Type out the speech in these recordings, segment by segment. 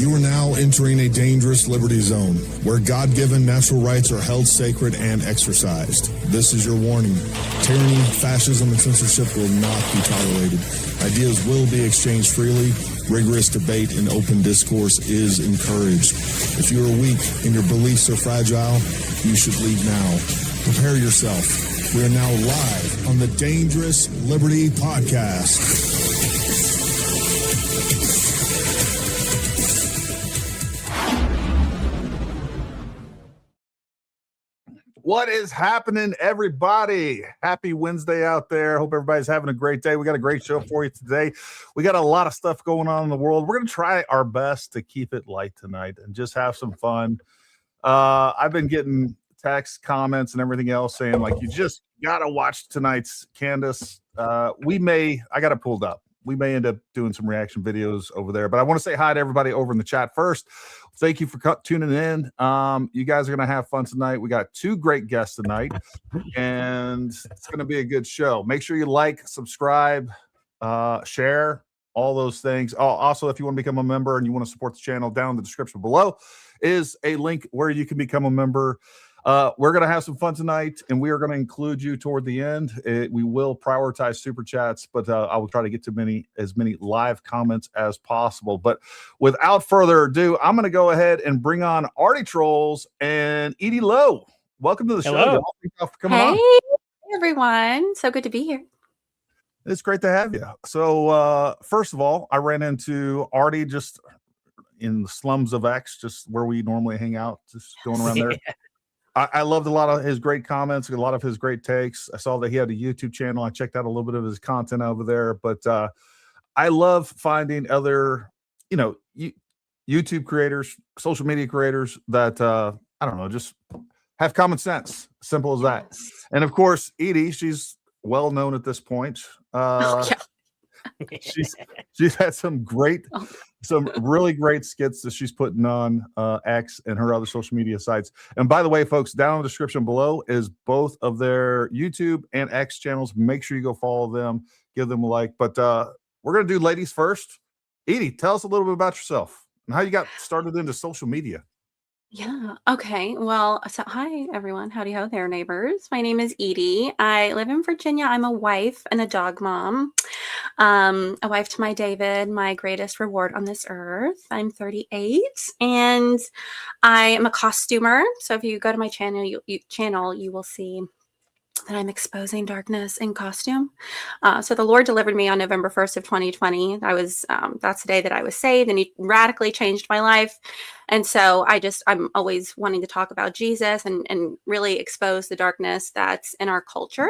You are now entering a dangerous liberty zone where God-given natural rights are held sacred and exercised. This is your warning. Tyranny, fascism, and censorship will not be tolerated. Ideas will be exchanged freely. Rigorous debate and open discourse is encouraged. If you are weak and your beliefs are fragile, you should leave now. Prepare yourself. We are now live on the Dangerous Liberty Podcast. What is happening, everybody? Happy Wednesday out there. Hope everybody's having a great day. We got a great show for you today. We got a lot of stuff going on in the world. We're going to try our best to keep it light tonight and just have some fun. I've been getting texts, comments, and everything else saying, like, you just got to watch tonight's Candace. I got it pulled up. We may end up doing some reaction videos over there, but I want to say hi to everybody over in the chat first. Thank you for tuning in. You guys are going to have fun tonight. We got two great guests tonight, and it's going to be a good show. Make sure you like, subscribe, share, all those things. Oh, also, if you want to become a member and you want to support the channel, down in the description below is a link where you can become a member. We're going to have some fun tonight, and we are going to include you toward the end. We will prioritize super chats, but I will try to get to as many live comments as possible. But without further ado, I'm going to go ahead and bring on Arty Trolls and Eydie Lowe. Welcome to the show. Hello. Thank you for coming on. Hey, everyone. So good to be here. It's great to have you. So first of all, I ran into Arty just in the slums of X, just where we normally hang out, just going around there. I loved a lot of his great comments, a lot of his great takes. I saw that he had a YouTube channel. I checked out a little bit of his content over there, but I love finding other, YouTube creators, social media creators that, I don't know, just have common sense. Simple as that. And of course, Eydie, she's well known at this point. She's had some really great skits that she's putting on X and her other social media sites. And by the way, folks, down in the description below is both of their YouTube and X channels. Make sure you go follow them, give them a like. But we're going to do ladies first. Eydie, tell us a little bit about yourself and how you got started into social media. Yeah. Okay. Well, so hi, everyone. Howdy ho there, neighbors. My name is Eydie. I live in Virginia. I'm a wife and a dog mom. A wife to my David, my greatest reward on this earth. I'm 38 and I am a costumer. So if you go to my channel, you will see that I'm exposing darkness in costume. So the Lord delivered me on November 1st of 2020. That's the day that I was saved, and he radically changed my life. And so I'm always wanting to talk about Jesus and really expose the darkness that's in our culture.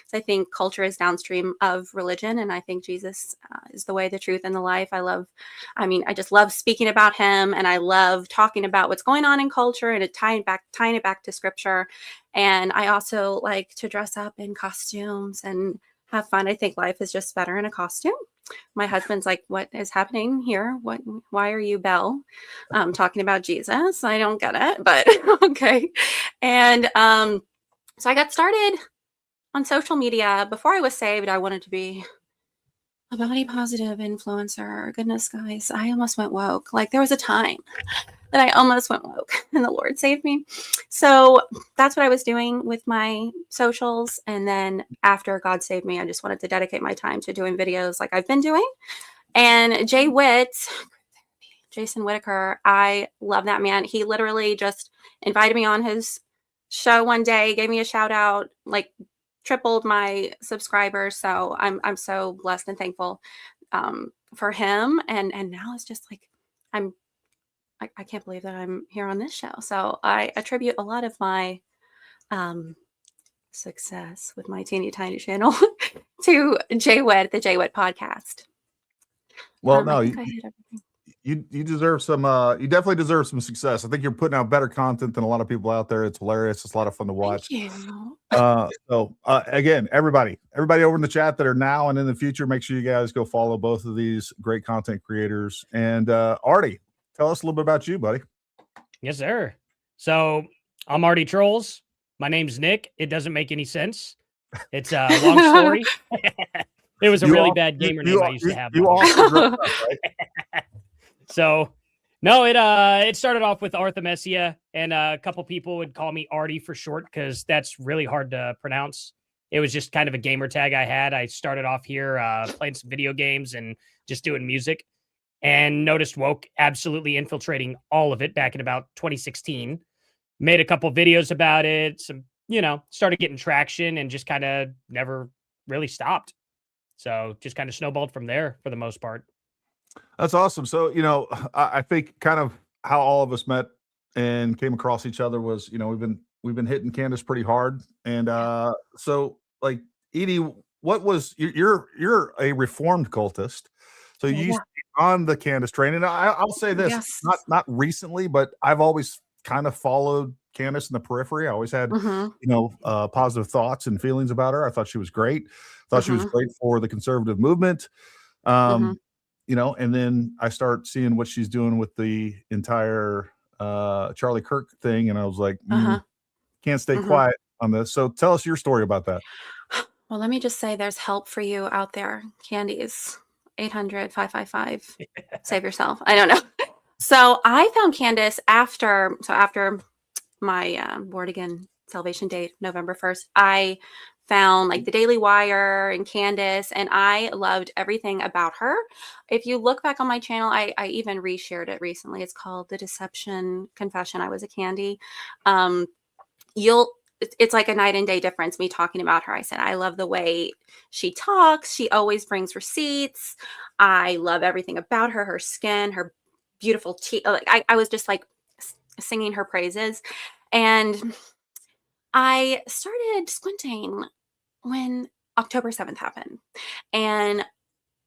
So I think culture is downstream of religion, and I think Jesus is the way, the truth, and the life. I just love speaking about him, and I love talking about what's going on in culture and tying it back to scripture. And I also like to dress up in costumes and have fun. I think life is just better in a costume. My husband's like, what is happening here? Why are you, Belle, talking about Jesus? I don't get it, but okay. And so I got started on social media. Before I was saved, I wanted to be a body positive influencer. Goodness, guys, I almost went woke. Like, there was a time that I almost went woke and the Lord saved me. So that's what I was doing with my socials. And then after God saved me, I just wanted to dedicate my time to doing videos like I've been doing. And Jason Whitaker, I love that man. He literally just invited me on his show one day, gave me a shout out, like tripled my subscribers. So I'm so blessed and thankful for him. And now it's just like, I can't believe that I'm here on this show. So I attribute a lot of my success with my teeny tiny channel to Jay Wet, the Jay Wet podcast. Well, no, you deserve some. You definitely deserve some success. I think you're putting out better content than a lot of people out there. It's hilarious. It's a lot of fun to watch. Thank you. So again, everybody over in the chat that are now and in the future, make sure you guys go follow both of these great content creators. And Arty, tell us a little bit about you, buddy. Yes, sir. So I'm Arty Trolls. My name's Nick. It doesn't make any sense. It's a long story. It was a really bad gamer name I used to have. You also grew up, right? So No, it started off with Arthemesia, and a couple people would call me Arty for short because that's really hard to pronounce. It was just kind of a gamer tag I had. I started off here playing some video games and just doing music, and noticed woke absolutely infiltrating all of it back in about 2016. Made a couple videos about it, some, started getting traction and just kind of never really stopped. So just kind of snowballed from there for the most part. That's awesome. So, I think kind of how all of us met and came across each other was, we've been hitting Candace pretty hard. And so like Eydie, what was you're a reformed cultist. So you used to be on the Candace train. And I'll say this, Yes. not recently, but I've always kind of followed Candace in the periphery. I always had, positive thoughts and feelings about her. I thought she was great. Thought she was great for the conservative movement. And then I start seeing what she's doing with the entire Charlie Kirk thing, and I was like, can't stay quiet on this. So tell us your story about that. Well, let me just say there's help for you out there. Candies, 800-555. Save yourself. I don't know. So I found Candace after my born again salvation date, November 1st. I found like the Daily Wire and Candace, and I loved everything about her. If you look back on my channel, I even reshared it recently. It's called The Deception Confession. I Was a Candy. It's like a night and day difference, me talking about her. I said, I love the way she talks. She always brings receipts. I love everything about her, her skin, her beautiful teeth. Like I was just like singing her praises. And I started squinting when October 7th happened. And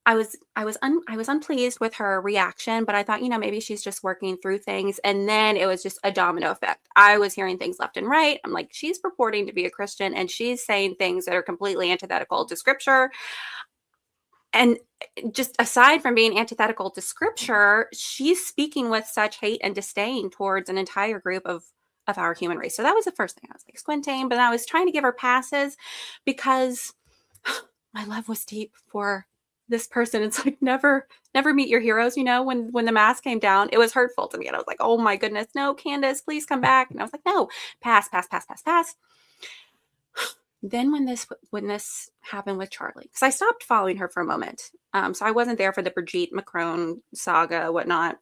I was unpleased with her reaction, but I thought, maybe she's just working through things. And then it was just a domino effect. I was hearing things left and right. I'm like, she's purporting to be a Christian and she's saying things that are completely antithetical to scripture. And just aside from being antithetical to scripture, she's speaking with such hate and disdain towards an entire group of our human race. So that was the first thing. I was like squinting, but I was trying to give her passes because my love was deep for this person. It's like never meet your heroes. When the mask came down, it was hurtful to me. And I was like, oh my goodness, no, Candace, please come back. And I was like, no, pass. Then when this happened with Charlie, because I stopped following her for a moment. So I wasn't there for the Brigitte Macron saga, whatnot.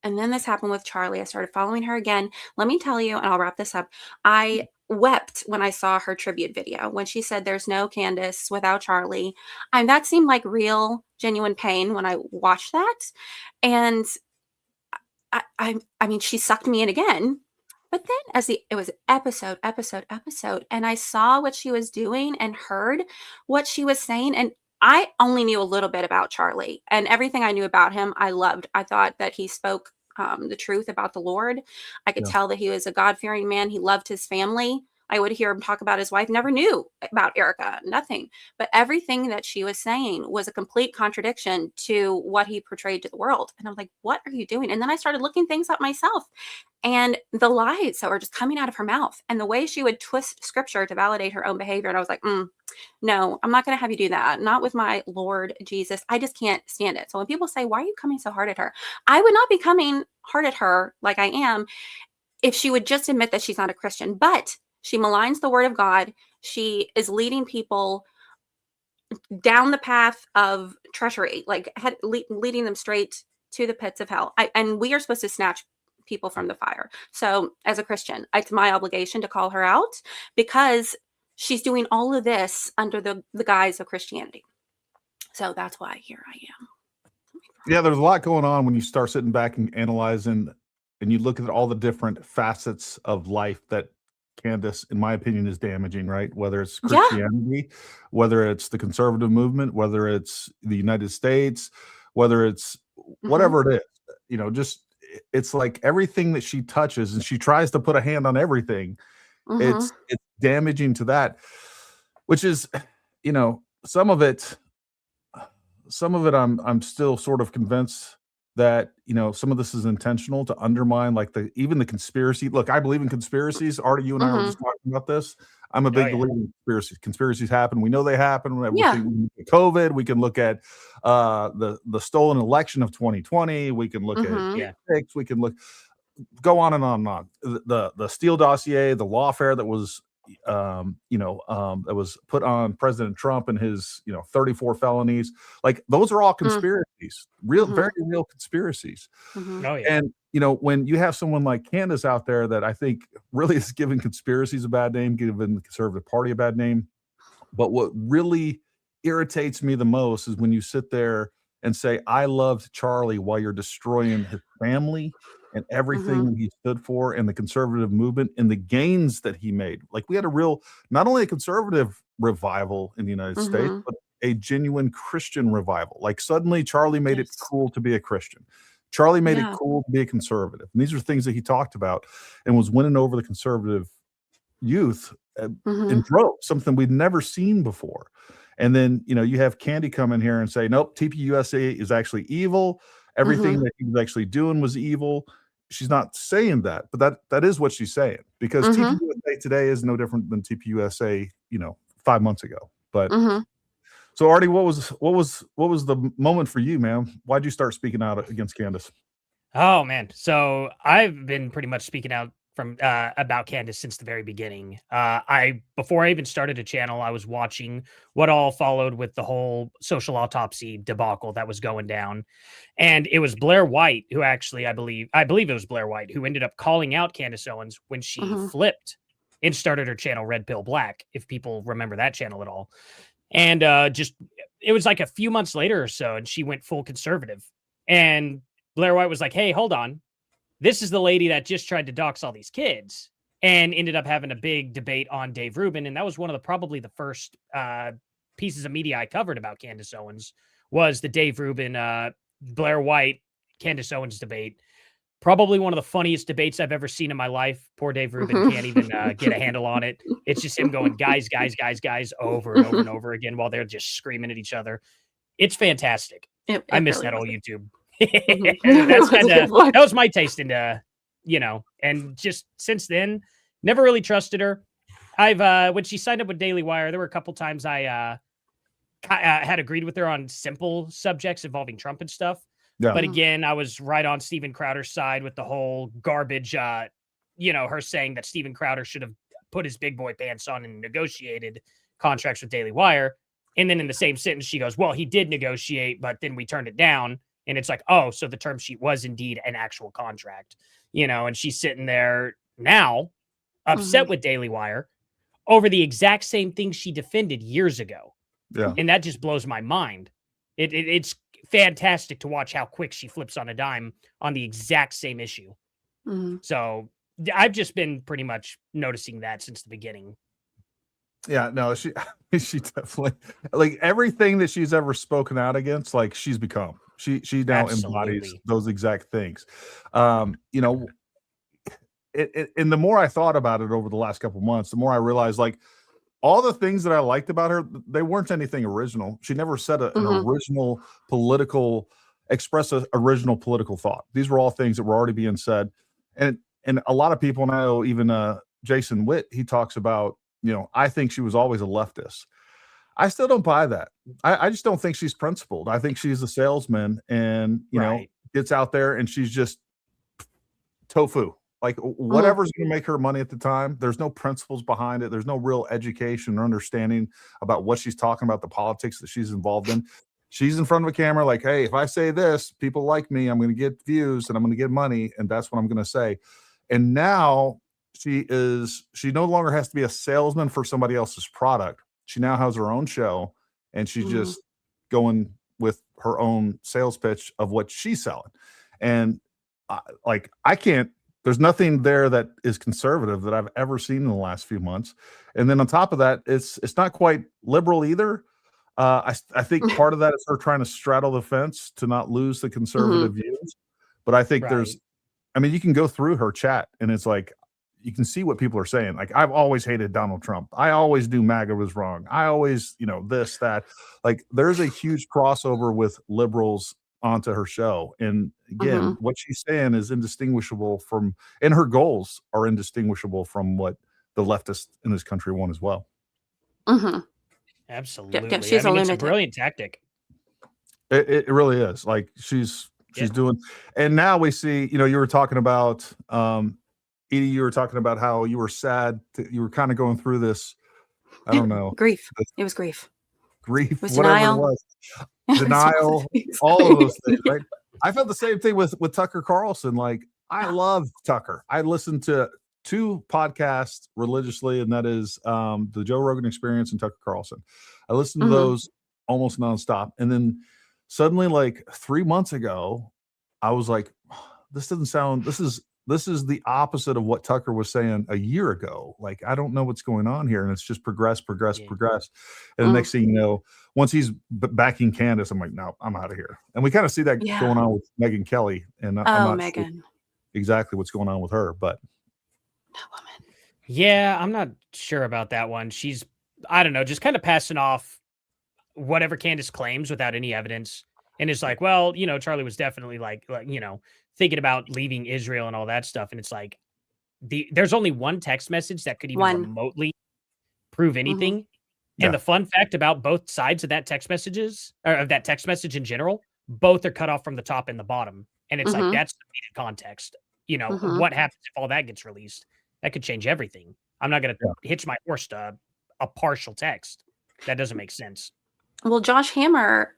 And then this happened with Charlie. I started following her again. Let me tell you, and I'll wrap this up. I wept when I saw her tribute video when she said there's no Candace without Charlie. And that seemed like real, genuine pain when I watched that. And I mean, she sucked me in again. But then it was episode, and I saw what she was doing and heard what she was saying. And I only knew a little bit about Charlie, and everything I knew about him, I loved. I thought that he spoke the truth about the Lord. I could tell that he was a God-fearing man. He loved his family. I would hear him talk about his wife, never knew about Erica, nothing. But everything that she was saying was a complete contradiction to what he portrayed to the world. And I'm like, what are you doing? And then I started looking things up myself. And the lies that were just coming out of her mouth and the way she would twist scripture to validate her own behavior. And I was like, no, I'm not going to have you do that. Not with my Lord Jesus. I just can't stand it. So when people say, why are you coming so hard at her? I would not be coming hard at her like I am if she would just admit that she's not a Christian. But she maligns the word of God. She is leading people down the path of treachery, like leading them straight to the pits of hell. And we are supposed to snatch people from the fire. So as a Christian, it's my obligation to call her out because she's doing all of this under the guise of Christianity. So that's why here I am. Yeah, there's a lot going on when you start sitting back and analyzing and you look at all the different facets of life that Candace, in my opinion, is damaging, right? Whether it's Christianity, whether it's the conservative movement, whether it's the United States, whether it's whatever it is, just it's like everything that she touches and she tries to put a hand on everything. It's damaging to that, which is, some of it I'm still sort of convinced that, some of this is intentional to undermine like even the conspiracy. Look, I believe in conspiracies. Artie, you and I were just talking about this. I'm a big believer in conspiracies. Conspiracies happen. We know they happen. We can look at COVID. We can look at the stolen election of 2020. We can look at fix. We can go on and on and on. The Steele dossier, the lawfare that was that was put on President Trump and his 34 felonies. Like those are all conspiracies, very real conspiracies. Oh, yeah. And when you have someone like Candace out there that I think really is giving conspiracies a bad name, giving the Conservative Party a bad name. But what really irritates me the most is when you sit there and say, I loved Charlie while you're destroying his family and everything he stood for and the conservative movement and the gains that he made. Like we had not only a conservative revival in the United States, but a genuine Christian revival. Like suddenly Charlie made it cool to be a Christian. Charlie made it cool to be a conservative. And these are things that he talked about and was winning over the conservative youth in droves, something we'd never seen before. And then, you have Candy come in here and say, nope, TPUSA is actually evil. Everything that he was actually doing was evil. She's not saying that, but that is what she's saying, because TPUSA today is no different than TPUSA, 5 months ago. But so Artie, what was the moment for you, man? Why'd you start speaking out against Candace? Oh man, so I've been pretty much speaking out from about Candace since the very beginning. Before I even started a channel, I was watching what all followed with the whole social autopsy debacle that was going down, and it was Blair White who actually, I believe it was Blair White who ended up calling out Candace Owens when she flipped and started her channel Red Pill Black, if people remember that channel at all. And it was like a few months later or so, and she went full conservative. And Blair White was like, "Hey, hold on. This is the lady that just tried to dox all these kids," and ended up having a big debate on Dave Rubin. And that was one of probably the first pieces of media I covered about Candace Owens, was the Dave Rubin, Blair White, Candace Owens debate. Probably one of the funniest debates I've ever seen in my life. Poor Dave Rubin can't even get a handle on it. It's just him going, guys, over and over and over again while they're just screaming at each other. It's fantastic. I miss that old YouTube. That was my taste into, and just since then, never really trusted her. When she signed up with Daily Wire, there were a couple times I had agreed with her on simple subjects involving Trump and stuff. Yeah. But again, I was right on Steven Crowder's side with the whole garbage, her saying that Steven Crowder should have put his big boy pants on and negotiated contracts with Daily Wire. And then in the same sentence, she goes, well, he did negotiate, but then we turned it down. And it's like, oh, so the term sheet was indeed an actual contract, and she's sitting there now upset with Daily Wire over the exact same thing she defended years ago. Yeah. And that just blows my mind. It's fantastic to watch how quick she flips on a dime on the exact same issue. So I've just been pretty much noticing that since the beginning. Yeah, no, she definitely, like, everything that she's ever spoken out against, like, she's become. She now embodies those exact things. And the more I thought about it over the last couple of months, the more I realized, like, all the things that I liked about her, they weren't anything original. She never said an original express an original political thought. These were all things that were already being said. And a lot of people know, even Jason Witt, he talks about, I think she was always a leftist. I still don't buy that. I just don't think she's principled. I think she's a salesman and, gets out there and she's just tofu. Like, whatever's going to make her money at the time. There's no principles behind it. There's no real education or understanding about what she's talking about, the politics that she's involved in. She's in front of a camera like, hey, if I say this, people like me, I'm going to get views and I'm going to get money. And that's what I'm going to say. And now she no longer has to be a salesman for somebody else's product. She now has her own show and she's just going with her own sales pitch of what she's selling. And I can't, there's nothing there that is conservative that I've ever seen in the last few months. And then on top of that, it's not quite liberal either. I think part of that is her trying to straddle the fence to not lose the conservative views. But I think you can go through her chat and it's like, you can see what people are saying. Like, I've always hated Donald Trump. I always knew MAGA was wrong. I always, this, that. Like, there's a huge crossover with liberals onto her show. And again, Mm-hmm. what she's saying is indistinguishable from, and her goals are indistinguishable from what the leftists in this country want as well. Mm-hmm. Absolutely. She's a it's a lunatic. brilliant tactic. It really is. Like she's doing, and now we see, you were talking about, Eydie, you were talking about how you were sad. You were kind of going through this, I don't know. Grief. It was grief. Grief, It was whatever denial. it was. Denial, all of those things, right? I felt the same thing with Tucker Carlson. Like, I love Tucker. I listened to 2 podcasts religiously, and that is the Joe Rogan Experience and Tucker Carlson. I listened to those almost nonstop. And then suddenly, like 3 months ago, I was like, this doesn't sound, this is the opposite of what Tucker was saying a year ago. Like, I don't know what's going on here. And it's just progressed. And the next thing you know, once he's backing Candace, I'm like, no, I'm out of here. And we kind of see that going on with Megyn Kelly. And I'm not sure exactly what's going on with her, but. That woman. Yeah, I'm not sure about that one. She's, I don't know, just kind of passing off whatever Candace claims without any evidence. And it's like, well, Charlie was definitely like, thinking about leaving Israel and all that stuff. And it's like, there's only one text message that could even remotely prove anything. And the fun fact about both sides of that text messages, or of that text message in general, both are cut off from the top and the bottom. And it's like, that's the needed context. What happens if all that gets released? That could change everything. I'm not going to hitch my horse to a partial text. That doesn't make sense. Well, Josh Hammer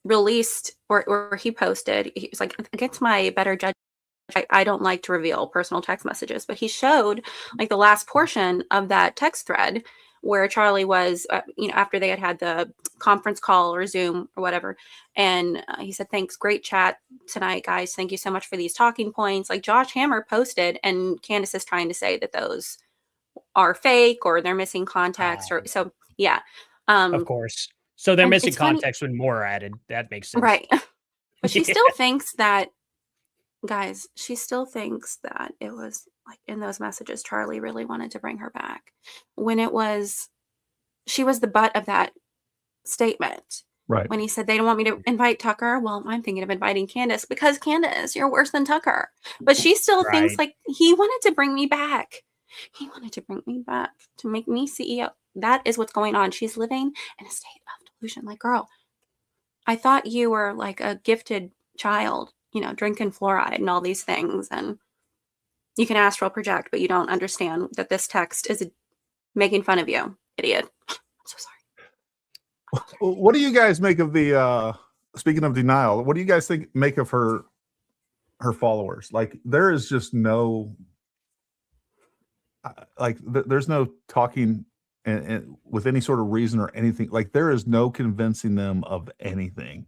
released, or he posted, he was like, against my better judgment, I don't like to reveal personal text messages, but he showed like the last portion of that text thread where Charlie was, after they had the conference call or Zoom or whatever. And he said, thanks, great chat tonight, guys. Thank you so much for these talking points. Like Josh Hammer posted, and Candace is trying to say that those are fake or they're missing context. Of course. So they're missing context when more are added. That makes sense. Right. But she still thinks that, guys, she still thinks that it was like in those messages, Charlie really wanted to bring her back when she was the butt of that statement. Right. When he said they don't want me to invite Tucker. Well, I'm thinking of inviting Candace because Candace, you're worse than Tucker. But she still thinks like he wanted to bring me back. He wanted to bring me back to make me CEO. That is what's going on. She's living in a state of delusion. Like, girl, I thought you were like a gifted child, drinking fluoride and all these things. And you can astral project, but you don't understand that this text is making fun of you, idiot. I'm so sorry. What do you guys make of the, speaking of denial, what do you guys make of her followers? Like, there is just no, there's no talking and with any sort of reason or anything. Like, there is no convincing them of anything.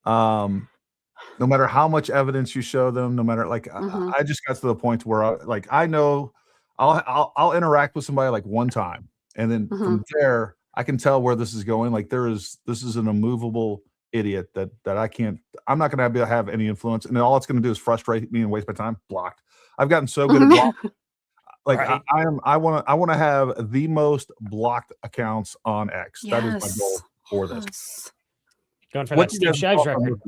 No matter how much evidence you show them, no matter I just got to the point where I know I'll interact with somebody like one time, and then from there I can tell where this is going. Like, this is an immovable idiot that I'm not going to have any influence, and all it's going to do is frustrate me and waste my time. Blocked. I've gotten so good at blocking. Like, I want to have the most blocked accounts on X. Yes. That is my goal for this. Going for that Steve Shives record.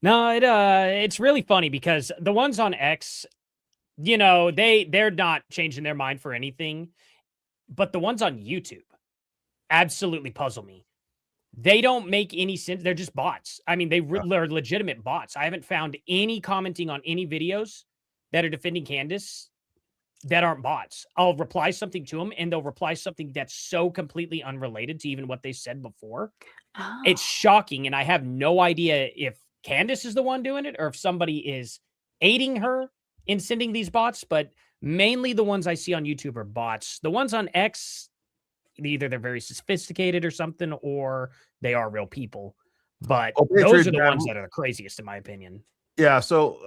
No, it's really funny because the ones on X, they're not changing their mind for anything, but the ones on YouTube absolutely puzzle me. They don't make any sense. They're just bots. I mean, they're legitimate bots. I haven't found any commenting on any videos that are defending Candace that aren't bots. I'll reply something to them, and they'll reply something that's so completely unrelated to even what they said before. Oh. It's shocking, and I have no idea if Candace is the one doing it or if somebody is aiding her in sending these bots, but mainly the ones I see on YouTube are bots. The ones on X, either they're very sophisticated or something, or they are real people. But those are the ones that are the craziest, in my opinion. Yeah, so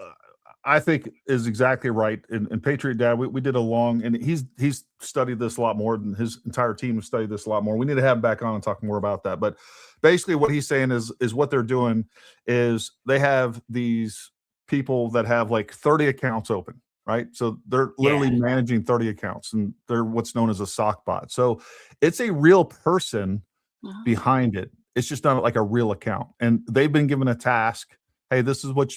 I think is exactly right. And Patriot Dad, we did a long, and he's studied this a lot more than his entire team has studied this a lot more. We need to have him back on and talk more about that. But basically what he's saying is what they're doing is they have these people that have like 30 accounts open, right? So they're literally managing 30 accounts, and they're what's known as a sock bot. So it's a real person behind it. it's just not like a real account. And they've been given a task. Hey, this is what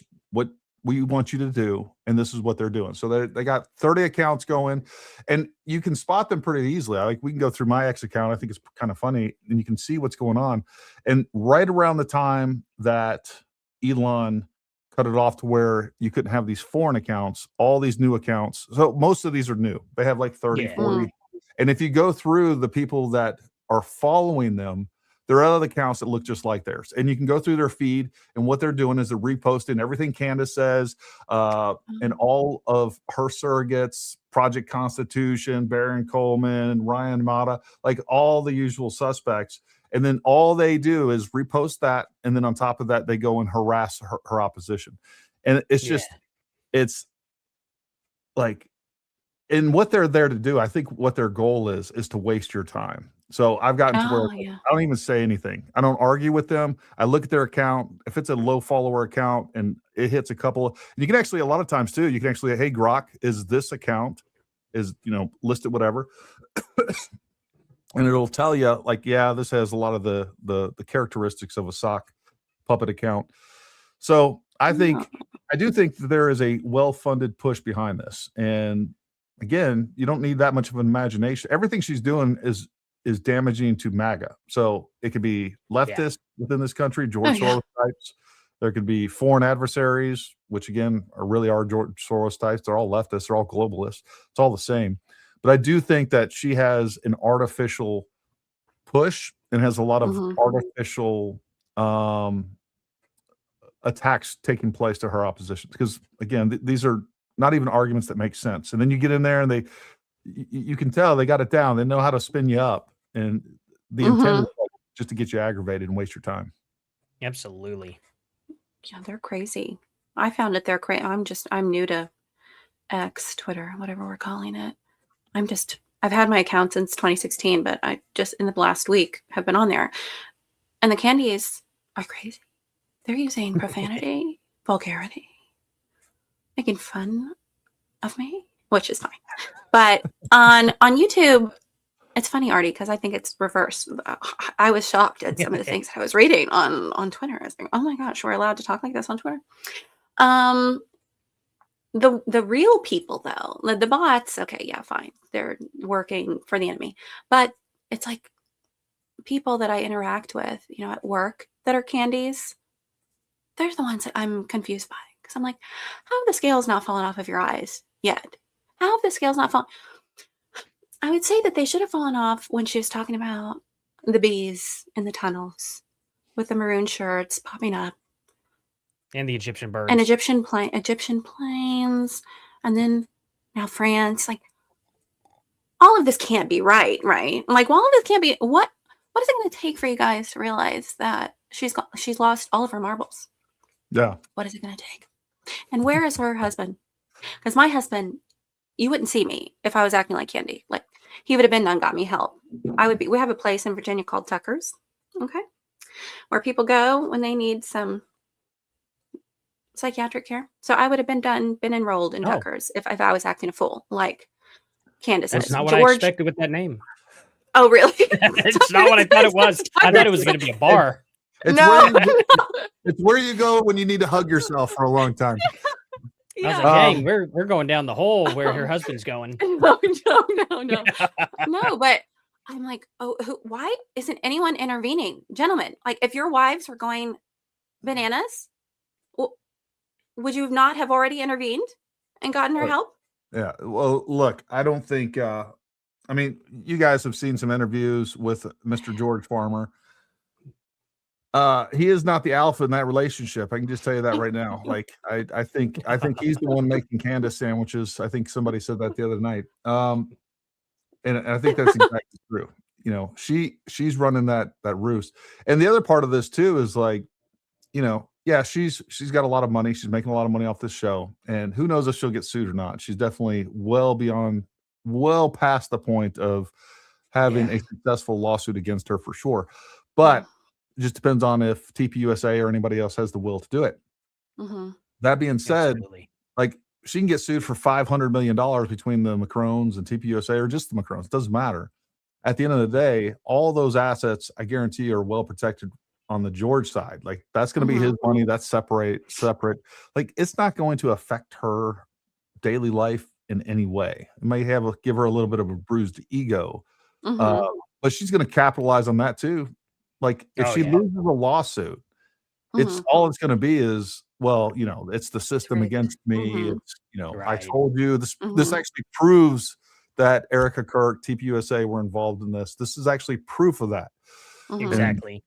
we want you to do, and this is what they're doing. So they got 30 accounts going, and you can spot them pretty easily. Like, we can go through my ex account. I think it's kind of funny, and you can see what's going on. And right around the time that Elon cut it off to where you couldn't have these foreign accounts, all these new accounts. So most of these are new. They have like 30, 40. And if you go through the people that are following them, there are other accounts that look just like theirs. And you can go through their feed, and what they're doing is they're reposting everything Candace says, and all of her surrogates, Project Constitution, Baron Coleman, Ryan Mata, like all the usual suspects. And then all they do is repost that. And then on top of that, they go and harass her opposition. And it's just, it's like, and what they're there to do, I think what their goal is to waste your time. So I've gotten to where I don't even say anything. I don't argue with them. I look at their account. If it's a low follower account and it hits a couple, you can actually, a lot of times too, you can actually, hey, Grok, is this account is, listed, whatever. And it'll tell you like, yeah, this has a lot of the characteristics of a sock puppet account. So I do think that there is a well-funded push behind this. And again, you don't need that much of an imagination. Everything she's doing is damaging to MAGA. So it could be leftists within this country, George Soros types. There could be foreign adversaries, which again are George Soros types. They're all leftists. They're all globalists. It's all the same. But I do think that she has an artificial push and has a lot of artificial attacks taking place to her opposition. Because again, these are not even arguments that make sense. And then you get in there and you can tell they got it down. They know how to spin you up. And the intent is just to get you aggravated and waste your time. Absolutely. Yeah, they're crazy. I found it. They're crazy. I'm new to X, Twitter, whatever we're calling it. I've had my account since 2016, but I just in the last week have been on there. And the candies are crazy. They're using profanity, vulgarity, making fun of me, which is fine. But on YouTube, it's funny, Arty, because I think it's reverse. I was shocked at some of the things I was reading on Twitter. I was like, oh my gosh, we're allowed to talk like this on Twitter. The real people, though, the bots, okay, yeah, fine. They're working for the enemy. But it's like people that I interact with, at work that are candies, they're the ones that I'm confused by. Because I'm like, how have the scales not fallen off of your eyes yet? How have the scales not fallen? I would say that they should have fallen off when she was talking about the bees in the tunnels with the maroon shirts popping up. And the Egyptian birds. And Egyptian planes. And then now France. Like, all of this can't be right? Like, all of this can't be. What is it going to take for you guys to realize that she's lost all of her marbles? Yeah. What is it going to take? And where is her husband? Because my husband, you wouldn't see me if I was acting like Candy. Like, he would have been done, got me help. We have a place in Virginia called Tucker's, okay, where people go when they need some psychiatric care. So I would have been enrolled in Tucker's if I was acting a fool, like Candace. That's not what I expected with that name. Oh, really? It's not what I thought it was. I thought it was going to be a bar. It's where you go when you need to hug yourself for a long time. I was like, dang, we're going down the hole where her husband's going. No. No, but I'm like, why isn't anyone intervening? Gentlemen, like, if your wives are going bananas, would you not have already intervened and gotten her help? Yeah. Well, look, I don't think, you guys have seen some interviews with Mr. George Farmer. He is not the alpha in that relationship. I can just tell you that right now. Like, I think he's the one making Candace sandwiches. I think somebody said that the other night. And I think that's exactly true. She's running that roost. And the other part of this too is like, she's got a lot of money. She's making a lot of money off this show. And who knows if she'll get sued or not. She's definitely well past the point of having a successful lawsuit against her for sure. But it just depends on if TPUSA or anybody else has the will to do it. Mm-hmm. That being said, like, she can get sued for $500 million between the Macrons and TPUSA, or just the Macrons. It doesn't matter. At the end of the day, all those assets, I guarantee, are well protected on the George side. Like that's going to be his money. That's separate. Like it's not going to affect her daily life in any way. It may give her a little bit of a bruised ego, but she's going to capitalize on that too. Like if she loses a lawsuit, all it's going to be is, well, it's the system against me. It's, I told you this. This actually proves that Erica Kirk, TPUSA were involved in this. This is actually proof of that. Exactly. And,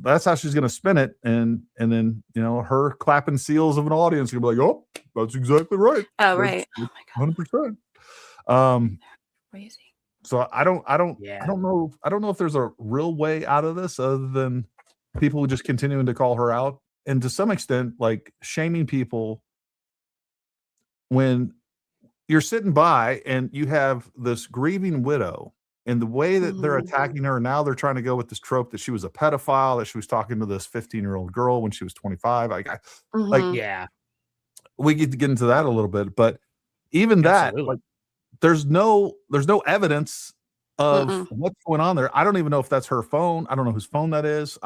that's how she's going to spin it. And then, her clapping seals of an audience are going to be like, oh, that's exactly right. Oh, right. Oh my God. 100%. Crazy. So I don't know. I don't know if there's a real way out of this other than people just continuing to call her out. And to some extent, like shaming people when you're sitting by and you have this grieving widow, and the way that they're attacking her now, they're trying to go with this trope that she was a pedophile, that she was talking to this 15-year-old girl when she was 25. We get to get into that a little bit, but even that, like, there's no evidence of what's going on there. I don't even know if that's her phone. I don't know whose phone that is.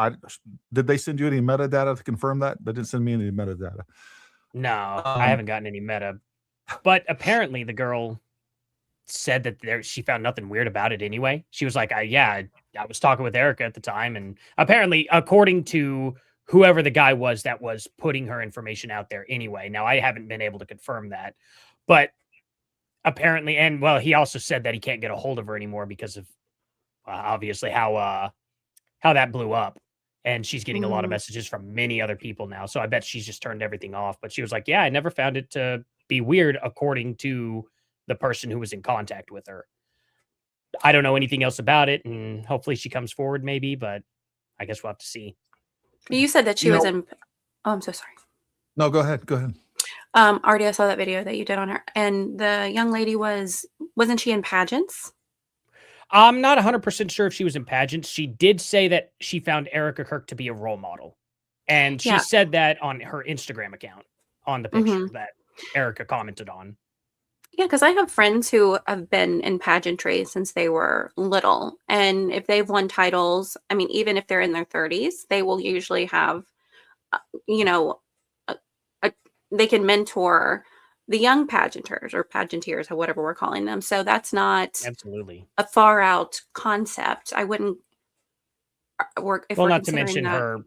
Did they send you any metadata to confirm that? They didn't send me any metadata. No, I haven't gotten any meta. But apparently the girl said that she found nothing weird about it anyway. She was like, I was talking with Erica at the time. And apparently, according to whoever the guy was that was putting her information out there anyway. Now, I haven't been able to confirm that. But apparently, and well, he also said that he can't get a hold of her anymore because of obviously how that blew up. And she's getting a lot of messages from many other people now. So I bet she's just turned everything off. But she was like, yeah, I never found it to be weird, according to the person who was in contact with her. I don't know anything else about it. And hopefully she comes forward maybe, but I guess we'll have to see. You said that she was in... Oh, I'm so sorry. No, go ahead. Arty, I saw that video that you did on her. And the young lady wasn't she in pageants? I'm not 100% sure if she was in pageants. She did say that she found Erica Kirk to be a role model. And she said that on her Instagram account, on the picture that Erica commented on. Yeah, because I have friends who have been in pageantry since they were little. And if they've won titles, I mean, even if they're in their 30s, they will usually have, they can mentor the young pageanters or pageanteers or whatever we're calling them. So that's not absolutely a far out concept. I wouldn't work. Well, not to mention her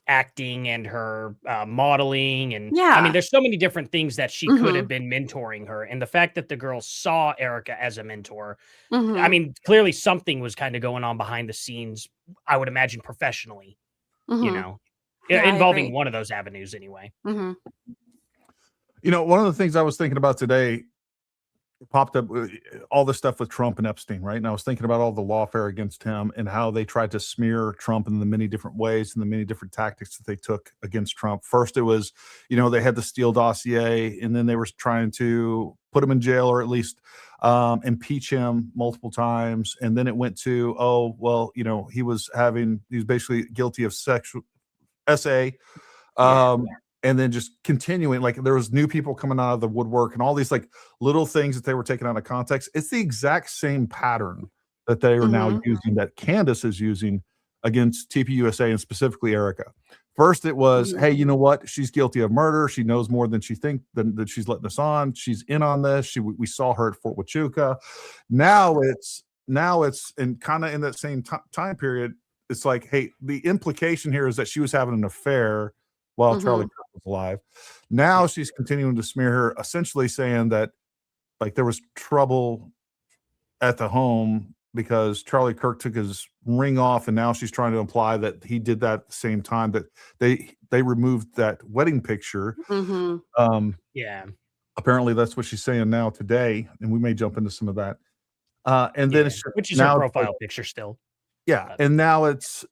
acting and her modeling. And I mean, there's so many different things that she could have been mentoring her. And the fact that the girl saw Erica as a mentor, I mean, clearly something was kind of going on behind the scenes, I would imagine professionally, involving one of those avenues anyway. One of the things I was thinking about today popped up all the stuff with Trump and Epstein, right? And I was thinking about all the lawfare against him and how they tried to smear Trump in the many different ways and the many different tactics that they took against Trump. First, it was, they had the Steele dossier, and then they were trying to put him in jail or at least impeach him multiple times. And then it went to, he was basically guilty of sexual SA. And then just continuing, like there was new people coming out of the woodwork and all these like little things that they were taking out of context. It's the exact same pattern that they are now using, that Candace is using against TPUSA and specifically Erica. First, it was, hey, you know what? She's guilty of murder. She knows more than she thinks, that she's letting us on. She's in on this. We saw her at Fort Huachuca. Now it's and kind of in that same time period. It's like, hey, the implication here is that she was having an affair while Charlie Kirk was alive. Now she's continuing to smear her, essentially saying that like there was trouble at the home because Charlie Kirk took his ring off, and now she's trying to imply that he did that at the same time, that they removed that wedding picture. Apparently that's what she's saying now today, and we may jump into some of that. And then it's which is her profile picture still. Yeah, and now it's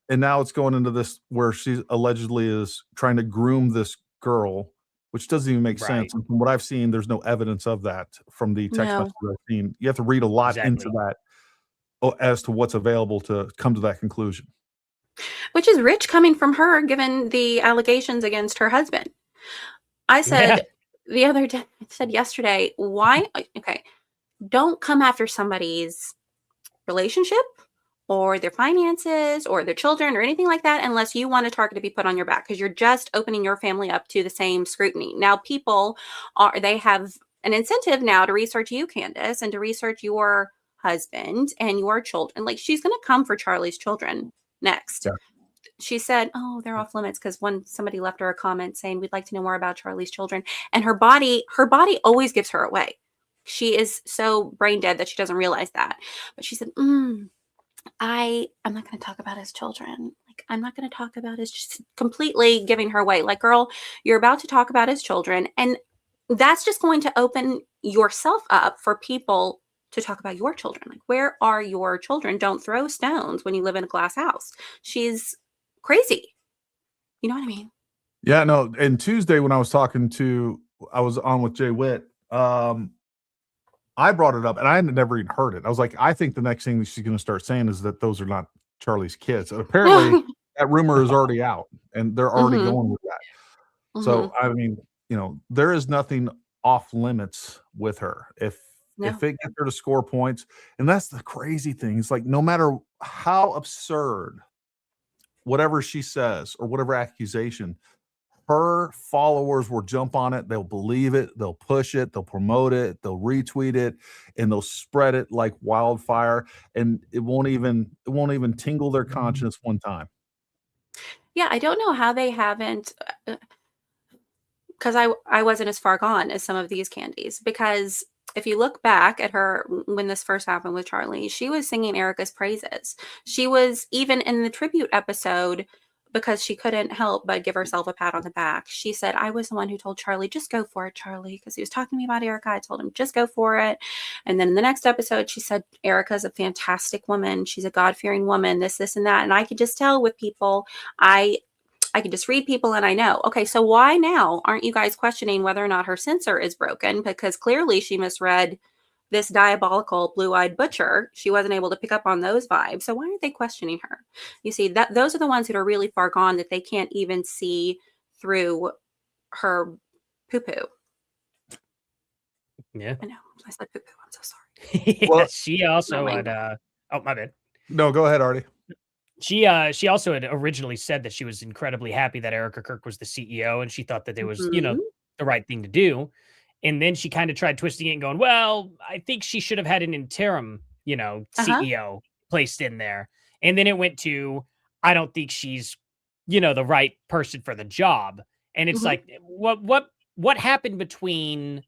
going into this where she allegedly is trying to groom this girl, which doesn't even make sense. And from what I've seen, there's no evidence of that from the text messages I've seen. You have to read a lot into that as to what's available to come to that conclusion. Which is rich coming from her, given the allegations against her husband. I said the other day, I said yesterday, why? Okay, don't come after somebody's relationship or their finances or their children or anything like that unless you want a target to be put on your back, because you're just opening your family up to the same scrutiny. Now people they have an incentive now to research you, Candace, and to research your husband and your children. Like, she's going to come for Charlie's children next. Yeah. She said, oh, they're off limits, because somebody left her a comment saying, we'd like to know more about Charlie's children. And her body always gives her away. She is so brain dead that she doesn't realize that. But she said, I'm not going to talk about his children. Like, I'm not going to talk about his, just completely giving her away. Like, girl, you're about to talk about his children. And that's just going to open yourself up for people to talk about your children. Like, where are your children? Don't throw stones when you live in a glass house. She's crazy. You know what I mean? Yeah, no. And Tuesday when I was on with Jay Witt, I brought it up and I had never even heard it. I was like, I think the next thing that she's going to start saying is that those are not Charlie's kids. And apparently that rumor is already out and they're already going with that. So, I mean, there is nothing off limits with her. If it gets her to score points, and that's the crazy thing. It's like, no matter how absurd whatever she says or whatever accusation, her followers will jump on it. They'll believe it. They'll push it. They'll promote it. They'll retweet it, and they'll spread it like wildfire. And it won't even tingle their conscience one time. Yeah, I don't know how they haven't, because I wasn't as far gone as some of these candies. Because if you look back at her when this first happened with Charlie, she was singing Erica's praises. She was even in the tribute episode, because she couldn't help but give herself a pat on the back. She said, I was the one who told Charlie, just go for it, Charlie, because he was talking to me about Erica. I told him, just go for it. And then in the next episode, she said, Erica's a fantastic woman. She's a God-fearing woman, this, and that. And I could just tell with people, I could just read people and I know. Okay, so why now aren't you guys questioning whether or not her sensor is broken? Because clearly she misread this diabolical blue-eyed butcher. She wasn't able to pick up on those vibes. So why aren't they questioning her? You see, that those are the ones that are really far gone, that they can't even see through her poo-poo. Yeah. I know. I said poo-poo. I'm so sorry. Yeah, well, she also had oh, my bad. No, go ahead, Arty. She also had originally said that she was incredibly happy that Erica Kirk was the CEO, and she thought that it was, the right thing to do. And then she kind of tried twisting it and going, well, I think she should have had an interim, CEO placed in there. And then it went to, I don't think she's, the right person for the job. And it's like, what happened between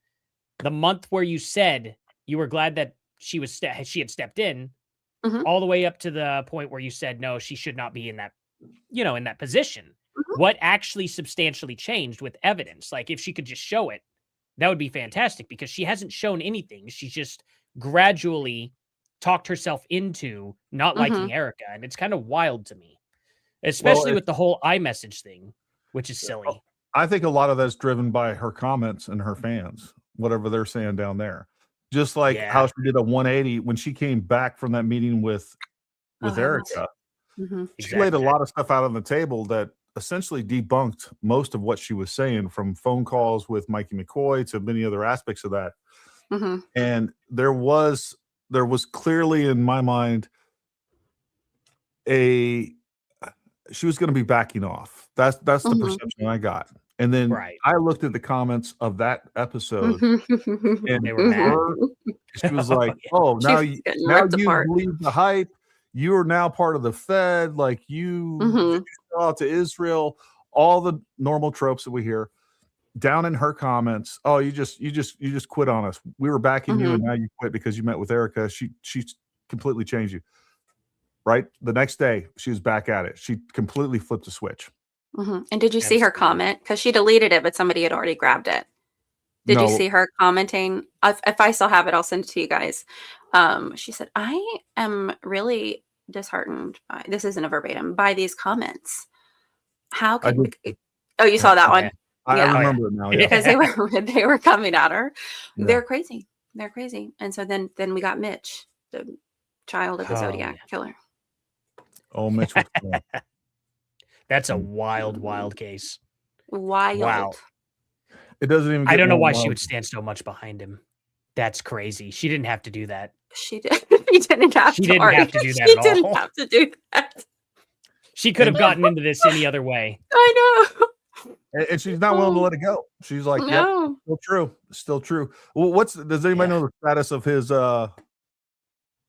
the month where you said you were glad that she had stepped in, all the way up to the point where you said, no, she should not be in that, in that position. What actually substantially changed with evidence? Like, if she could just show it, that would be fantastic, because she hasn't shown anything. She's just gradually talked herself into not liking Erica. And it's kind of wild to me, especially with the whole iMessage thing, which is silly. I think a lot of that's driven by her comments and her fans, whatever they're saying down there. Just like how she did a 180 when she came back from that meeting with Erica. She laid a lot of stuff out on the table that essentially debunked most of what she was saying, from phone calls with Mikey McCoy to many other aspects of that. And there was clearly, in my mind, she was going to be backing off. That's the perception I got. And then I looked at the comments of that episode, and they were mad. She was like, "Oh, now you believe the hype. You are now part of the Fed. Like, you go out to Israel." All the normal tropes that we hear down in her comments. Oh, you just quit on us. We were backing you, and now you quit because you met with Erica. She completely changed you. Right, the next day she was back at it. She completely flipped the switch. And did you see her comment? Because she deleted it, but somebody had already grabbed it. Did you see her commenting? If I still have it, I'll send it to you guys. She said, I am really disheartened by, this isn't a verbatim, by these comments. How can you saw that one? I remember it now. Because they were coming at her. Yeah. They're crazy. And so then we got Mitch, the child of the Zodiac killer. Oh, Mitch was cool. That's a wild case. Wild. Wow. It doesn't even. I don't know why she would stand so much behind him. That's crazy. She didn't have to do that. She did. She didn't have She to. didn't Arty. have to do that She at didn't all. have to do that. She could have gotten into this any other way. I know. And she's not willing to let it go. She's like, "Yep, No. still true, still true." Well, does anybody know the status of his? I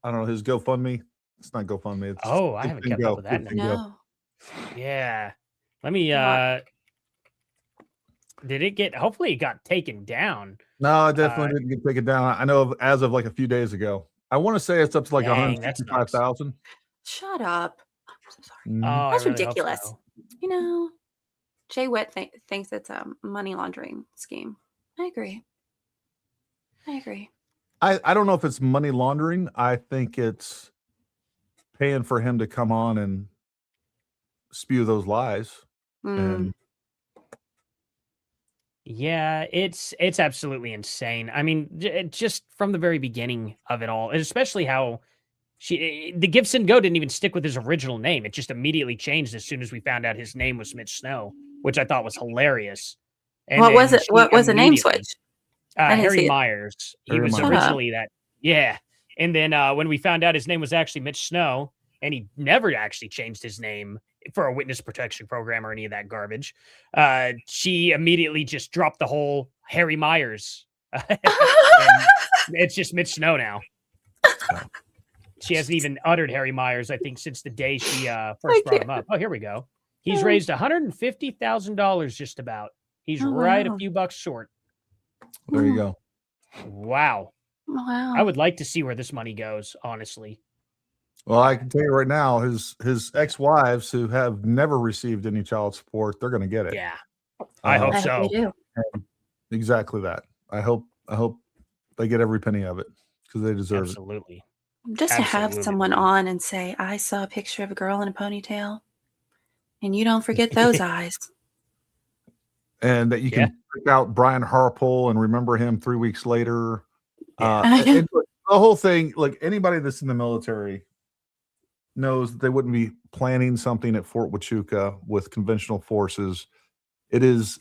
don't know, his GoFundMe. It's not GoFundMe. It's I haven't kept up with that. No. Yeah. Let me. Did it get? Hopefully, it got taken down. No, it definitely didn't get taken down. I know as of like a few days ago. I want to say it's up to like Dang, 155,000. Shut up. I'm so sorry. Oh, That's I really hope ridiculous. so. You know, Jay Witt thinks it's a money laundering scheme. I agree. I don't know if it's money laundering. I think it's paying for him to come on and spew those lies. And Yeah, it's absolutely insane. I mean, just from the very beginning of it all, and especially how the Gibson Go didn't even stick with his original name. It just immediately changed as soon as we found out his name was Mitch Snow, which I thought was hilarious. And what was it? she What was the name immediately- switch? I didn't see Harry it. Myers. He Harry was Myers. originally that. Yeah. And then when we found out his name was actually Mitch Snow, and he never actually changed his name for a witness protection program or any of that garbage, she immediately just dropped the whole Harry Myers. And it's just Mitch Snow now. She hasn't even uttered Harry Myers, I think, since the day she first brought him up. Oh, here we go. He's raised $150,000 just about. He's right a wow. few bucks short. there you go. Wow. Wow. I would like to see where this money goes, honestly. Well, I can tell you right now, his ex-wives who have never received any child support, they're going to get it. Yeah. I hope I so. hope they do. Exactly that. I hope they get every penny of it because they deserve it. Absolutely. Just to have Absolutely. someone on and say, I saw a picture of a girl in a ponytail, and you don't forget those eyes. And that you can pick out Brian Harpole and remember him 3 weeks later. And look, the whole thing, like anybody that's in the military knows that they wouldn't be planning something at Fort Huachuca with conventional forces. It is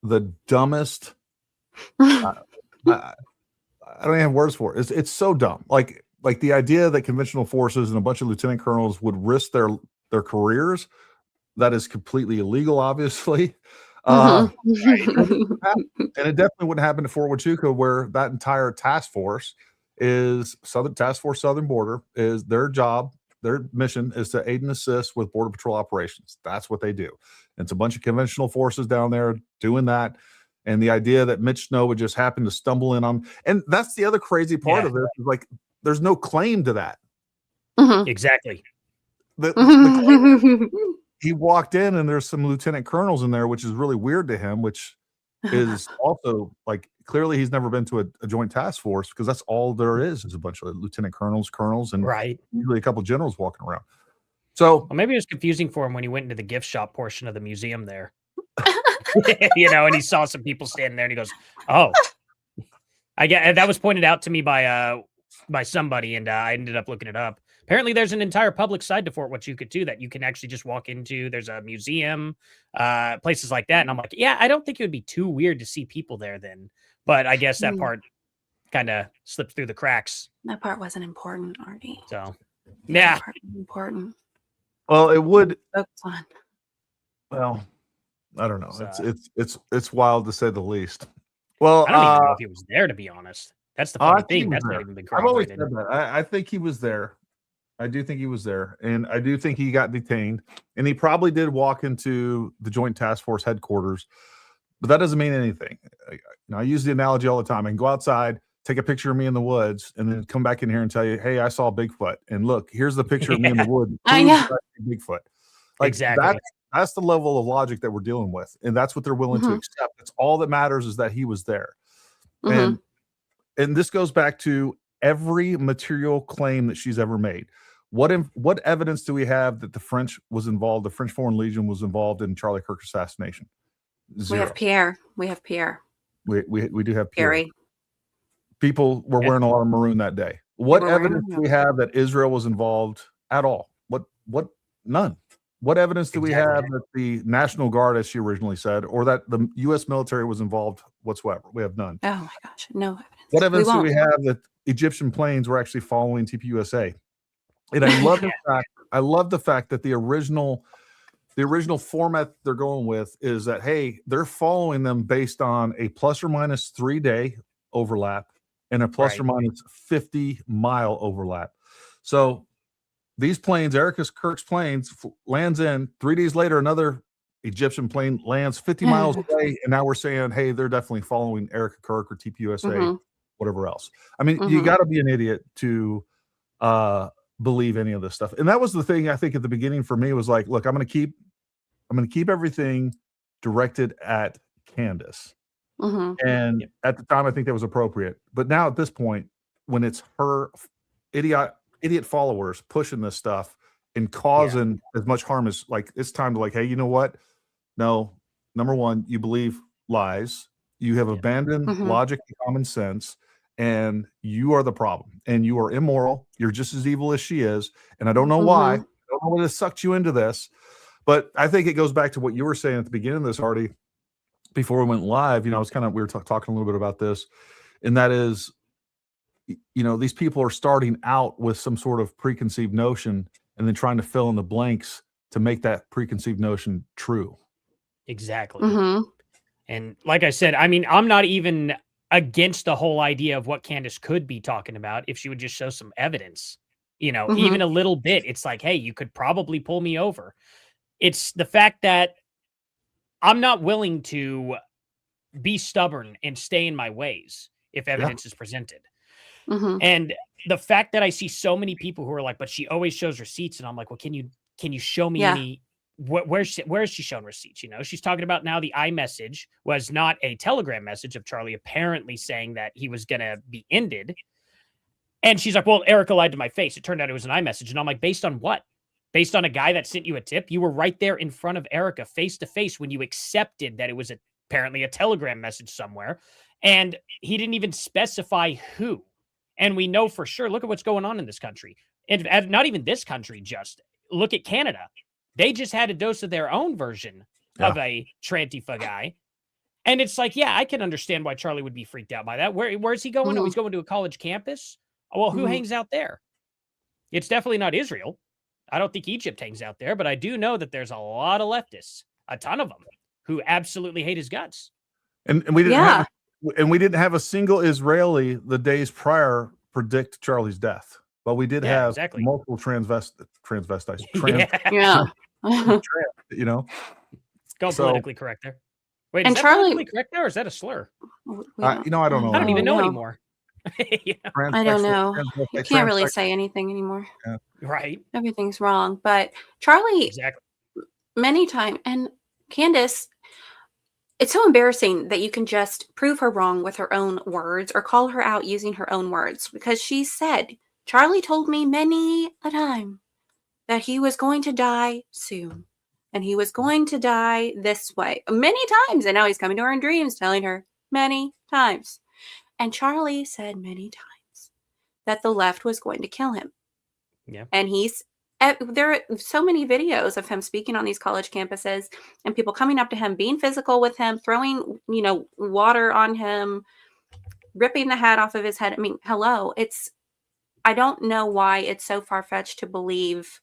the dumbest. I don't even have words for it. It's so dumb. Like the idea that conventional forces and a bunch of lieutenant colonels would risk their careers, that is completely illegal, obviously. And it definitely wouldn't happen at Fort Huachuca, where that entire task force is Task Force Southern Border is their job. Their mission is to aid and assist with Border Patrol operations. That's what they do. And it's a bunch of conventional forces down there doing that. And the idea that Mitch Snow would just happen to stumble in on, and that's the other crazy part of it, is like there's no claim to that. Exactly. The claim, he walked in and there's some lieutenant colonels in there, which is really weird to him, which is also like clearly he's never been to a joint task force, because that's all there is a bunch of lieutenant colonels, and usually a couple generals walking around. So well, maybe it was confusing for him when he went into the gift shop portion of the museum there. And he saw some people standing there and he goes, oh, I get that was pointed out to me by somebody, and I ended up looking it up. Apparently there's an entire public side to Fort Huachuca too that you can actually just walk into. There's a museum, places like that. And I'm like, yeah, I don't think it would be too weird to see people there then. But I guess that part kind of slipped through the cracks. That part wasn't important, Arty. So That part wasn't important. well, it would. Focus on. Well, I don't know. It's wild to say the least. Well, I don't even know if he was there, to be honest. That's the funny thing. That's not even been I've always corroborated. said that. I think he was there. I do think he was there, and I do think he got detained, and he probably did walk into the Joint Task Force headquarters, but that doesn't mean anything. I use the analogy all the time. I can go outside, take a picture of me in the woods, and then come back in here and tell you, hey, I saw Bigfoot, and look, here's the picture of me in the woods. I know. Bigfoot. Like, exactly. That's the level of logic that we're dealing with, and that's what they're willing to accept. That's all that matters, is that he was there. And this goes back to every material claim that she's ever made. What evidence do we have that the French was involved, the French Foreign Legion was involved in Charlie Kirk assassination? Zero. We have Pierre. We have Pierre. We do have Pierre. Pierre. People were wearing a lot of maroon that day. What evidence do we have that Israel was involved at all? What? None. What evidence do we have that the National Guard, as she originally said, or that the U.S. military was involved whatsoever? We have none. Oh my gosh, no evidence. What evidence do we have that Egyptian planes were actually following TPUSA. And I love the fact that the original format they're going with is that, hey, they're following them based on a plus or minus 3-day overlap and a plus or minus 50-mile overlap. So these planes, Erica Kirk's planes, lands in 3 days later, another Egyptian plane lands 50 miles away. And now we're saying, hey, they're definitely following Erica Kirk or TPUSA, whatever else. I mean, you got to be an idiot to believe any of this stuff. And that was the thing I think at the beginning for me was like, look, I'm going to keep everything directed at Candace. And at the time, I think that was appropriate. But now at this point, when it's her idiot followers pushing this stuff and causing as much harm as, like, it's time to, like, hey, you know what? No, number one, you believe lies. You have abandoned logic and common sense, and you are the problem. And you are immoral. You're just as evil as she is. And I don't know why. I don't know what has sucked you into this. But I think it goes back to what you were saying at the beginning of this, Arty, before we went live. You know, we were talking a little bit about this, and that is, you know, these people are starting out with some sort of preconceived notion and then trying to fill in the blanks to make that preconceived notion true. Exactly. And like I said, I mean, I'm not even against the whole idea of what Candace could be talking about if she would just show some evidence, you know, even a little bit. It's like, hey, you could probably pull me over. It's the fact that I'm not willing to be stubborn and stay in my ways if evidence is presented. And the fact that I see so many people who are like, but she always shows receipts. And I'm like, well, can you show me any, where is she showing receipts? You know, she's talking about now the iMessage was not a Telegram message of Charlie apparently saying that he was going to be ended. And she's like, well, Erica lied to my face. It turned out it was an iMessage. And I'm like, based on what? Based on a guy that sent you a tip? You were right there in front of Erica face to face when you accepted that it was apparently a Telegram message somewhere. And he didn't even specify who. And we know for sure, look at what's going on in this country. And not even this country, just look at Canada. They just had a dose of their own version of a Trantifa guy. And it's like, yeah, I can understand why Charlie would be freaked out by that. Where's he going? Oh, he's going to a college campus? Oh, well, who hangs out there? It's definitely not Israel. I don't think Egypt hangs out there, but I do know that there's a lot of leftists, a ton of them, who absolutely hate his guts. And we didn't have a single Israeli the days prior predict Charlie's death, but we did have multiple transvestites. You know, go politically correct there. Wait, and is that Charlie politically correct there, or is that a slur? You know, I don't know. I don't even know anymore. I don't know. You can't really say anything anymore. Right. Everything's wrong. But Charlie, many times, and Candace, it's so embarrassing that you can just prove her wrong with her own words or call her out using her own words, because she said, Charlie told me many a time that he was going to die soon and he was going to die this way many times. And now he's coming to her in dreams, telling her many times. And Charlie said many times that the left was going to kill him. Yeah. And there are so many videos of him speaking on these college campuses and people coming up to him, being physical with him, throwing, water on him, ripping the hat off of his head. I mean, hello, I don't know why it's so far-fetched to believe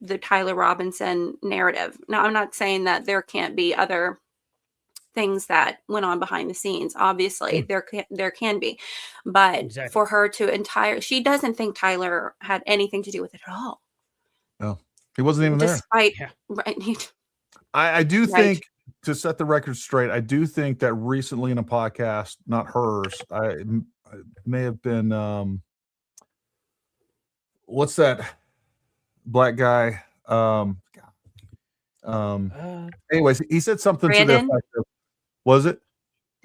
the Tyler Robinson narrative. Now, I'm not saying that there can't be other things that went on behind the scenes. Obviously, there can be. But for her to she doesn't think Tyler had anything to do with it at all. No, he wasn't even there. I do think, to set the record straight, I do think that recently in a podcast, not hers, it may have been, what's that black guy? Anyways, he said something to the effect of, was it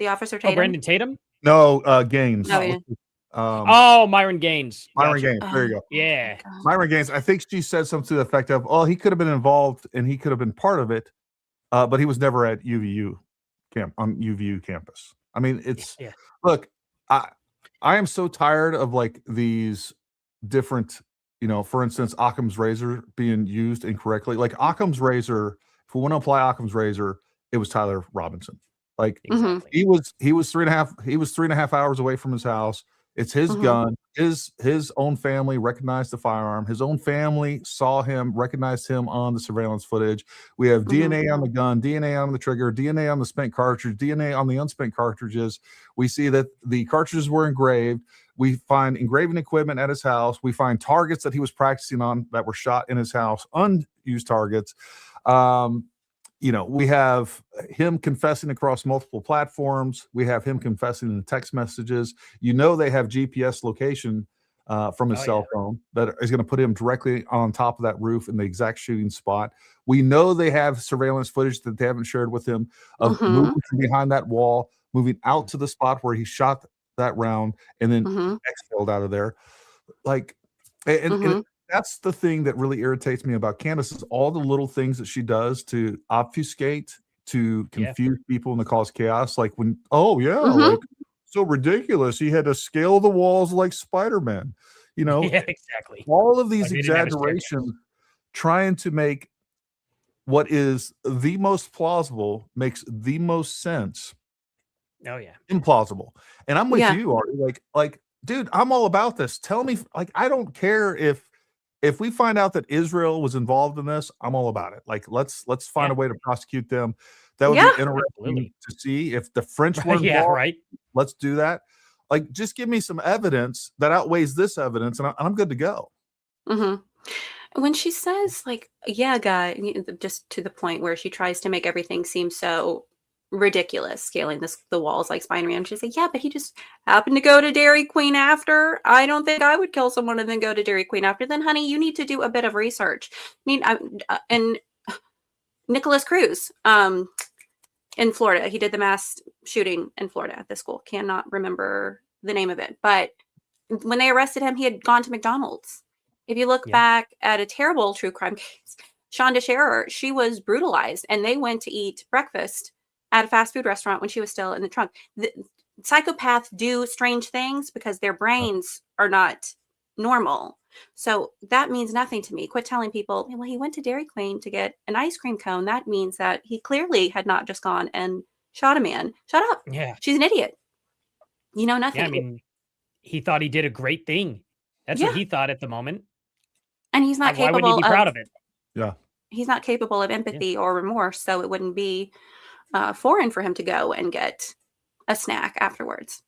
the Officer Tatum? Brandon Tatum? No, Gaines. Oh, yeah. Myron Gaines. Myron Gaines. There you go. Yeah. Myron Gaines. I think she said something to the effect of, he could have been involved and he could have been part of it, but he was never at UVU campus. I mean, look, I am so tired of like these different, for instance, Occam's razor being used incorrectly. Like Occam's razor, if we want to apply Occam's razor, it was Tyler Robinson. Like he was 3.5 hours away from his house. It's his Mhm. gun. His own family recognized the firearm. His own family saw him, recognized him on the surveillance footage. We have Mhm. DNA on the gun, DNA on the trigger, DNA on the spent cartridge, DNA on the unspent cartridges. We see that the cartridges were engraved. We find engraving equipment at his house. We find targets that he was practicing on that were shot in his house, unused targets. We have him confessing across multiple platforms. We have him confessing in the text messages. They have GPS location from his Oh, cell phone that is going to put him directly on top of that roof in the exact shooting spot. We know they have surveillance footage that they haven't shared with him of Mhm. moving from behind that wall, moving out to the spot where he shot that round, and then Mhm. exhaled out of there. Like, and Mhm. that's the thing that really irritates me about Candace is all the little things that she does to obfuscate, to Yeah. confuse people and to cause chaos. Like like Mhm. so ridiculous. He had to scale the walls like Spider-Man. Yeah, exactly. All of these Like they didn't have a staircase. exaggerations trying to make what is the most plausible makes the most sense Oh, yeah. implausible. And I'm with Yeah. you, Artie. Like, dude, I'm all about this. Tell me, like, I don't care if we find out that Israel was involved in this, I'm all about it. Like, let's find Yeah. a way to prosecute them. That would be Yeah. interesting Absolutely. to see if the French were Yeah, involved. right. Let's do that. Like, just give me some evidence that outweighs this evidence, and I'm good to go. Mhm. When she says, like, "Yeah, guy," just to the point where she tries to make everything seem so ridiculous, scaling the walls like Spider-Man. She's like, "Yeah, but he just happened to go to Dairy Queen after. I don't think I would kill someone and then go to Dairy Queen after. Then, honey, you need to do a bit of research." I mean, and Nicholas Cruz, in Florida, he did the mass shooting in Florida at the school. Cannot remember the name of it, but when they arrested him, he had gone to McDonald's. If you look Yeah. back at a terrible true crime case, Shonda Scherer, she was brutalized, and they went to eat breakfast at a fast food restaurant when she was still in the trunk. The psychopaths do strange things because their brains are not normal. So that means nothing to me. Quit telling people, well, he went to Dairy Queen to get an ice cream cone. That means that he clearly had not just gone and shot a man. Shut up. Yeah. She's an idiot. You know Yeah. I nothing. mean, he thought he did a great thing. That's what Yeah. he thought at the moment. And he's not Why wouldn't he capable be of proud of it? Yeah. Yeah. empathy or remorse, so it wouldn't be foreign for him to go and get a snack afterwards,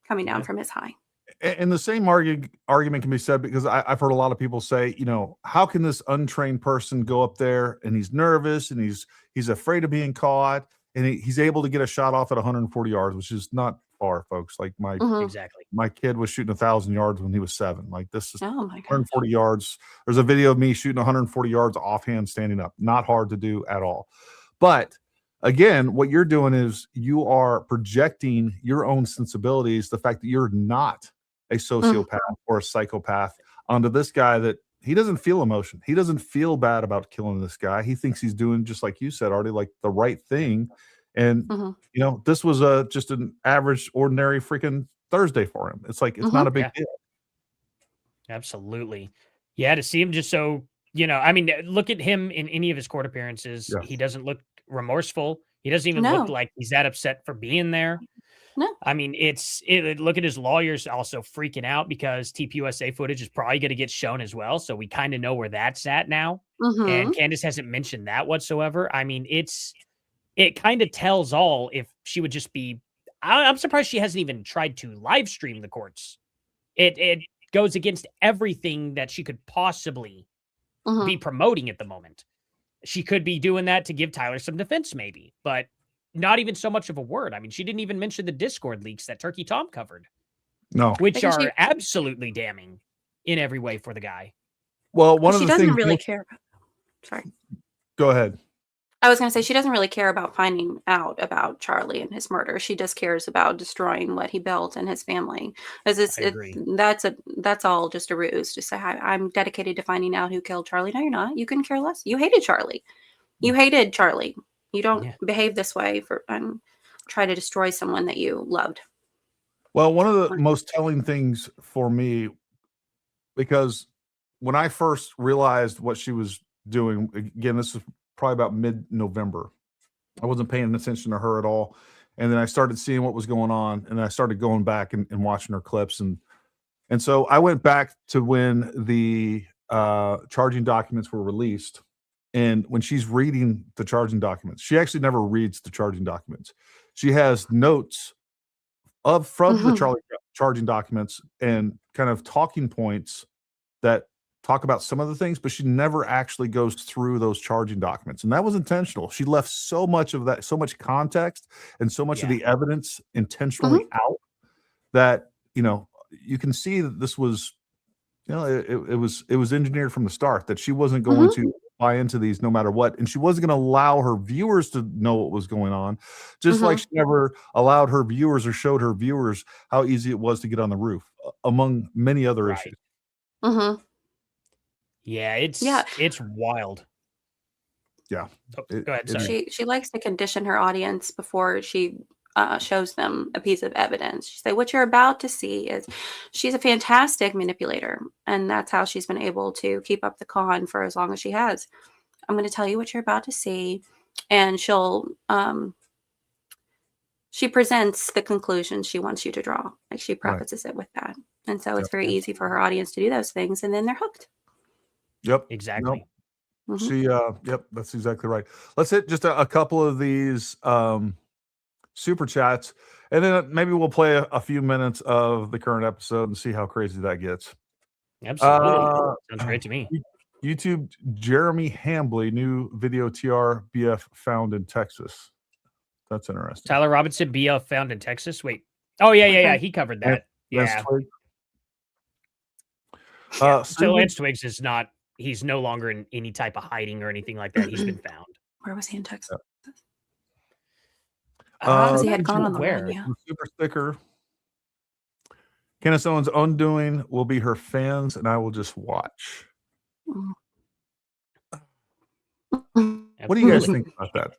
coming down Yeah. from his high. And the same argument can be said because I've heard a lot of people say, how can this untrained person go up there and he's nervous and he's afraid of being caught and he's able to get a shot off at 140 yards, which is not far, folks. Like Mhm. Exactly. my kid was shooting 1,000 yards when he was 7. Like this is Oh my gosh. 140 yards. There's a video of me shooting 140 yards offhand standing up. Not hard to do at all. But again, what you're doing is you are projecting your own sensibilities, the fact that you're not a sociopath or a psychopath onto this guy that he doesn't feel emotion. He doesn't feel bad about killing this guy. He thinks he's doing, just like you said, Artie, like the right thing. And Mhm. this was just an average, ordinary freaking Thursday for him. It's like it's not a big deal. Absolutely. Yeah, to see him just so, I mean, look at him in any of his court appearances. Yeah. He doesn't look remorseful. He doesn't even No. look like he's that upset for being there. No. I mean, look at his lawyers also freaking out because TPUSA footage is probably going to get shown as well. So we kind of know where that's at now. Mhm. And Candace hasn't mentioned that whatsoever. I mean, it kind of tells all if she would just be, I'm surprised she hasn't even tried to live stream the courts. It goes against everything that she could possibly Mhm. be promoting at the moment. She could be doing that to give Tyler some defense, maybe, but not even so much of a word. I mean, she didn't even mention the Discord leaks that Turkey Tom covered, No. which Because are she absolutely damning in every way for the guy. Well, one of she the doesn't things. really care about sorry. Go ahead. I was gonna say she doesn't really care about finding out about Charlie and his murder. She just cares about destroying what he built and his family. As I agree. that's all just a ruse to say I'm dedicated to finding out who killed Charlie. No, you're not. You couldn't care less. You hated Charlie. You hated Charlie. You don't Yeah. behave this way and try to destroy someone that you loved. Well, one of the most telling things for me, because when I first realized what she was doing, again, this is probably about mid-November. I wasn't paying attention to her at all. And then I started seeing what was going on, and I started going back and watching her clips and And so I went back to when the charging documents were released. And when she's reading the charging documents, she actually never reads the charging documents. She has notes from the charging documents and kind of talking points that talk about some of the things, but she never actually goes through those charging documents. And that was intentional. She left so much of that, so much context and so much of the evidence intentionally out that, you can see that this was, it was engineered from the start, that she wasn't going to buy into these no matter what. And she wasn't going to allow her viewers to know what was going on, just like she never allowed her viewers or showed her viewers how easy it was to get on the roof, among many other issues. Yeah, it's wild. Yeah. Go ahead. Sorry. She likes to condition her audience before she shows them a piece of evidence. She say, what you're about to see is, she's a fantastic manipulator, and that's how she's been able to keep up the con for as long as she has. I'm going to tell you what you're about to see, and she presents the conclusion she wants you to draw. Like, she prefaces it with that. And so it's very easy for her audience to do those things, and then they're hooked. Yep. Exactly. Yep, that's exactly right. Let's hit just a couple of these super chats, and then maybe we'll play a few minutes of the current episode and see how crazy that gets. Absolutely. Sounds great to me. YouTube Jeremy Hambley, new video TRBF found in Texas. That's interesting. Tyler Robinson, BF found in Texas. Wait. Oh, yeah. He covered that. Yeah. So Lance Twigs is not, he's no longer in any type of hiding or anything like that. He's been found. Where was he in Texas? Because he had gone on the run, Super sticker. Candace Owens' undoing will be her fans, and I will just watch. What do you guys think about that?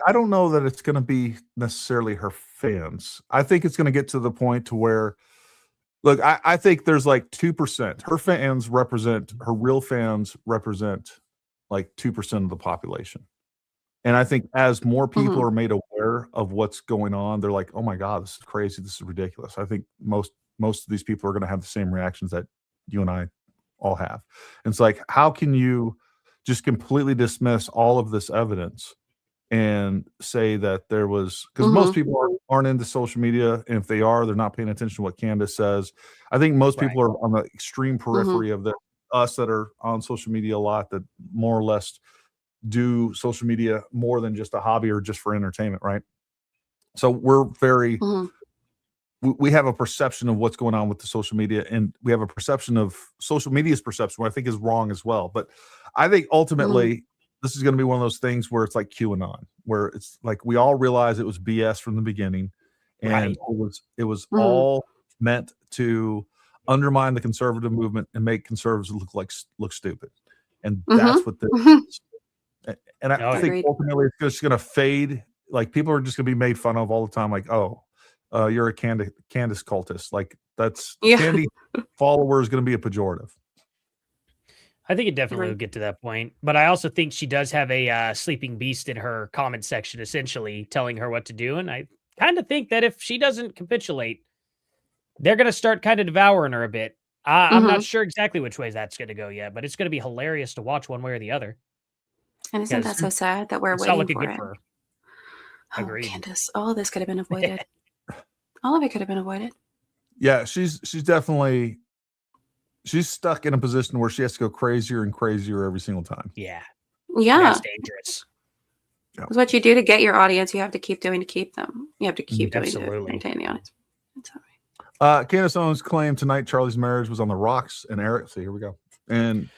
I don't know that it's going to be necessarily her fans. I think it's going to get to the point to where, look, I think there's like 2%. Her real fans represent like 2% of the population. And I think as more people are made aware of what's going on, they're like, oh my God, this is crazy. This is ridiculous. I think most of these people are going to have the same reactions that you and I all have. And it's like, how can you just completely dismiss all of this evidence and say that there was, because most people aren't into social media. And if they are, they're not paying attention to what Candace says. I think most people are on the extreme periphery of us that are on social media a lot, that more or less do social media more than just a hobby or just for entertainment, right? So we're very, we have a perception of what's going on with the social media, and we have a perception of social media's perception, what I think is wrong as well. But I think ultimately this is going to be one of those things where it's like QAnon, where it's like we all realize it was BS from the beginning, and it was all meant to undermine the conservative movement and make conservatives look stupid, and that's what this is. And I think ultimately it's just going to fade. Like, people are just going to be made fun of all the time. Like, oh, you're a Candace cultist. Like, that's Candy follower is going to be a pejorative. I think it definitely will get to that point. But I also think she does have a sleeping beast in her comment section, essentially telling her what to do. And I kind of think that if she doesn't capitulate, they're going to start kind of devouring her a bit. I'm not sure exactly which way that's going to go yet, but it's going to be hilarious to watch one way or the other. And isn't that so sad that we're waiting for it? For her. Oh, Agreed. Candace, all of this could have been avoided. All of it could have been avoided. Yeah, she's definitely, she's stuck in a position where she has to go crazier and crazier every single time. Yeah. That's dangerous. It's what you do to get your audience. You have to keep doing to keep them. You have to keep doing to maintain the audience. That's all right. Candace Owens claimed tonight Charlie's marriage was on the rocks, and Eric, see, here we go. And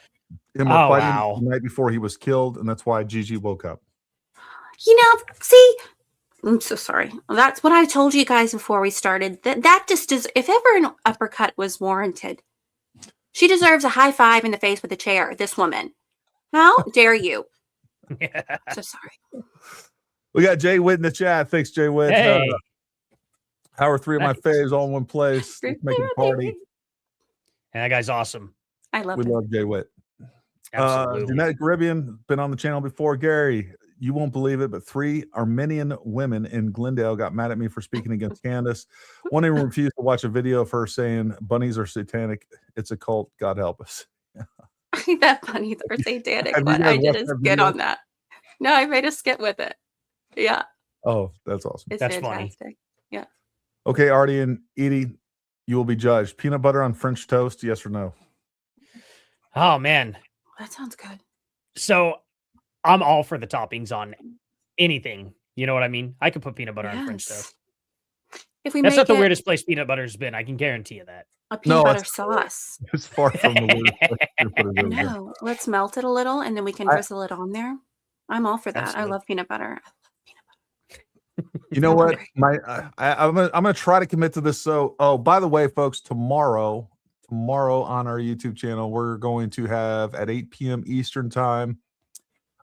him were fighting the night before he was killed, and that's why Gigi woke up. See, I'm so sorry. That's what I told you guys before we started. That just is, if ever an uppercut was warranted, she deserves a high five in the face with a chair. This woman. How dare you? So sorry. We got Jay Witt in the chat. Thanks, Jay Witt. Hey. How are three of my faves all in one place? Let's make a party. And that guy's awesome. I love We it. love Jay Witt. Absolutely. Genetic Caribbean, been on the channel before. Gary, you won't believe it, but 3 Armenian women in Glendale got mad at me for speaking against Candace. One even refused to watch a video of her saying bunnies are satanic. It's a cult. God help us. That bunnies are satanic, Have you but guys I did watched a that skit video? on that. No, I made a skit with it. Yeah, Oh, that's awesome. it's That's funny. fantastic. Yeah. Okay, Arty and Eydie, you will be judged. Peanut butter on French toast, yes or no? Oh man. That sounds good. So I'm all for the toppings on anything. You know what I mean? I could put peanut butter on French toast. If we That's make not the it weirdest place peanut butter's been. I can guarantee you that. a peanut No, butter it's- sauce. It's far from the weirdest place to put it in. No, let's melt it a little and then we can drizzle it on there. I'm all for that. Absolutely. I love peanut butter. You know I'm what? hungry. I'm gonna try to commit to this. So, oh, by the way, folks, tomorrow on our YouTube channel, we're going to have at 8 p.m. Eastern time.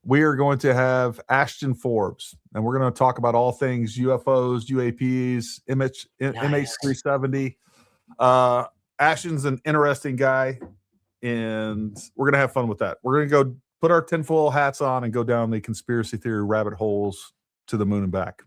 We are going to have Ashton Forbes, and we're going to talk about all things UFOs, UAPs, MH370. Ashton's an interesting guy, and we're going to have fun with that. We're going to go put our tinfoil hats on and go down the conspiracy theory rabbit holes to the moon and back.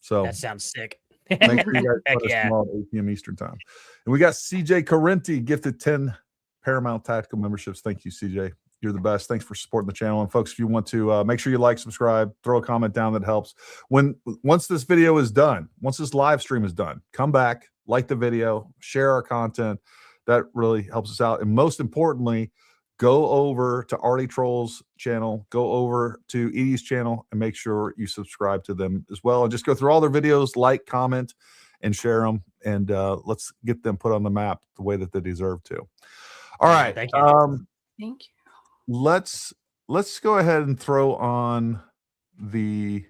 So That sounds sick. make sure you guys Heck put us yeah. tomorrow at 8 p.m. Eastern time. And we got CJ Carenti gifted 10 Paramount Tactical memberships. Thank you, CJ. You're the best. Thanks for supporting the channel. And folks, if you want to make sure you like, subscribe, throw a comment down, that helps. Once this video is done, once this live stream is done, come back, like the video, share our content. That really helps us out. And most importantly, go over to Arty Troll's channel, go over to Eydie's channel, and make sure you subscribe to them as well. And just go through all their videos, like, comment, and share them. And let's get them put on the map the way that they deserve to. All right. Thank you. Thank you. Let's go ahead and throw on the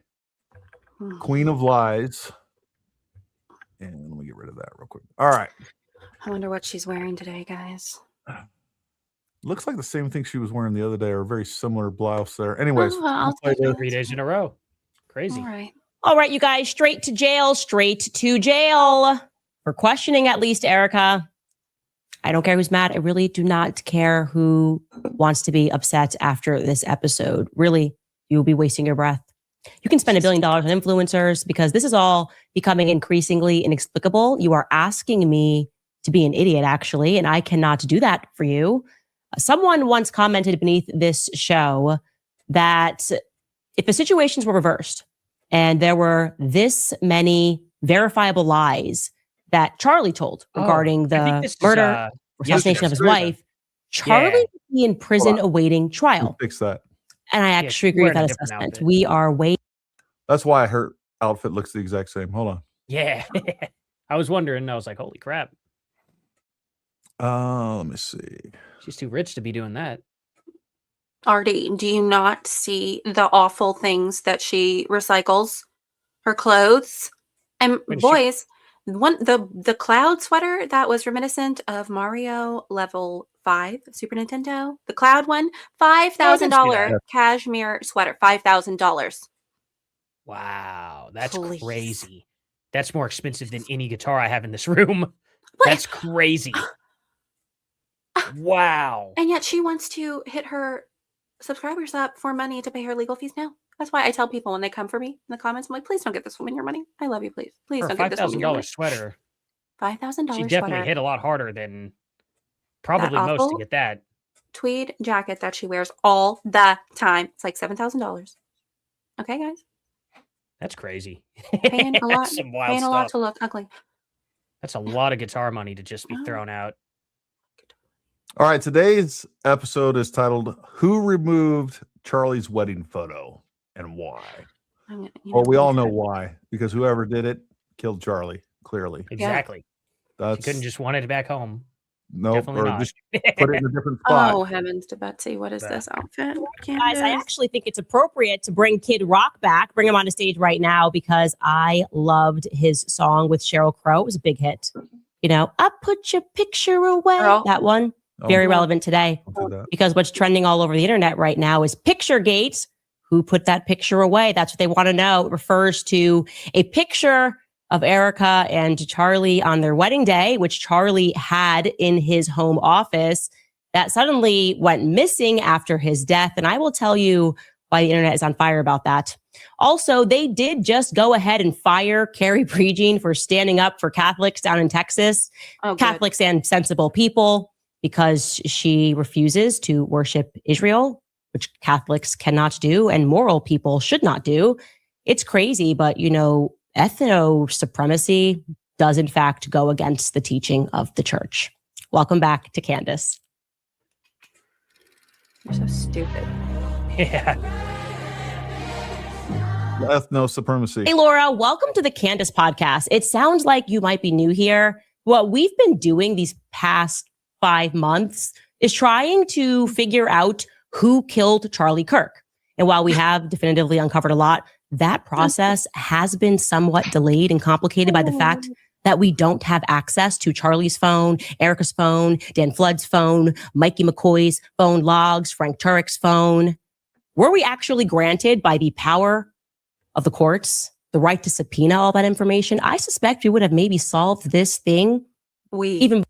Queen of Lies. And let me get rid of that real quick. All right. I wonder what she's wearing today, guys. Looks like the same thing she was wearing the other day, or a very similar blouse there. Anyways, Oh, I'll play take this. it. 3 days in a row. Crazy. All right. All right, you guys, straight to jail for questioning at least Erica. I don't care who's mad. I really do not care who wants to be upset after this episode. Really, you'll be wasting your breath. You can spend $1 billion on influencers because this is all becoming increasingly inexplicable. You are asking me to be an idiot, actually, and I cannot do that for you. Someone once commented beneath this show that if the situations were reversed and there were this many verifiable lies that Charlie told regarding the murder or assassination of his wife, Charlie would be in prison awaiting trial. Fix that. And I actually agree with that assessment. We are waiting. That's why her outfit looks the exact same. Hold on. Yeah. I was wondering. I was like, holy crap. Let me see. She's too rich to be doing that. Arty, do you not see the awful things that she recycles? Her clothes. And boys, the cloud sweater that was reminiscent of Mario Level 5 Super Nintendo, the cloud one, $5,000 cashmere sweater, $5,000. Wow, that's Please. crazy. That's more expensive than any guitar I have in this room. That's crazy. Wow. And yet she wants to hit her subscribers up for money to pay her legal fees now. That's why I tell people when they come for me in the comments, I'm like, please don't give this woman your money. I love you, please. Please For don't give this woman your money. $5,000 sweater. $5,000 She definitely sweater. hit a lot harder than probably most to awful get that. Tweed jacket that she wears all the time. It's like $7,000. Okay, guys. That's crazy. Paying a lot, That's some wild paying a lot stuff. to look ugly. That's a lot of guitar money to just be Oh. thrown out. All right. Today's episode is titled "Who Removed Charlie's Wedding Photo and Why?" Well, we all know why, because whoever did it killed Charlie. Clearly, Exactly. that's She couldn't just want it back home. no, Definitely or not. just put it in a different spot. Oh, heavens to Betsy. What is Yeah. this outfit? Guys, I Candace? actually think it's appropriate to bring Kid Rock back, bring him on the stage right now because I loved his song with Sheryl Crow. It was a big hit. You know, I put your picture away. Girl. That one, Oh, very relevant today don't do that. because what's trending all over the internet right now is Picturegate. Who put that picture away? That's what they want to know. It refers to a picture of Erica and Charlie on their wedding day, which Charlie had in his home office, that suddenly went missing after his death. And I will tell you why the internet is on fire about that. Also, they did just go ahead and fire Carrie Prejean for standing up for Catholics down in Texas, Catholics and sensible people, because she refuses to worship Israel, which Catholics cannot do and moral people should not do. It's crazy, but ethno-supremacy does in fact go against the teaching of the church. Welcome back to Candace. You're so stupid. Yeah. Ethno-supremacy. Hey, Laura, welcome to the Candace podcast. It sounds like you might be new here. What we've been doing these past 5 months is trying to figure out who killed Charlie Kirk. And while we have definitively uncovered a lot, that process has been somewhat delayed and complicated by the fact that we don't have access to Charlie's phone, Erica's phone, Dan Flood's phone, Mikey McCoy's phone logs, Frank Turek's phone. Were we actually granted by the power of the courts the right to subpoena all that information? I suspect we would have maybe solved this thing. The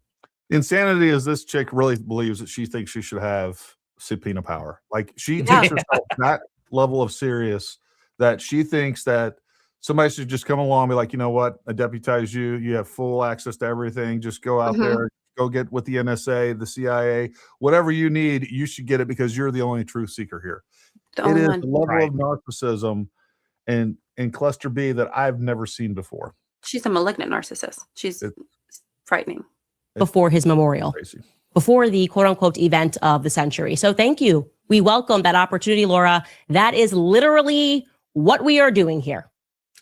insanity is this chick really believes that she thinks she should have subpoena power. Like she takes herself that level of serious that she thinks that somebody should just come along and be like, you know what, I deputize you. You have full access to everything. Just go out there, go get with the NSA, the CIA, whatever you need, you should get it because you're the only truth seeker here. It is a level of narcissism and cluster B that I've never seen before. She's a malignant narcissist. She's frightening. Before his memorial. Crazy. Before the quote unquote event of the century. So thank you. We welcome that opportunity, Laura. That is literally what we are doing here.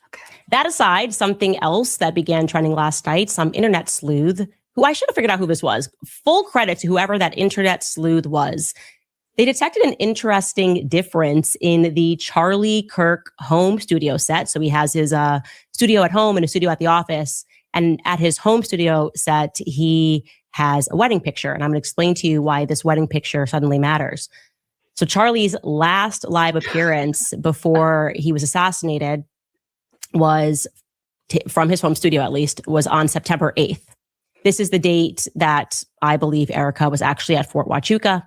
Okay. That aside, something else that began trending last night, some internet sleuth, who I should have figured out who this was. Full credit to whoever that internet sleuth was. They detected an interesting difference in the Charlie Kirk home studio set. So he has his studio at home and a studio at the office. And at his home studio set, he has a wedding picture. And I'm going to explain to you why this wedding picture suddenly matters. So Charlie's last live appearance before he was assassinated was, from his home studio at least, was on September 8th. This is the date that I believe Erica was actually at Fort Huachuca.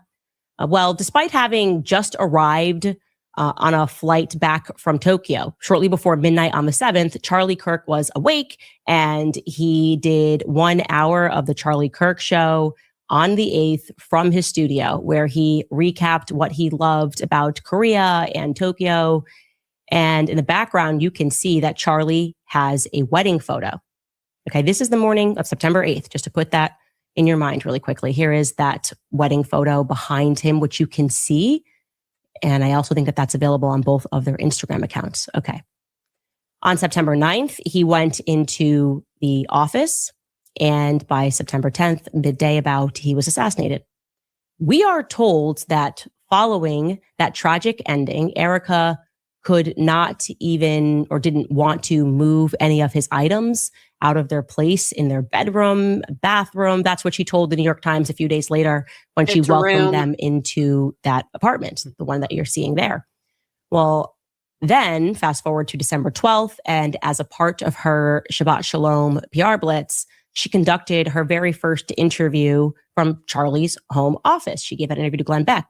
Well, despite having just arrived on a flight back from Tokyo shortly before midnight on the 7th, Charlie Kirk was awake and he did 1 hour of the Charlie Kirk show on the 8th from his studio, where he recapped what he loved about Korea and Tokyo. And in the background, you can see that Charlie has a wedding photo. Okay, this is the morning of September 8th, just to put that in your mind really quickly. Here is that wedding photo behind him, which you can see. And I also think that that's available on both of their Instagram accounts. Okay. On September 9th, he went into the office. And by September 10th, midday about, he was assassinated. We are told that following that tragic ending, Erica could not even or didn't want to move any of his items out of their place in their bedroom, bathroom. That's what she told the New York Times a few days later when she welcomed them into that apartment, the one that you're seeing there. Well, then fast forward to December 12th, and as a part of her Shabbat Shalom PR Blitz, she conducted her very first interview from Charlie's home office. She gave that interview to Glenn Beck.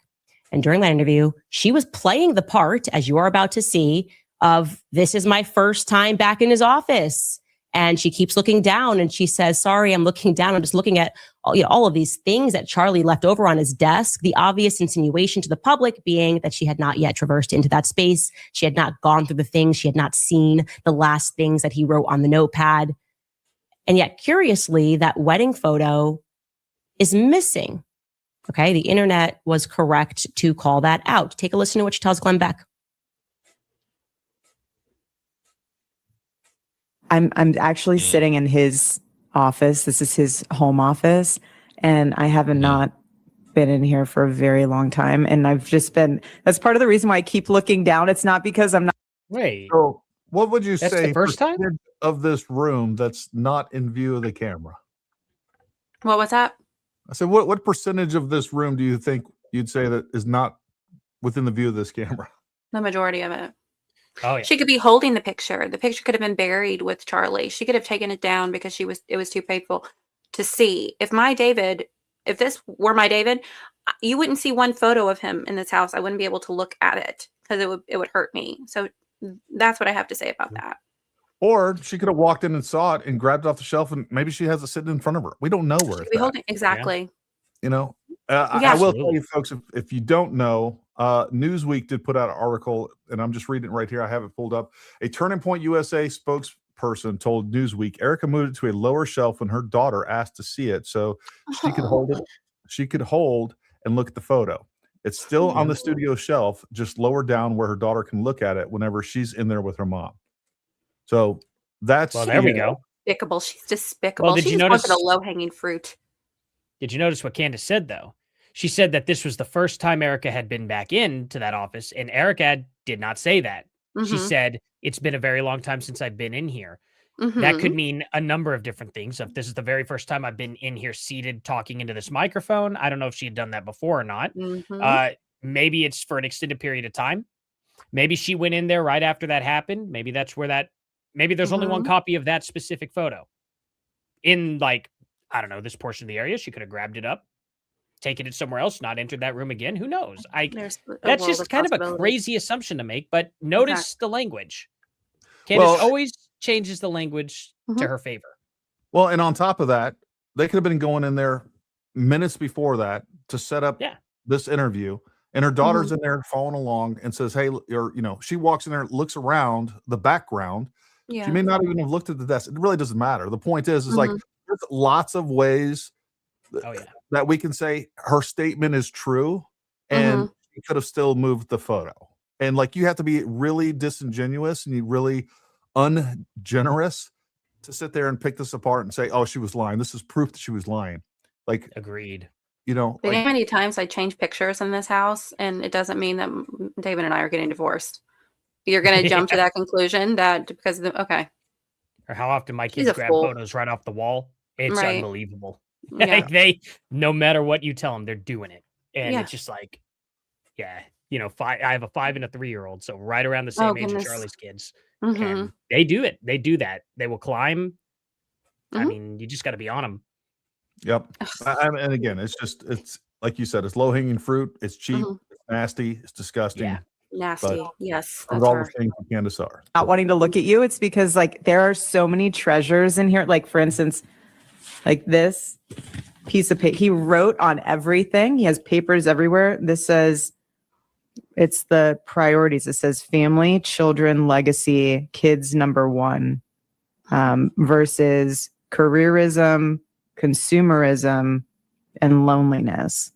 And during that interview, she was playing the part, as you are about to see, of this is my first time back in his office. And she keeps looking down and she says, sorry, I'm looking down. I'm just looking at all of these things that Charlie left over on his desk. The obvious insinuation to the public being that she had not yet traversed into that space. She had not gone through the things. She had not seen the last things that he wrote on the notepad. And yet, curiously, that wedding photo is missing. Okay, the internet was correct to call that out. Take a listen to what she tells Glenn Beck. I'm actually sitting in his office. This is his home office, and I have not been in here for a very long time. And I've just been, that's part of the reason why I keep looking down. It's not because I'm not. Wait. So what would you That's say the first time of this room that's not in view of the camera? What was that? I said, what percentage of this room do you think you'd say that is not within the view of this camera? The majority of it. Oh, yeah. She could be holding the picture. The picture could have been buried with Charlie. She could have taken it down because it was too painful to see. If this were my David, you wouldn't see one photo of him in this house. I wouldn't be able to look at it because it would hurt me. So that's what I have to say about that. Or she could have walked in and saw it and grabbed it off the shelf, and maybe she has it sitting in front of her. We don't know where it's at. Exactly. You know, Yeah. I will tell you, folks, if you don't know, Newsweek did put out an article, and I'm just reading it right here. I have it pulled up. A Turning Point USA spokesperson told Newsweek Erica moved it to a lower shelf when her daughter asked to see it, so she could hold it. She could hold and look at the photo. It's still on the studio shelf, just lower down where her daughter can look at it whenever she's in there with her mom. So that's there we go. Despicable. She's despicable. Well, did she you just notice wanted a low-hanging fruit. Did you notice what Candace said, though? She said that this was the first time Erica had been back into that office, and Erica did not say that. She said, it's been a very long time since I've been in here. That could mean a number of different things. If this is the very first time I've been in here seated talking into this microphone, I don't know if she had done that before or not. Maybe it's for an extended period of time. Maybe she went in there right after that happened. Maybe that's where maybe there's only one copy of that specific photo in, like, I don't know, this portion of the area. She could have grabbed it up, taken it somewhere else, not entered that room again. Who knows? That's just kind of a crazy assumption to make, but notice the language. Candace always changes the language to her favor. Well, and on top of that, they could have been going in there minutes before that to set up this interview, and her daughter's in there following along and says, hey, or, you know, she walks in there, looks around the background. She may not even have looked at the desk. It really doesn't matter. The point is like, there's lots of ways that we can say her statement is true, and she could have still moved the photo. And like, you have to be really disingenuous and you really ungenerous to sit there and pick this apart and say, oh, she was lying. This is proof that she was lying. Like, agreed. You know, like, how many times I change pictures in this house, and it doesn't mean that David and I are getting divorced. You're going to jump to that conclusion that because of the, or how often my kids grab photos right off the wall. It's unbelievable. Like no matter what you tell them, they're doing it. And it's just like, you know, I have a 5 and a 3-year-old. So right around the same age as Charlie's kids. And they do it. They do that. They will climb. I mean, you just got to be on them. Yep. And again, it's like you said, it's low hanging fruit. It's cheap. It's nasty. It's disgusting. Yeah. Nasty. Yes. That's all the things that Candace are. Not wanting to look at you. It's because like there are so many treasures in here. Like for instance, like this piece of paper, he wrote on everything. He has papers everywhere. This says, it's the priorities. It says family, children, legacy, kids number 1, versus careerism, consumerism, and loneliness.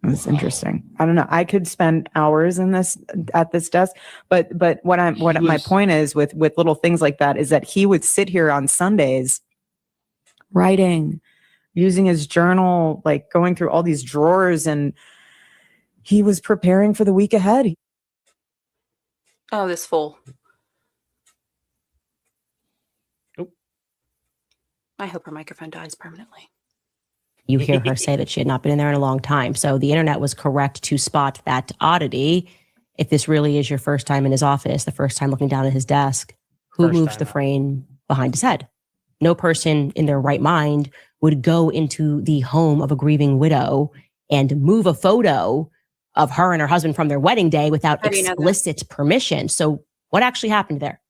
That's interesting. I don't know. I could spend hours in this at this desk, but my point is with little things like that is that he would sit here on Sundays writing, using his journal, like going through all these drawers, and he was preparing for the week ahead. Oh, this fool. I hope her microphone dies permanently. You hear her say that she had not been in there in a long time. So the internet was correct to spot that oddity. If this really is your first time in his office, the first time looking down at his desk, who moves the frame behind his head? No person in their right mind would go into the home of a grieving widow and move a photo of her and her husband from their wedding day without explicit permission. So what actually happened there?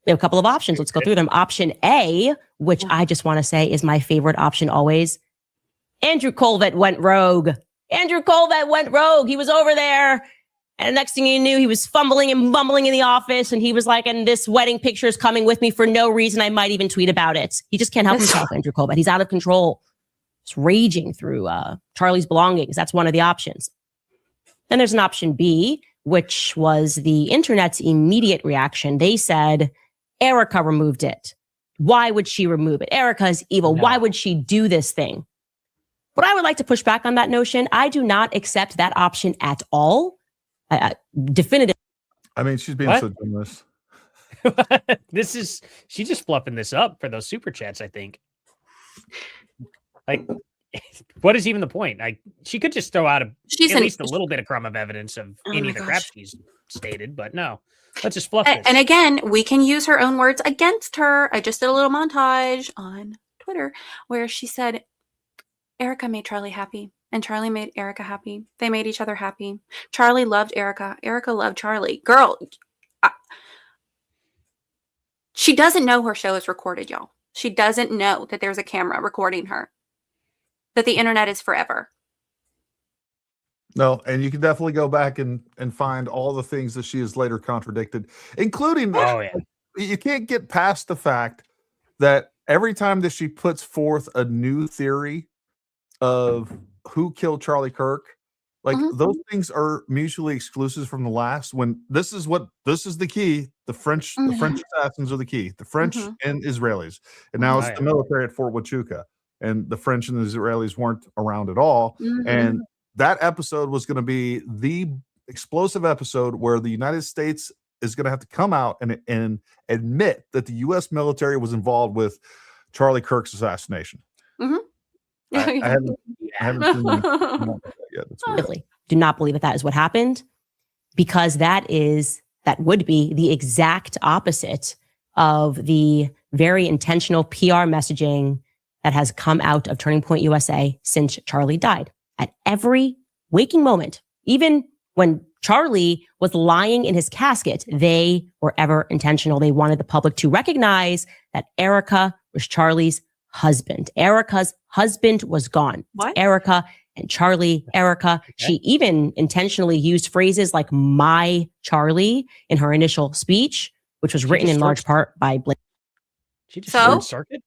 We have a couple of options. Let's go through them. Option A, which I just want to say is my favorite option always. Andrew Colvett went rogue. Andrew Colvett went rogue. He was over there. And the next thing you knew, he was fumbling and bumbling in the office. And he was like, and this wedding picture is coming with me for no reason. I might even tweet about it. He just can't help himself, Andrew Colvett. He's out of control. He's raging through Charlie's belongings. That's one of the options. Then there's an option B, which was the internet's immediate reaction. They said, Erica removed it. Why would she remove it? Erica is evil. No. Why would she do this thing? But I would like to push back on that notion. I do not accept that option at all. Definitive. I mean, she's being so generous. She's just fluffing this up for those super chats, I think. Like, what is even the point? She could just throw out at least a little bit of crumb of evidence of any of the crap she's stated, but no. Let's just fluff this. And again, we can use her own words against her. I just did a little montage on Twitter where she said, Erica made Charlie happy. And Charlie made Erica happy. They made each other happy. Charlie loved Erica. Erica loved Charlie. Girl, she doesn't know her show is recorded, y'all. She doesn't know that there's a camera recording her, that the internet is forever. No, and you can definitely go back and find all the things that she has later contradicted, including you can't get past the fact that every time that she puts forth a new theory of who killed Charlie Kirk, like those things are mutually exclusive from the last. When this is the key, the French assassins are the key, the French and Israelis, and now it's the military at Fort Huachuca, and the French and the Israelis weren't around at all, and that episode was going to be the explosive episode where the United States is going to have to come out and admit that the U.S. military was involved with Charlie Kirk's assassination. I haven't seen that yet. Really do not believe that is what happened, because that would be the exact opposite of the very intentional PR messaging that has come out of Turning Point USA since Charlie died. At every waking moment, even when Charlie was lying in his casket, they were ever intentional. They wanted the public to recognize that Erica was Charlie's husband. Erica's husband was gone. What? Erica and Charlie, Erica. Okay. She even intentionally used phrases like "my Charlie" in her initial speech, which was written in large part by Blake. She just short circuit?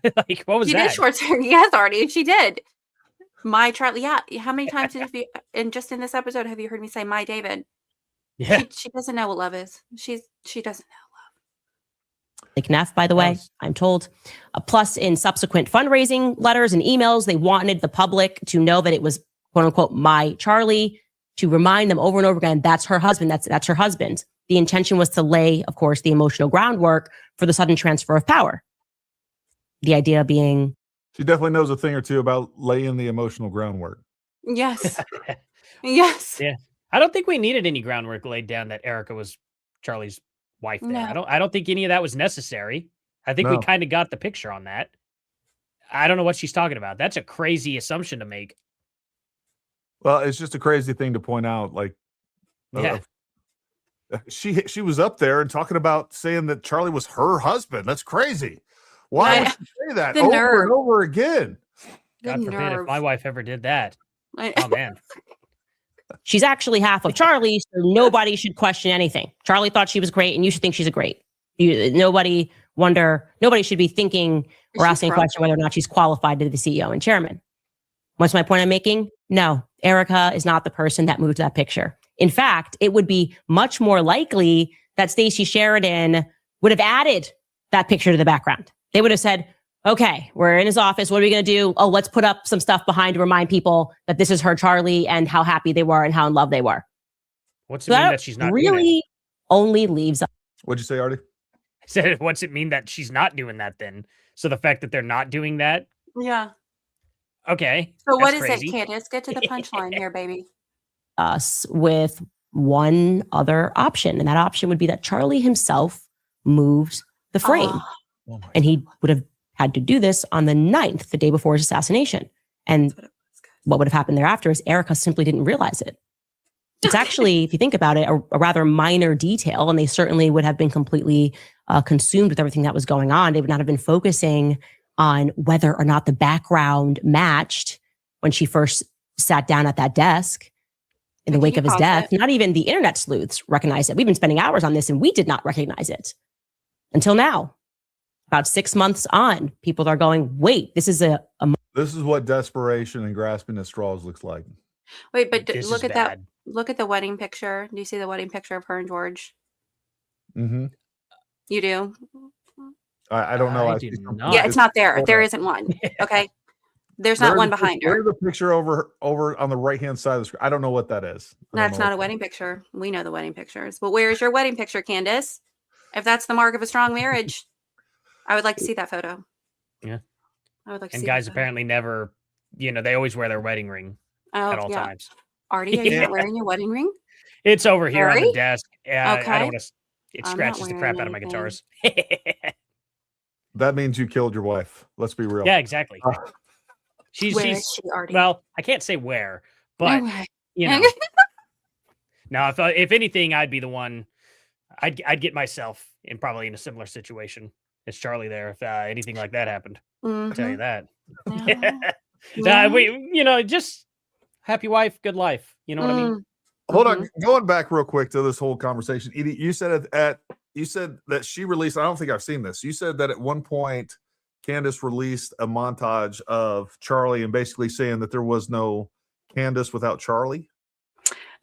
Like, what was that? She did short circuit. Yes, Arty, she did. My Charlie. Yeah. How many times in this episode have you heard me say "my David"? Yeah. She doesn't know what love is. She doesn't know. Like Neff, by the way, I'm told. Plus, in subsequent fundraising letters and emails, they wanted the public to know that it was "quote unquote" my Charlie, to remind them over and over again that's her husband. That's her husband. The intention was to lay, of course, the emotional groundwork for the sudden transfer of power. The idea being, she definitely knows a thing or two about laying the emotional groundwork. Yes. Yes. Yeah. I don't think we needed any groundwork laid down that Erica was Charlie's wife there. No. I don't think any of that was necessary. I think we kind of got the picture on that. I don't know what she's talking about. That's a crazy assumption to make. Well, it's just a crazy thing to point out. Like, she was up there and talking about saying that Charlie was her husband. That's crazy. Why would she say that over and over again? God forbid if my wife ever did that. Oh man. She's actually half of Charlie, so nobody should question anything. Charlie thought she was great, and you should think she's great. Nobody should be thinking or asking a question whether or not she's qualified to be the CEO and chairman. What's my point I'm making? No, Erica is not the person that moved that picture. In fact, it would be much more likely that Stacey Sheridan would have added that picture to the background. They would have said, okay, we're in his office. What are we going to do? Oh, let's put up some stuff behind to remind people that this is her Charlie and how happy they were and how in love they were. What's it mean that she's not really only leaves us. What'd you say, Arty? I said, what's it mean that she's not doing that then? So the fact that they're not doing that? Yeah. Okay. So what is it, Candace? Get to the punchline here, baby. Us with one other option. And that option would be that Charlie himself moved the frame. And he would have had to do this on the 9th, the day before his assassination. And what would have happened thereafter is Erica simply didn't realize it. It's actually, if you think about it, a rather minor detail, and they certainly would have been completely consumed with everything that was going on. They would not have been focusing on whether or not the background matched when she first sat down at that desk in the wake of his death. Not even the internet sleuths recognized it. We've been spending hours on this and we did not recognize it until now. About 6 months on, people are going, wait, this is this is what desperation and grasping at straws looks like. Wait, but look at that. Look at the wedding picture. Do you see the wedding picture of her and George? Mm-hmm. You do? I don't know. Yeah, it's not there. There isn't one. Okay. There's not one behind her. There's a picture over on the right-hand side of the screen. I don't know what that is. That's not a wedding picture. We know the wedding pictures. But where's your wedding picture, Candace? If that's the mark of a strong marriage, I would like to see that photo. Yeah. I would like to see that. And guys apparently never, they always wear their wedding ring at all times. Arty, are you not wearing your wedding ring? It's over here on the desk. Okay. I don't want to. It scratches the crap out of my guitars. That means you killed your wife. Let's be real. Yeah, exactly. Where is she, Arty? Well, I can't say where, but Okay. you know. Now, if anything, I'd be the one. I'd get myself probably in a similar situation as Charlie there if anything like that happened. I'll tell you that. Yeah. Just happy wife, good life. You know what I mean? Hold on, going back real quick to this whole conversation. Eydie, you said you said that she released. I don't think I've seen this. You said that at one point, Candace released a montage of Charlie and basically saying that there was no Candace without Charlie.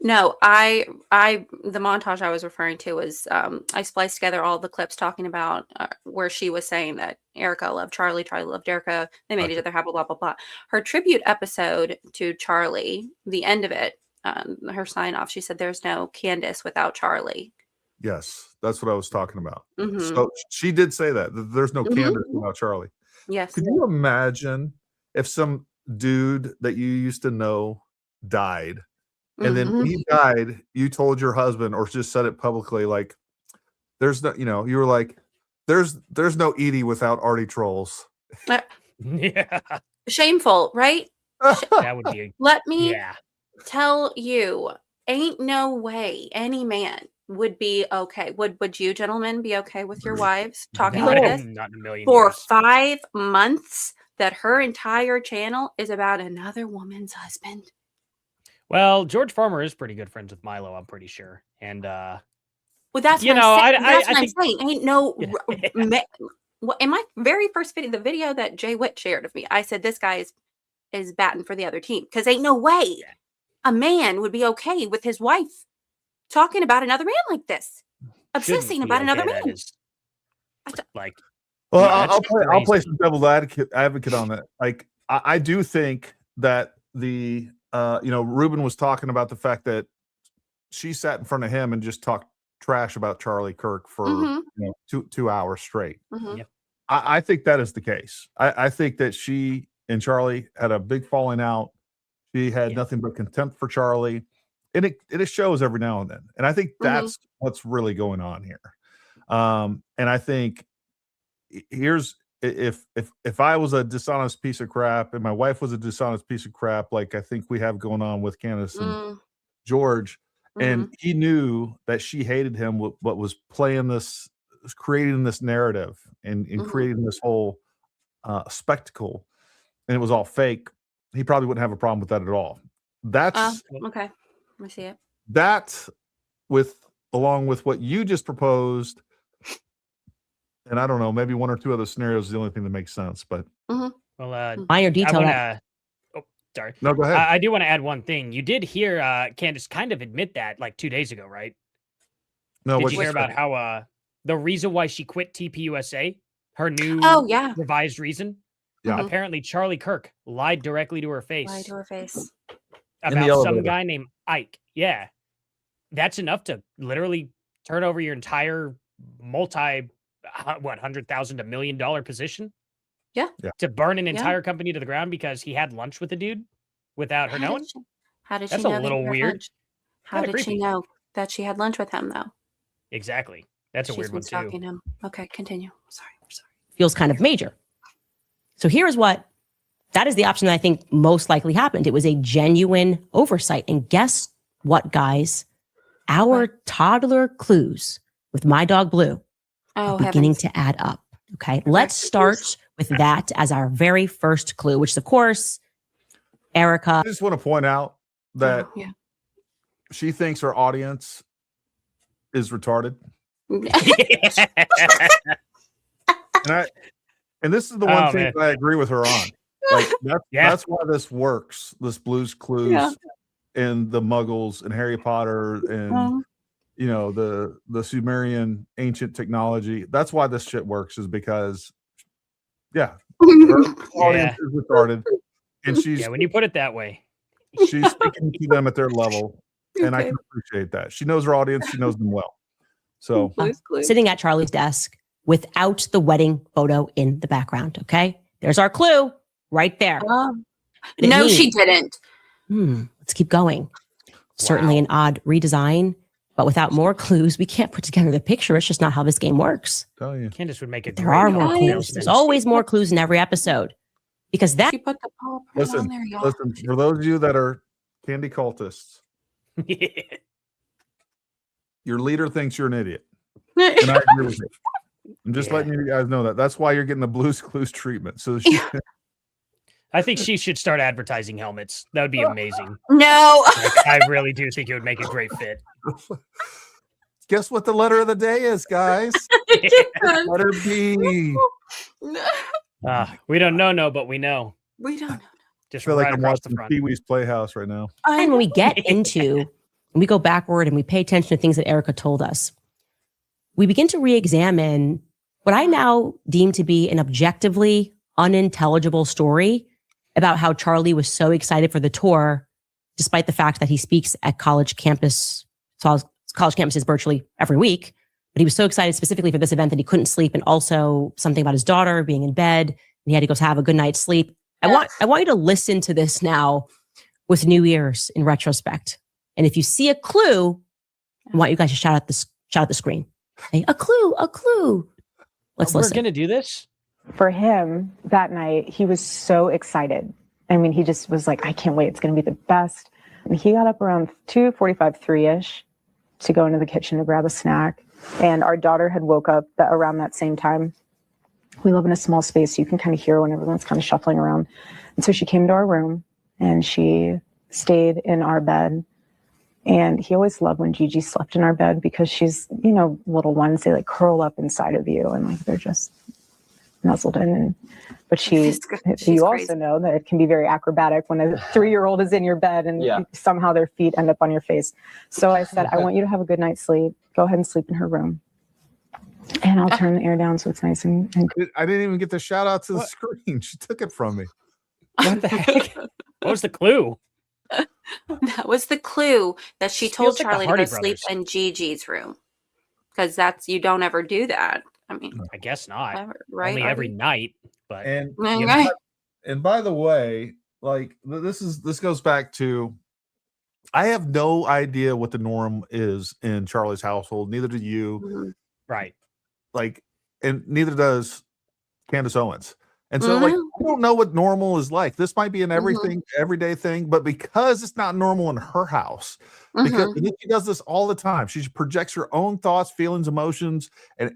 No, the montage I was referring to was I spliced together all the clips talking about where she was saying that Erica loved Charlie, Charlie loved Erica, they made each other happy, blah blah blah. Her tribute episode to Charlie, the end of it, her sign off, she said, "There's no Candace without Charlie." Yes, that's what I was talking about. Mhm. So she did say that there's no Mhm. Candace without Charlie. Yes. Could you imagine if some dude that you used to know died? And then when he died, you told your husband or just said it publicly, like, there's no, you were like, there's no Eydie without Arty trolls. Yeah, Shameful, right? that would be. Let me Yeah, tell you, ain't no way any man would be okay. Would you gentlemen be okay with your wives talking like this not in a million for years. 5 months that her entire channel is about another woman's husband? Well, George Farmer is pretty good friends with Milo, I'm pretty sure. And Well, that's You what know, I'm saying. I That's what I'm think- saying. Ain't no. Yeah. Well, in my very first video, the video that Jay Witt shared of me, I said this guy is batting for the other team because ain't no way a man would be okay with his wife talking about another man like this, obsessing shouldn't about be another okay, that man. is, like, Well, Yeah, I'll that's play crazy. some devil's advocate on that. Like, I do think that Ruben was talking about the fact that she sat in front of him and just talked trash about Charlie Kirk for Mhm. 2 hours straight. Mhm. Yep. I think that is the case. I think that she and Charlie had a big falling out. She had Yeah. nothing but contempt for Charlie, and it shows every now and then. And I think that's what's really going on here. And I think here's if I was a dishonest piece of crap and my wife was a dishonest piece of crap, like I think we have going on with Candace and George, and he knew that she hated him, what was creating this narrative and creating this whole spectacle, and it was all fake, he probably wouldn't have a problem with that at all. That's Okay. I see it. that along with what you just proposed, and I don't know, maybe one or two other scenarios is the only thing that makes sense. But well, minor I detail. want to. Sorry. no, go ahead. I do want to add one thing. You did hear Candace kind of admit that like 2 days ago, right? No, Did what you hear about how the reason why she quit TPUSA, her new revised reason? Yeah. Apparently Charlie Kirk lied directly to her face Lie to her face. about some elevator. guy named Ike. Yeah. That's enough to literally turn over your entire $100,000 to $1 million position? Yeah. To burn an entire company to the ground because he had lunch with a dude without her knowing? How did That's she a know that little he had weird. lunch? How Kinda did she creepy. know that she had lunch with him, though? Exactly. That's a She's weird been one too. stalking him. Okay, continue. Sorry. Feels kind of major. So here's that is the option that I think most likely happened. It was a genuine oversight. And guess what, guys? Our toddler clues with my dog Blue are beginning to add up. Okay, let's start with that as our very first clue, which is, of course, Erica. I just want to point out that she thinks her audience is retarded. And this is the one thing that I agree with her on. Like that's why this works. This Blue's Clues and the Muggles and Harry Potter and the Sumerian ancient technology. That's why this shit works, is because her audience is retarded, and she's when you put it that way, she's speaking to them at their level, and I can appreciate that. She knows her audience. She knows them well. So sitting at Charlie's desk without the wedding photo in the background. Okay, there's our clue right there. No, she didn't. Let's keep going. Certainly an odd redesign, but without more clues, we can't put together the picture. It's just not how this game works. Tell you, Candace would make it. There are more clues. There's always more clues in every episode. because that She put the paw print on Listen, there, y'all. listen. For those of you that are candy cultists, your leader thinks you're an idiot, and I agree with you. I'm just letting you guys know that. That's why you're getting the Blue's Clues treatment. So I think she should start advertising helmets. That would be amazing. No. Like, I really do think it would make a great fit. guess what the letter of the day is, guys? Letter B. We don't know, but we know. We don't know. I Just feel right like I'm across the watching front. Pee-wee's Playhouse right now. And when we get into, and we go backward and we pay attention to things that Erica told us, we begin to re-examine what I now deem to be an objectively unintelligible story about how Charlie was so excited for the tour, despite the fact that he speaks at college campuses virtually every week. But he was so excited specifically for this event that he couldn't sleep, and also something about his daughter being in bed, and he had to go have a good night's sleep. I want you to listen to this now with new ears in retrospect. And if you see a clue, I want you guys to shout at the screen. Say, a clue. Let's listen. We're going to do this? For him that night, he was so excited. I mean, he just was like, I can't wait. It's going to be the best. And he got up around 2:45, 3-ish to go into the kitchen to grab a snack. And our daughter had woke up around that same time. We live in a small space, so you can kind of hear when everyone's kind of shuffling around. And so she came to our room and she stayed in our bed. And he always loved when Gigi slept in our bed because she's, little ones, they like curl up inside of you and like they're just nuzzled in. But you also know that it can be very acrobatic when a 3-year-old is in your bed and somehow their feet end up on your face. So I said, I want you to have a good night's sleep. Go ahead and sleep in her room. And I'll turn the air down so it's nice and I didn't even get the shout out to the screen. She took it from me. What the heck? What was the clue? That was the clue that she told Feels like the Charlie to Hardy go sleep Brothers. in Gigi's room. Because you don't ever do that. I mean, I guess not. ever, right? Only every Arty? night, but And Okay. and by the way, like this goes back to, I have no idea what the norm is in Charlie's household. Neither do you. Mhm. right. Like, and neither does Candace Owens. And so, like, I don't know what normal is like. This might be an everyday thing, but because it's not normal in her house, because and she does this all the time. She projects her own thoughts, feelings, emotions, and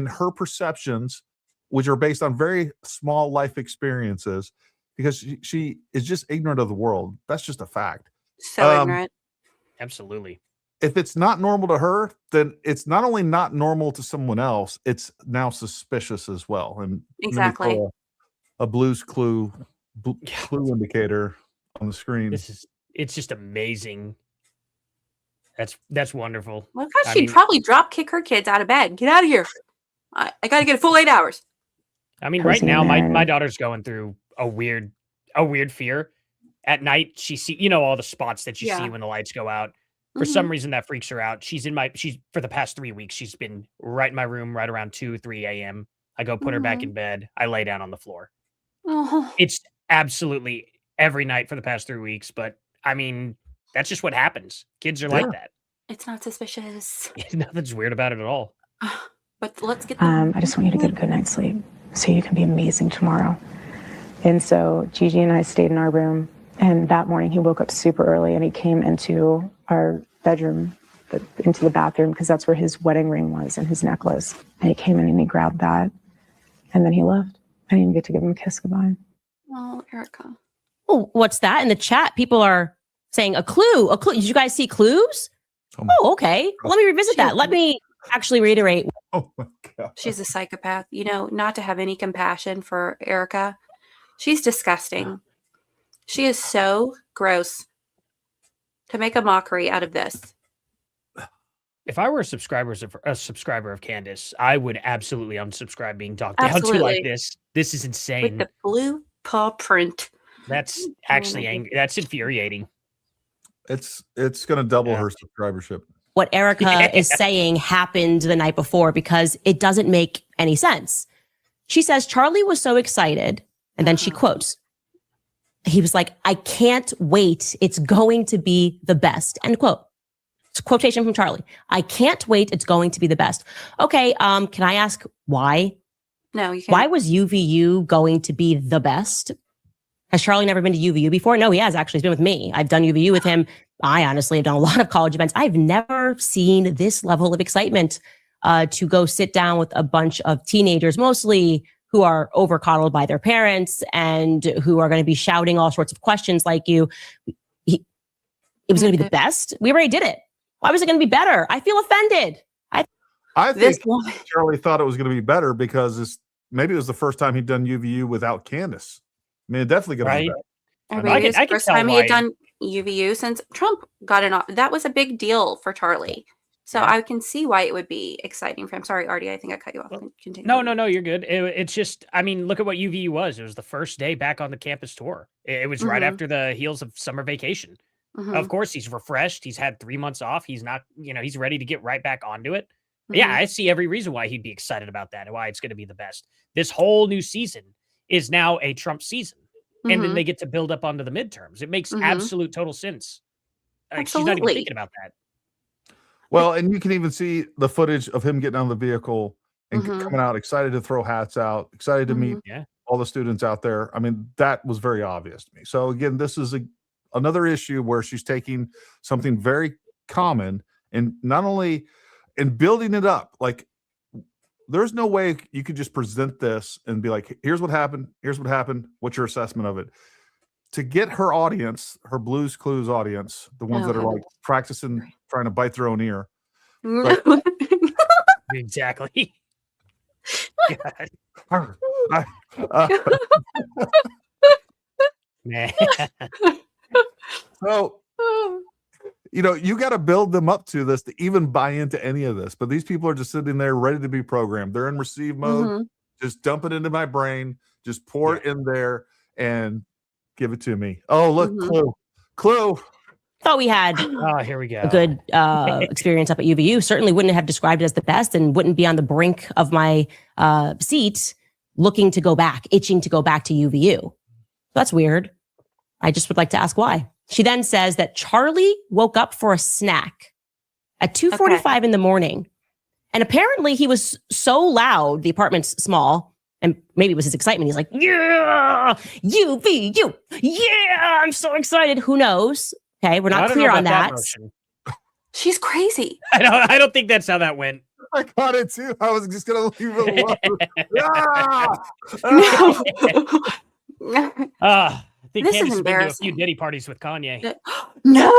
her perceptions, which are based on very small life experiences, because she is just ignorant of the world. That's just a fact. So ignorant. Absolutely. If it's not normal to her, then it's not only not normal to someone else, it's now suspicious as well. And Exactly. let me throw a Blue's Clue indicator on the screen. It's just amazing. That's wonderful. Well, gosh, she'd probably drop kick her kids out of bed. Get out of here. I got to get a full 8 hours. I mean, right now my daughter's going through a weird fear. At night, she see all the spots that you see when the lights go out. For some reason, that freaks her out. She's for the past 3 weeks, she's been right in my room right around 2-3 a.m. I go put her back in bed. I lay down on the floor. Oh. It's absolutely every night for the past 3 weeks. But I mean, that's just what happens. Kids are like that. It's not suspicious. Nothing's weird about it at all. But let's get I just want you to get a good night's sleep so you can be amazing tomorrow. And so Gigi and I stayed in our room. And that morning he woke up super early and he came into our bedroom, into the bathroom, because that's where his wedding ring was and his necklace. And he came in and he grabbed that. And then he left. I didn't even get to give him a kiss goodbye. Oh, Erica. Oh, what's that? In the chat, people are saying a clue. Did you guys see clues? Oh, okay. Well, let me revisit that. Let me actually reiterate. Oh my God. She's a psychopath. Not to have any compassion for Erica. She's disgusting. She is so gross. To make a mockery out of this. If I were a subscriber of Candace, I would absolutely unsubscribe being talked down to like this. This is insane. With the blue paw print. That's actually that's infuriating. It's going to double her subscribership. What Erica is saying happened the night before, because it doesn't make any sense. She says Charlie was so excited, and then she quotes, he was like, I can't wait. It's going to be the best. End quote. It's a quotation from Charlie. I can't wait. It's going to be the best. Okay. Can I ask why? No, you can't. Why was UVU going to be the best? Has Charlie never been to UVU before? No, he has actually. He's been with me. I've done UVU with him. I honestly have done a lot of college events. I've never seen this level of excitement to go sit down with a bunch of teenagers, mostly who are over coddled by their parents and who are going to be shouting all sorts of questions like you. It was going to be the best. We already did it. Why was it going to be better? I feel offended. I think Charlie thought it was going to be better because maybe it was the first time he'd done UVU without Candace. I mean, it definitely going to be better. I think it was the first time he had done UVU since Trump got it off. That was a big deal for Charlie. So I can see why it would be exciting for him. Sorry, Arty, I think I cut you off. Continue. No, you're good. It's just, I mean, look at what UVU was. It was the first day back on the campus tour. It was right after the heels of summer vacation. Of course, he's refreshed. He's had 3 months off. He's not, he's ready to get right back onto it. Yeah, I see every reason why he'd be excited about that and why it's going to be the best. This whole new season is now a Trump season. And then they get to build up onto the midterms. It makes absolute total sense. Like, she's not even thinking about that. Well, and you can even see the footage of him getting on the vehicle and coming out excited to throw hats out, excited to meet all the students out there. I mean, that was very obvious to me. So again, this is another issue where she's taking something very common and not only in building it up, like there's no way you could just present this and be like, here's what happened. Here's what happened. What's your assessment of it? To get her audience, her Blues Clues audience, the ones that are like practicing, trying to bite their own ear. Like, exactly. Man. So, you got to build them up to this to even buy into any of this. But these people are just sitting there ready to be programmed. They're in receive mode. Just dump it into my brain. Just pour it in there and give it to me. Oh, look, Clue. Thought we had here we go. a good experience up at UVU. Certainly wouldn't have described it as the best and wouldn't be on the brink of my seat looking to go back, itching to go back to UVU. That's weird. I just would like to ask why. She then says that Charlie woke up for a snack at 2:45 in the morning. And apparently he was so loud, the apartment's small, and maybe it was his excitement. He's like, yeah, UVU. Yeah, I'm so excited. Who knows? Okay, we're not clear on that. She's crazy. I don't think that's how that went. I caught it too. I was just going to leave it alone. I think This is Candace has been to a embarrassing. few Diddy parties with Kanye. No.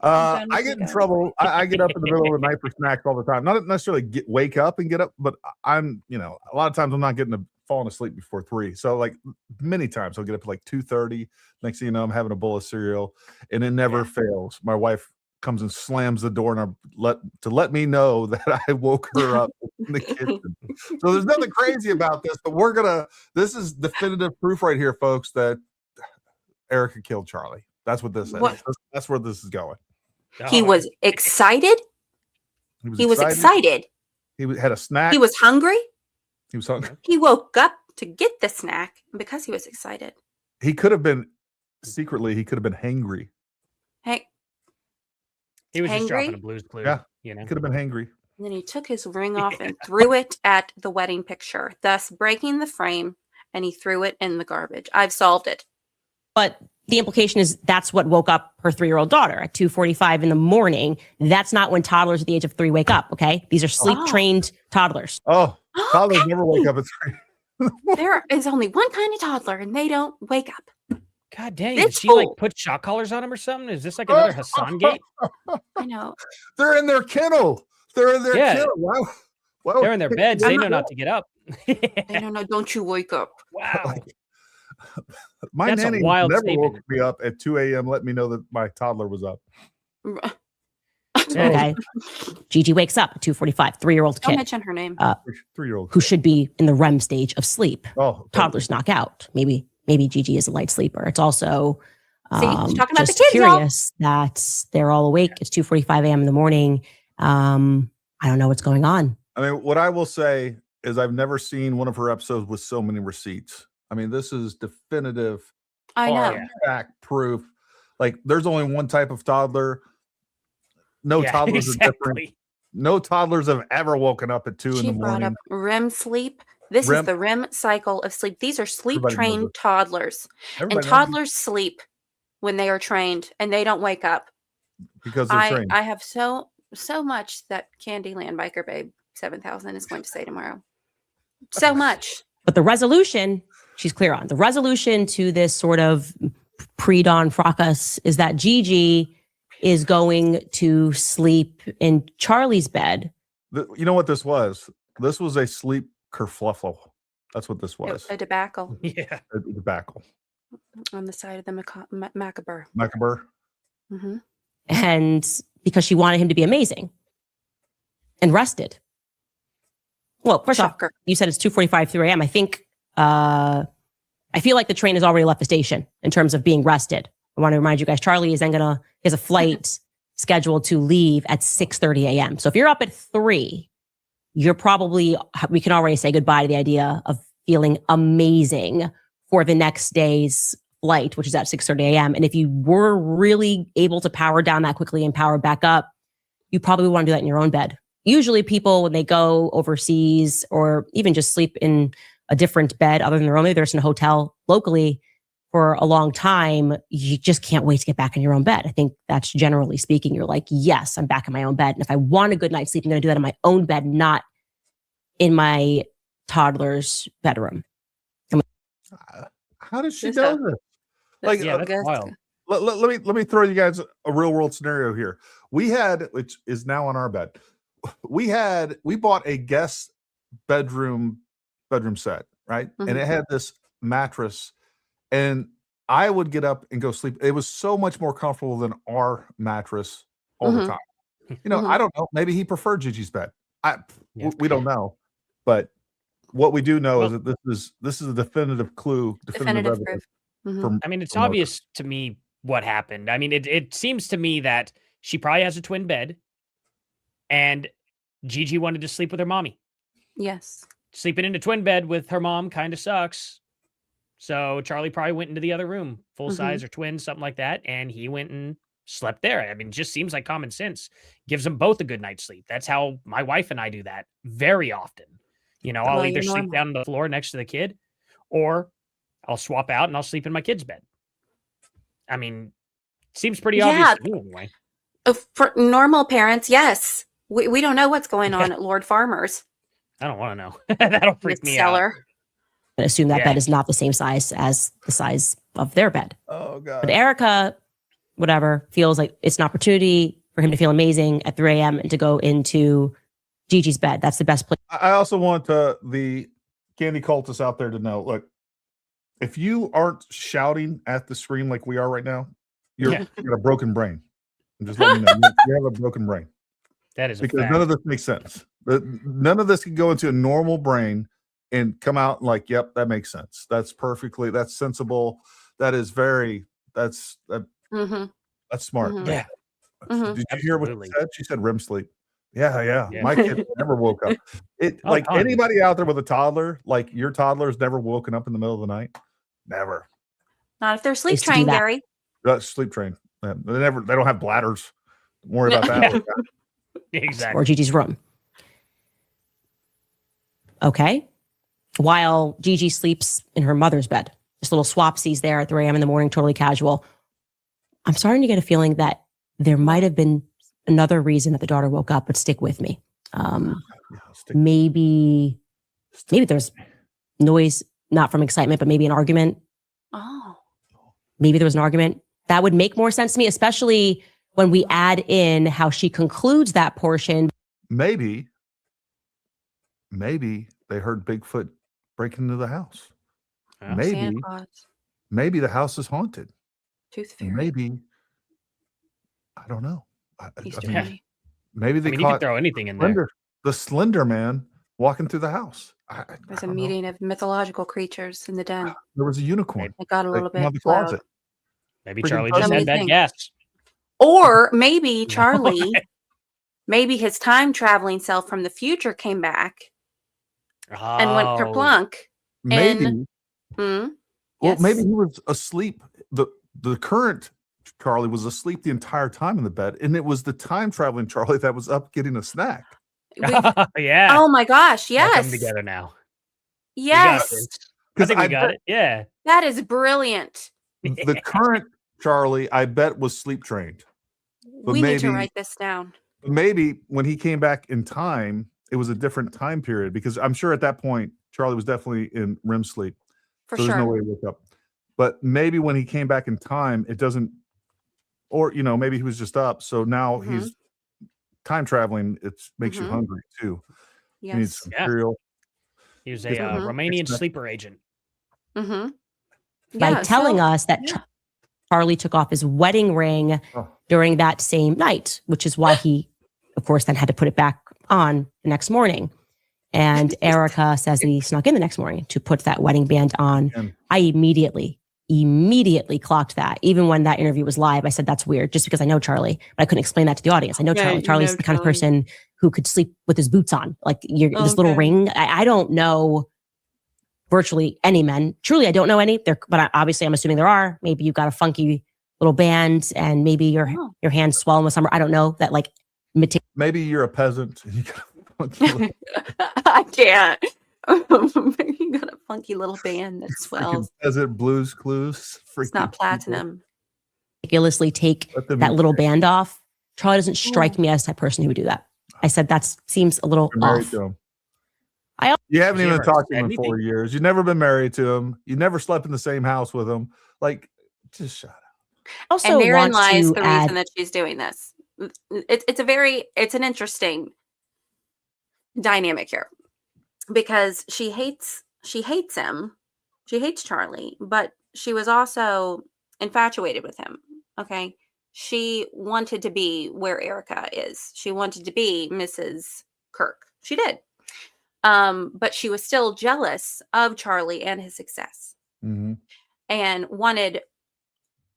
I get in trouble. I get up in the middle of the night for snacks all the time. Not necessarily wake up and get up, but I'm, a lot of times I'm not falling asleep before 3. So like many times I'll get up at like 2:30. Next thing you know, I'm having a bowl of cereal, and it never fails. My wife comes and slams the door and let me know that I woke her up in the kitchen. So there's nothing crazy about this, but this is definitive proof right here, folks, that Erica killed Charlie. That's what this is. That's where this is going. He was excited. He was excited. He had a snack. He was hungry. He was hungry. He woke up to get the snack because he was excited. He could have been hangry. Hey, He was just Hangry? dropping a Blues Clue. Yeah. You know. He could have been hangry. and then he took his ring off and threw it at the wedding picture, thus breaking the frame, and he threw it in the garbage. I've solved it. But the implication is that's what woke up her 3-year-old daughter at 2:45 in the morning. That's not when toddlers at the age of 3 wake up, okay? These are sleep-trained toddlers. Oh, toddlers never wake up at 3. There is only one kind of toddler, and they don't wake up. God dang, This did she like fool. put shock collars on him or something? Is this like another Hassan gate? I know. They're in their kennel. They're in their kennel. Wow. They're in their beds. They know not to get up. No, don't you wake up. Wow. My That's a nanny wild never statement. woke me up at 2 a.m. Let me know that my toddler was up. Okay. Gigi wakes up at 2:45, 3-year-old Don't kid mention her name. 3-year-old. who should be in the REM stage of sleep. Oh, Toddlers knock out. Maybe Gigi is a light sleeper. It's also See, she's talking about the just kids, y'all. curious that they're all awake. It's 2:45 a.m. in the morning. I don't know what's going on. I mean, what I will say is I've never seen one of her episodes with so many receipts. I mean, this is definitive, I know. hard fact proof. Like, there's only one type of toddler. No toddlers are different. No toddlers have ever woken up at 2 in She the brought morning. up REM sleep, This REM is the REM cycle of sleep. These are sleep Everybody knows trained it. toddlers. And Everybody knows toddlers sleep when they are trained and they don't wake up. because they're trained. I have so much that Candyland Biker Babe 7000 is going to say tomorrow. So much. But the resolution, she's clear on. The resolution to this sort of pre-dawn fracas is that Gigi is going to sleep in Charlie's bed. You know what this was? This was a sleep kerfluffle. That's what this was. A debacle Yeah. A debacle. on the side of the macabre. Macabre. Mm-hmm. And because she wanted him to be amazing and rested. Well, first off, Shocker. you said it's 2:45, 3 a.m. I think, I feel like the train has already left the station in terms of being rested. I want to remind you guys, Charlie is then he has a flight scheduled to leave at 6:30 a.m. So if you're up at 3, we can already say goodbye to the idea of feeling amazing for the next day's flight, which is at 6:30 a.m. And if you were really able to power down that quickly and power back up, you probably want to do that in your own bed. Usually people, when they go overseas or even just sleep in a different bed other than their own, maybe they're in a hotel locally for a long time, you just can't wait to get back in your own bed. I think that's generally speaking, you're like, yes, I'm back in my own bed. And if I want a good night's sleep, I'm going to do that in my own bed, not in my toddler's bedroom. How did she This know up. this? Like, Yeah, that's wild. let me throw you guys a real world scenario here. We had, which is now on our bed. We bought a guest bedroom set, right? Mhm. And it had this mattress, and I would get up and go sleep. It was so much more comfortable than our mattress all the Mhm. time. You know, Mhm. I don't know. Maybe he preferred Gigi's bed. Yeah. We don't know, but what we do know is Well- that this is a definitive clue, definitive Definitive evidence. proof. Mhm. From I mean, it's from murder. obvious to me what happened. I mean, it seems to me that she probably has a twin bed, and Gigi wanted to sleep with her mommy. Yes. Sleeping in a twin bed with her mom kind of sucks. So Charlie probably went into the other room, full size or twin, something like that, and he went and slept there. I mean, it just seems like common sense. Gives them both a good night's sleep. That's how my wife and I do that very often. You know, I'll Well, either you're sleep normal. down on the floor next to the kid, or I'll swap out and I'll sleep in my kid's bed. I mean, seems pretty obvious Yeah. to me anyway. For normal parents, yes. We don't know what's going on at Lord Farmer's. I don't want to know. That'll freak me out. cellar. And assume that Yeah. bed is not the same size as the size of their bed. Oh god. But Erica, whatever, feels like it's an opportunity for him to feel amazing at 3 a.m. and to go into Gigi's bed. That's the best place. I also want the candy cultists out there to know, look, if you aren't shouting at the screen like we are right now, you got a broken brain. I'm just letting you know. You have a broken brain. That is a Because fact. none of this makes sense. None of this can go into a normal brain and come out like, yep, that makes sense. That's sensible. That is that's Mm-hmm. smart. Mhm. Yeah. Mhm. Did you hear what Absolutely. she said? She said REM sleep. Yeah. Yeah. My kid never woke up. Oh, Like tons. anybody out there with a toddler, like your toddler's never woken up in the middle of the night. Never. Not if they're sleep Used to do trained, that. Gary. That's sleep trained. They don't have bladders. Don't worry about that. Exactly. Or Gigi's room. Okay. While Gigi sleeps in her mother's bed, just little swapsies there at 3 a.m. in the morning, totally casual. I'm starting to get a feeling that there might have been another reason that the daughter woke up, but stick with me. Maybe there's noise, not from excitement, but maybe an argument. Oh. Maybe there was an argument. That would make more sense to me, especially when we add in how she concludes that portion. Maybe they heard Bigfoot break into the house. Yeah. Maybe Santa Claus. the house is haunted. Tooth Fairy. Maybe I don't know. Easter mean, Bunny. maybe they I mean, you could caught throw anything in there. the Slender Man walking through the house. There's a don't know. meeting of mythological creatures in the den. There was a unicorn. It got a that little came out bit the loud. closet. Maybe Freaking Charlie fun. just Tell me had bad things. gas. Or maybe Charlie, maybe his time traveling self from the future came back and went Oh, kerplunk. Maybe. Hmm? Well, Yes. maybe he was asleep. The current Charlie was asleep the entire time in the bed, and it was the time traveling Charlie that was up getting a snack. We- yeah. oh my gosh, They're coming yes. together now. We got Yes, this. I Because think we I got bet it. Yeah. that is brilliant. the current Charlie, I bet, was sleep trained. But We need to maybe- write this down. Maybe when he came back in time, it was a different time period because I'm sure at that point Charlie was definitely in REM sleep. For So there's no sure. way to wake up. But maybe when he came back in time, it doesn't, or maybe he was just up. So now Mhm. he's time traveling. It makes you Mhm. hungry too. You need Yes. some Yeah. cereal. He was a Mhm. Romanian Expect- sleeper agent. Mm-hmm. By Yeah, telling so- us that yeah. Charlie took off his wedding ring Oh. during that same night, which is why he, of course, then had to put it back on the next morning. And Erica says that he snuck in the next morning to put that wedding band on. And- I immediately clocked that. Even when that interview was live, I said, that's weird, just because I know Charlie, but I couldn't explain that to the audience. I know Yeah, Charlie. you Charlie's know the kind of Charlie. person who could sleep with his boots on. Like this little Okay. ring. I don't know virtually any men. Truly, I don't know any. But obviously, I'm assuming there are. Maybe you've got a funky little band, and maybe your Oh. hands swollen with some. I don't know that like imitates. Maybe you're a peasant. And you got a funky little I can't. You got a funky little band that freaking swells. peasant Blues Clues. It's not Freaking people. platinum. Meticulously take Let them that be little band off. Charlie doesn't strike Oh. me as the type of person who would do that. I said that seems a little You're married off. to him. I al- You haven't Has he even ever talked to said him in 4 anything? years. You've never been married to him. You never slept in the same house with him. Like, just shut up. Also, And therein want lies to the add, reason that she's doing this. It's an interesting dynamic here because she hates him. She hates Charlie, but she was also infatuated with him. Okay. She wanted to be where Erica is. She wanted to be Mrs. Kirk. She did. But she was still jealous of Charlie and his success Mm-hmm. and wanted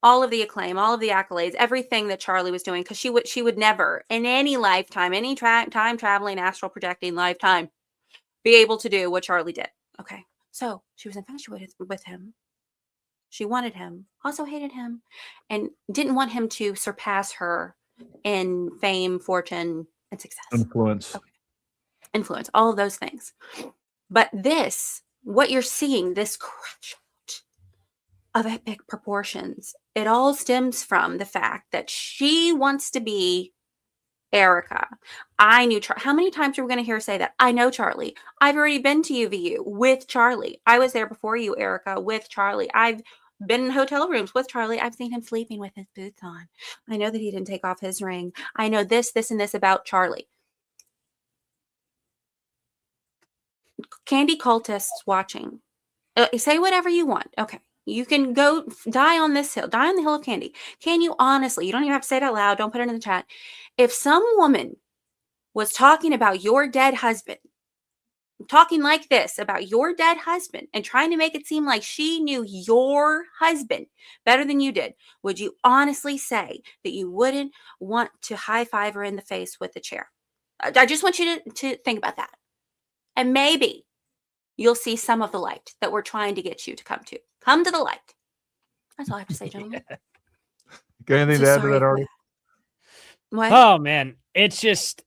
all of the acclaim, all of the accolades, everything that Charlie was doing, because she would never in any lifetime, any time traveling, astral projecting lifetime, be able to do what Charlie did. Okay. So she was infatuated with him. She wanted him, also hated him, and didn't want him to surpass her in fame, fortune, and success. Influence. Okay. Influence, all of those things. But what you're seeing, this crash out of epic proportions, it all stems from the fact that she wants to be Erica. I knew how many times are we going to hear her say that? I know Charlie. I've already been to UVU with Charlie. I was there before you, Erica, with Charlie. I've been in hotel rooms with Charlie. I've seen him sleeping with his boots on. I know that he didn't take off his ring. I know this, and this about Charlie. Candy cultists watching. Say whatever you want. Okay. You can go die on this hill, die on the hill of candy. Can you honestly, you don't even have to say it out loud. Don't put it in the chat. If some woman was talking about your dead husband, talking like this about your dead husband and trying to make it seem like she knew your husband better than you did, would you honestly say that you wouldn't want to high five her in the face with a chair? I just want you to think about that. And maybe you'll see some of the light that we're trying to get you to come to. Come to the light. That's all I have to say, gentlemen. Got anything So to add to sorry that, for Arty? What? Oh man, it's just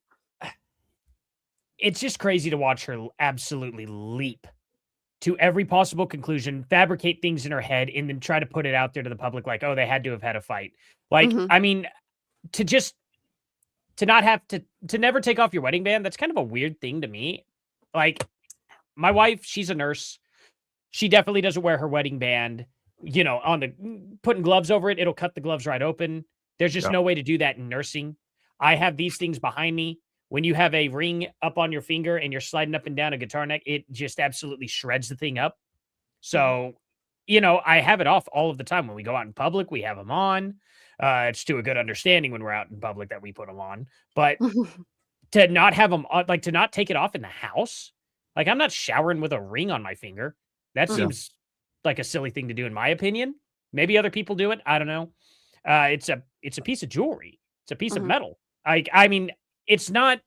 crazy to watch her absolutely leap to every possible conclusion, fabricate things in her head, and then try to put it out there to the public like, oh, they had to have had a fight. Like, Mhm. I mean, to not have to never take off your wedding band, that's kind of a weird thing to me. Like, my wife, she's a nurse. She definitely doesn't wear her wedding band, on the putting gloves over it. It'll cut the gloves right open. There's just Yeah. no way to do that in nursing. I have these things behind me. When you have a ring up on your finger and you're sliding up and down a guitar neck, it just absolutely shreds the thing up. So, I have it off all of the time. When we go out in public, we have them on. It's to a good understanding when we're out in public that we put them on. But to not have them on, like to not take it off in the house, like I'm not showering with a ring on my finger. That Mhm. seems like a silly thing to do, in my opinion. Maybe other people do it. I don't know. It's a piece of jewelry. It's a piece of Mhm. metal. I mean, it's not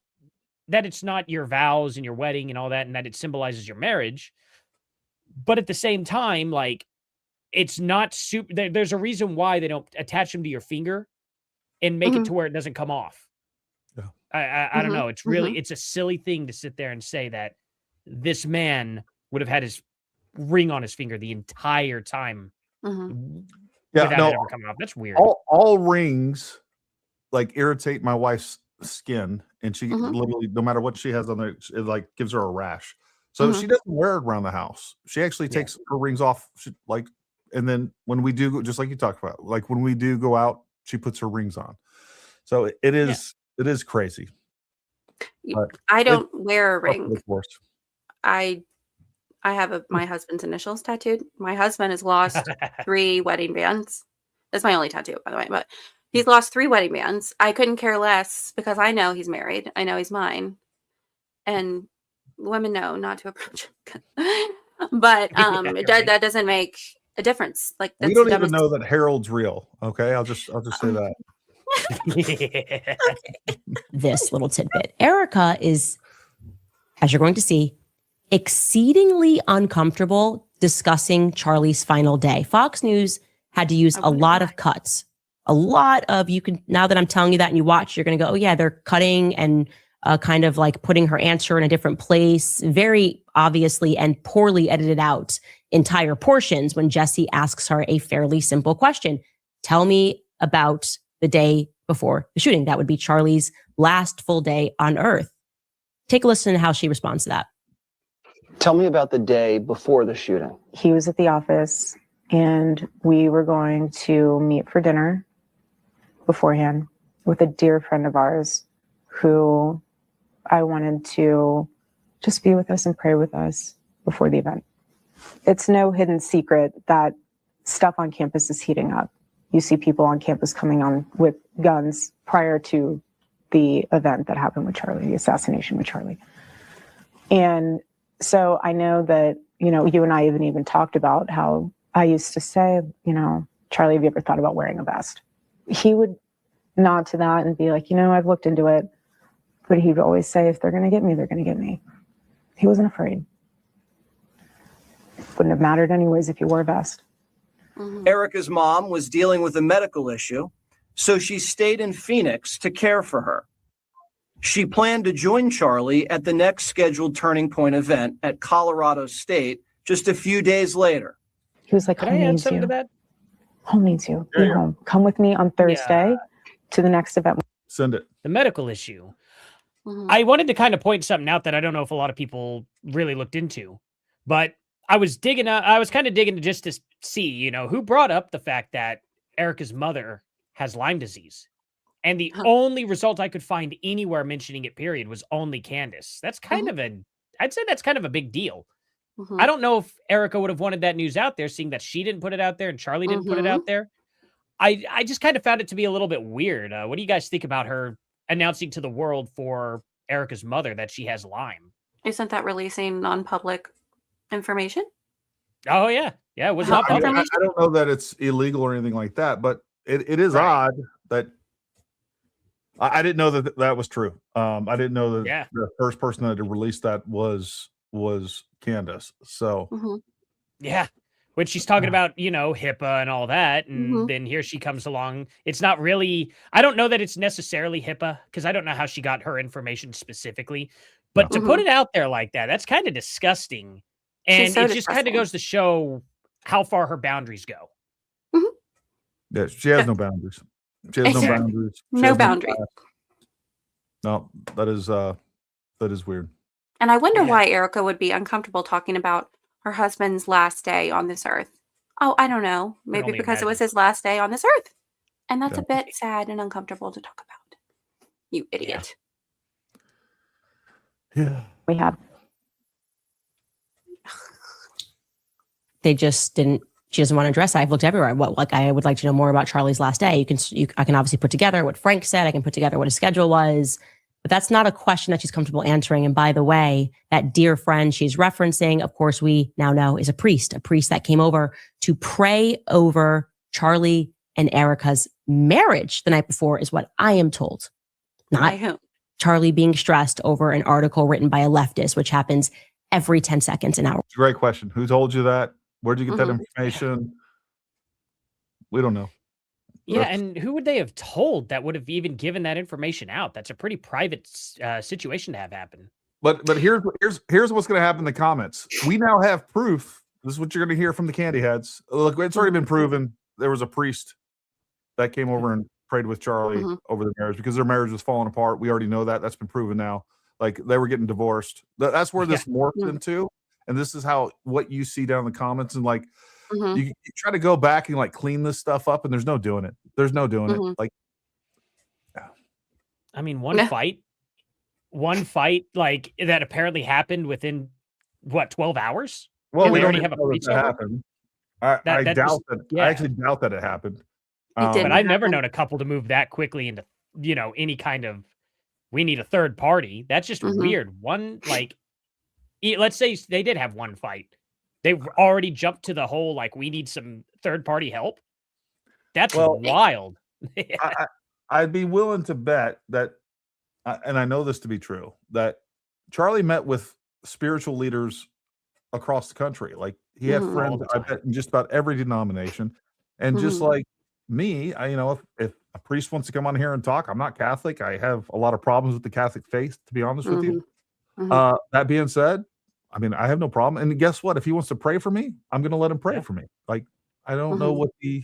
that it's not your vows and your wedding and all that, and that it symbolizes your marriage. But at the same time, like, it's not super. There's a reason why they don't attach them to your finger and make it Mhm. to where it doesn't come off. Yeah. I don't Mhm. know. It's really, it's a silly thing to sit there and say that this man would have had his ring on his finger the entire time Mhm. Yeah, without no, it ever coming off. That's weird. all rings like irritate my wife's skin, and she Mhm. literally, no matter what she has on there, it like gives her a rash. So Mhm. she doesn't wear it around the house. She actually Yeah. takes her rings off, like, and then when we do, just like you talked about, like when we do go out, she puts her rings on. So it is crazy. But I it- don't wear a par for ring. the course. I have my husband's initials tattooed. My husband has lost 3 wedding bands. That's my only tattoo, by the way, but he's lost 3 wedding bands. I couldn't care less because I know he's married. I know he's mine. And women know not to approach him. But that doesn't make a difference. Like We that's don't the even dumbest. know that Harold's real. Okay, I'll just say that. This little tidbit. Erica is, as you're going to see, exceedingly uncomfortable discussing Charlie's final day. Fox News had to use I a wonder lot why. of cuts. A lot of, you can, now that I'm telling you that and you watch, you're going to go, oh yeah, they're cutting and kind of like putting her answer in a different place. Very obviously and poorly edited out entire portions when Jesse asks her a fairly simple question. Tell me about the day before the shooting. That would be Charlie's last full day on Earth. Take a listen to how she responds to that. Tell me about the day before the shooting. He was at the office and we were going to meet for dinner beforehand with a dear friend of ours who I wanted to just be with us and pray with us before the event. It's no hidden secret that stuff on campus is heating up. You see people on campus coming on with guns prior to the event that happened with Charlie, the assassination with Charlie. And so I know that, you know, you and I even talked about how I used to say, you know, Charlie, have you ever thought about wearing a vest? He would nod to that and be like, you know, I've looked into it. But he'd always say, if they're going to get me, they're going to get me. He wasn't afraid. Wouldn't have mattered anyways if you wore a vest. Mhm. Erica's mom was dealing with a medical issue, so she stayed in Phoenix to care for her. She planned to join Charlie at the next scheduled Turning Point event at Colorado State just a few days later. He was like, Could I home add needs something you. to that? Home needs you. Yeah, Be yeah. home. Come with me on Thursday to the next event. Send it. The medical issue. Mhm. I wanted to kind of point something out that I don't know if a lot of people really looked into, but I was digging up, I was kind of digging just to see, you know, who brought up the fact that Erica's mother has Lyme disease. And the Huh. only result I could find anywhere mentioning it, period, was only Candace. That's kind of I'd say that's kind of a big deal. Mhm. I don't know if Erica would have wanted that news out there, seeing that she didn't put it out there and Charlie didn't put it out there. I just kind of found it to be a little bit weird. What do you guys think about her announcing to the world for Erica's mother that she has Lyme? Isn't that releasing non-public information? Oh yeah, yeah, it was How not I, mean, public. I don't know that it's illegal or anything like that, but it is Right. odd that I didn't know that that was true. I didn't know that Yeah. the first person that had released that was Candace. So Mhm. Yeah. When she's talking about, you know, HIPAA and all that. And Mhm. then here she comes along. It's not really, I don't know that it's necessarily HIPAA because I don't know how she got her information specifically. But to put it out there like that, that's kind of disgusting. And so it just kind of disgusting. goes to show how far her boundaries go. yeah, she has Yeah. no boundaries. She has no Exactly. boundaries. She No has boundaries. class. No, that is weird. And I wonder Yeah. why Erica would be uncomfortable talking about her husband's last day on this earth. Oh, I don't know. Maybe only because it was imagine. his last day on this earth. And that's Yeah. a bit sad and uncomfortable to talk about. You idiot. Yeah. We had. They just didn't, she doesn't want to address it. I've looked everywhere. What, like, I would like to know more about Charlie's last day. I can obviously put together what Frank said. I can put together what his schedule was, but that's not a question that she's comfortable answering. And by the way, that dear friend she's referencing, of course, we now know is a priest that came over to pray over Charlie and Erica's marriage the night before, is what I am told. By Not whom? Charlie being stressed over an article written by a leftist, which happens every 10 seconds an hour. It's a great question. Who told you that? Where'd you get that Mhm. information? We don't know. Yeah. That's- And who would they have told that would have even given that information out? That's a pretty private situation to have happen. But here's what's going to happen in the comments. We now have proof. This is what you're going to hear from the candy heads. Look, it's already been proven. There was a priest that came over and prayed with Charlie over the marriage because their marriage was falling apart. We already know that. That's been proven now. Like they were getting divorced. That's where this morphed into. And this is how what you see down in the comments. And like you try to go back and like clean this stuff up, and there's no doing it. There's no doing it. Like, I mean, one fight like that apparently happened within what 12 hours. Well, we already don't have a know priest that over? happened. I doubt that. I actually doubt that it happened. But I've never known a couple to move that quickly into any kind of we need a third party. That's just weird. One like let's say they did have one fight. They already jumped to the whole like we need some third party help. That's wild. I'd be willing to bet that, and I know this to be true, that Charlie met with spiritual leaders across the country. Like he had friends, I bet, in just about every denomination. And just like me, if a priest wants to come on here and talk, I'm not Catholic. I have a lot of problems with the Catholic faith, to be honest with you. That being said, I mean, I have no problem. And guess what? If he wants to pray for me, I'm going to let him pray for me. Like, I don't know what the...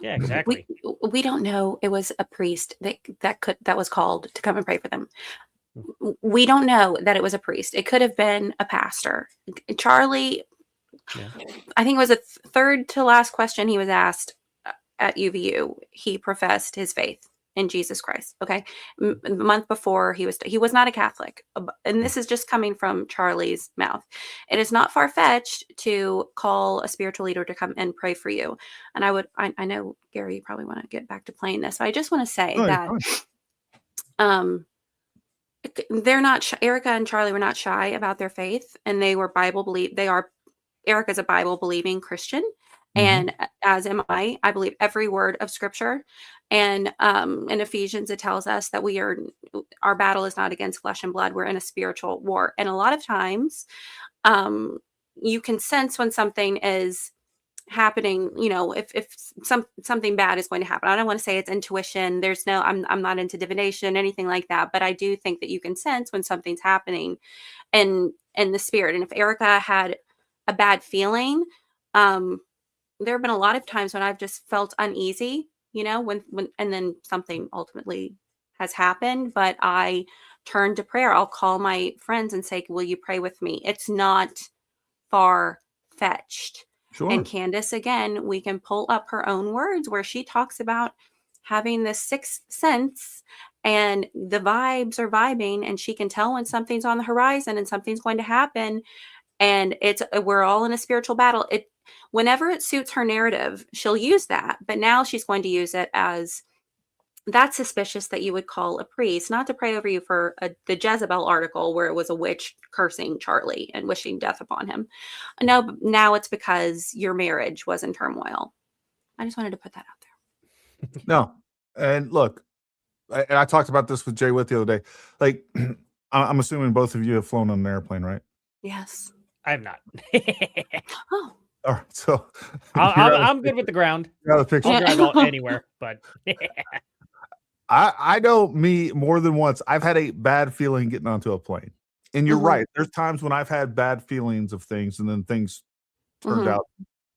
Yeah, exactly. We don't know it was a priest that was called to come and pray for them. We don't know that it was a priest. It could have been a pastor. Charlie, I think it was a third to last question he was asked at UVU. He professed his faith in Jesus Christ. Okay. The month before he was not a Catholic. And this is just coming from Charlie's mouth. It is not far-fetched to call a spiritual leader to come and pray for you. And I know Gary, you probably want to get back to playing this. So I just want to say that, they're not, Erica and Charlie were not shy about their faith, and they were Erica's a Bible believing Christian. And as am I believe every word of scripture. And in Ephesians, it tells us that our battle is not against flesh and blood. We're in a spiritual war. And a lot of times you can sense when something is happening, if something bad is going to happen. I don't want to say it's intuition. I'm not into divination, anything like that. But I do think that you can sense when something's happening in the spirit. And if Erica had a bad feeling, there have been a lot of times when I've just felt uneasy, when and then something ultimately has happened, but I turn to prayer. I'll call my friends and say, will you pray with me? It's not far-fetched. Sure. And Candace, again, we can pull up her own words where she talks about having this sixth sense and the vibes are vibing, and she can tell when something's on the horizon and something's going to happen. And we're all in a spiritual battle. Whenever it suits her narrative, she'll use that. But now she's going to use it as that's suspicious that you would call a priest, not to pray over you for the Jezebel article where it was a witch cursing Charlie and wishing death upon him. No, now it's because your marriage was in turmoil. I just wanted to put that out there. No. And look, I talked about this with Jay Witt the other day. Like, I'm assuming both of you have flown on an airplane, right? Yes. I have not. Oh. All right, so I'm good with the ground. I'll drive anywhere, but I know me more than once. I've had a bad feeling getting onto a plane, and you're right. There's times when I've had bad feelings of things, and then things turned out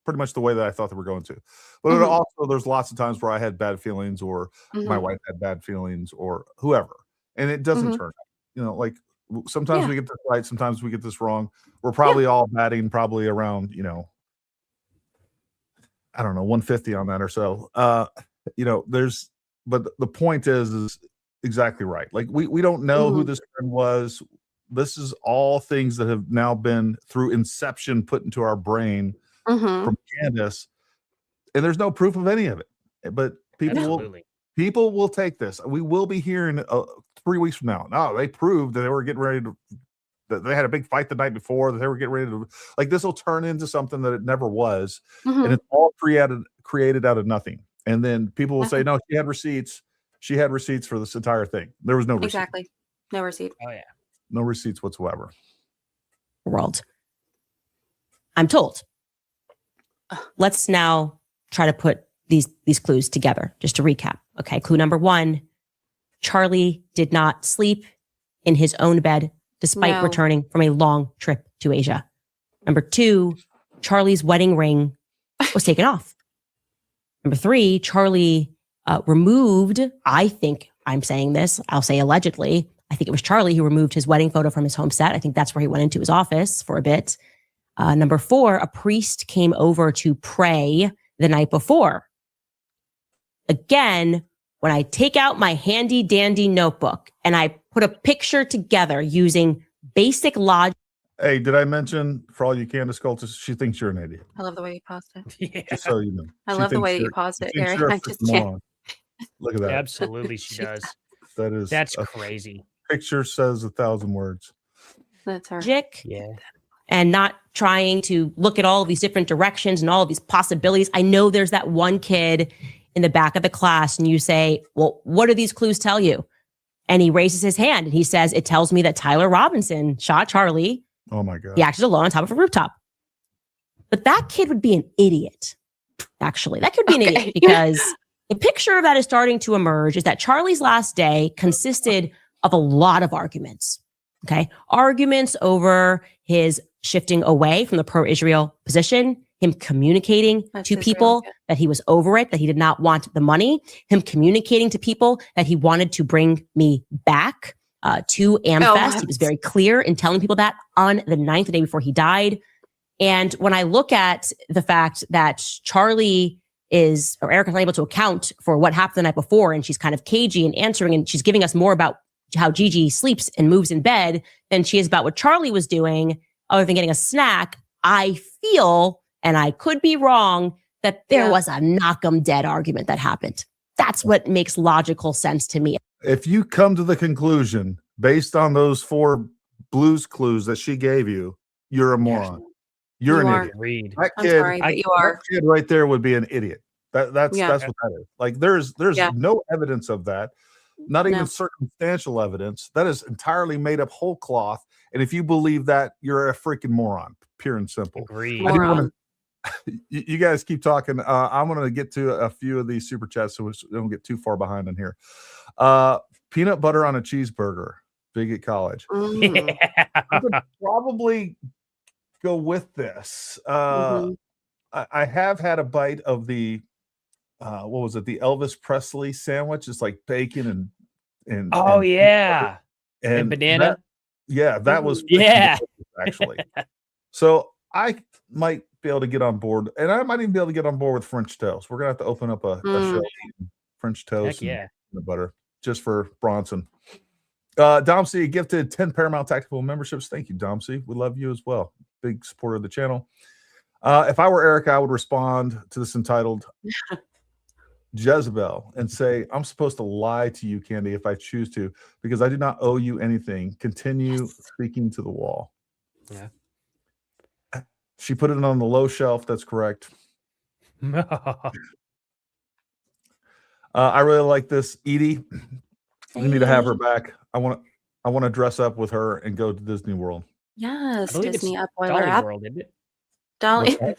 pretty much the way that I thought they were going to. But also, there's lots of times where I had bad feelings, or my wife had bad feelings, or whoever, and it doesn't turn out. Like sometimes we get this right, sometimes we get this wrong. We're probably all batting probably around, I don't know, 150 on that or so. But the point is exactly right. Like we don't know who this friend was. This is all things that have now been through inception put into our brain from Candace, and there's no proof of any of it. But people will take this. We will be hearing 3 weeks from now. No, they proved that they were getting ready to. That they had a big fight the night before. That they were getting ready to. Like this will turn into something that it never was, and it's all created out of nothing. And then people will say, "No, she had receipts. She had receipts for this entire thing. There was no receipt. Exactly, no receipt. Oh yeah, no receipts whatsoever." World. I'm told. Let's now try to put these clues together. Just to recap. Okay, clue number 1: Charlie did not sleep in his own bed despite No. returning from a long trip to Asia. Number 2, Charlie's wedding ring was taken off. Number 3, Charlie removed, I think I'm saying this, I'll say allegedly, I think it was Charlie who removed his wedding photo from his home set. I think that's where he went into his office for a bit. Number 4, a priest came over to pray the night before. Again, when I take out my handy dandy notebook and I put a picture together using basic logic. Hey, did I mention for all you Candace cultists, she thinks you're an idiot. I love the way you paused it. Yeah, Just so you know. I She love the thinks way that you you're- paused it, she thinks Eric. you're a I just freaking can't. moron. Look at that. absolutely she She does. That is That's a crazy. picture says 1,000 words. That's her. Yeah. And not trying to look at all of these different directions and all of these possibilities. I know there's that one kid in the back of the class and you say, well, what do these clues tell you? And he raises his hand and he says, it tells me that Tyler Robinson shot Charlie. Oh my God. He acted alone on top of a rooftop. But that kid would be an idiot. Actually, that could be an idiot because the picture that is starting to emerge is that Charlie's last day consisted of a lot of arguments. Okay. Arguments over his shifting away from the pro-Israel position, him communicating That's to Israel, people yeah. that he was over it, that he did not want the money, him communicating to people that he wanted to bring me back to AmFest. He was very clear in telling people that on the 9th, the day before he died. And when I look at the fact that Charlie is, or Erica's unable to account for what happened the night before, and she's kind of cagey and answering, and she's giving us more about how Gigi sleeps and moves in bed than she is about what Charlie was doing, other than getting a snack, I feel, and I could be wrong, that there was a knock 'em dead argument that happened. That's what makes logical sense to me. If you come to the conclusion based on those 4 blues clues that she gave you, you're a moron. You're You an are. idiot. Read. That I'm kid, sorry, but you are. that kid right there would be an idiot. That's what that is. Like there's Yeah. no evidence of that. Not even No. circumstantial evidence. That is entirely made up whole cloth. And if you believe that, you're a freaking moron, pure and simple. Agreed. I do Moron. wanna- you guys keep talking. I'm going to get to a few of these super chats so we don't get too far behind in here. Peanut butter on a cheeseburger, big at college. Mm. I would probably go with this. Mhm. I have had a bite of the what was it? The Elvis Presley sandwich. It's like bacon and Oh and, yeah. And that- banana. that was freaking Yeah. delicious, actually. So I might be able to get on board, and I might even be able to get on board with French toast. We're gonna have to open up a show eating French toast Heck yeah. and peanut butter just for Bronson. Dom C gifted 10 Paramount Tactical memberships. Thank you, Dom C. We love you as well. Big supporter of the channel. If I were Eric, I would respond to this entitled Jezebel and say, I'm supposed to lie to you, Candy, if I choose to, because I do not owe you anything. Continue speaking to the wall. Yeah. She put it on the low shelf. That's correct. I really like this. Eydie, we need to have her back. I want to dress up with her and go to Disney World. Yes, I believe Disney it's up boiler Dolly up. World, isn't it? Dolly. Yeah.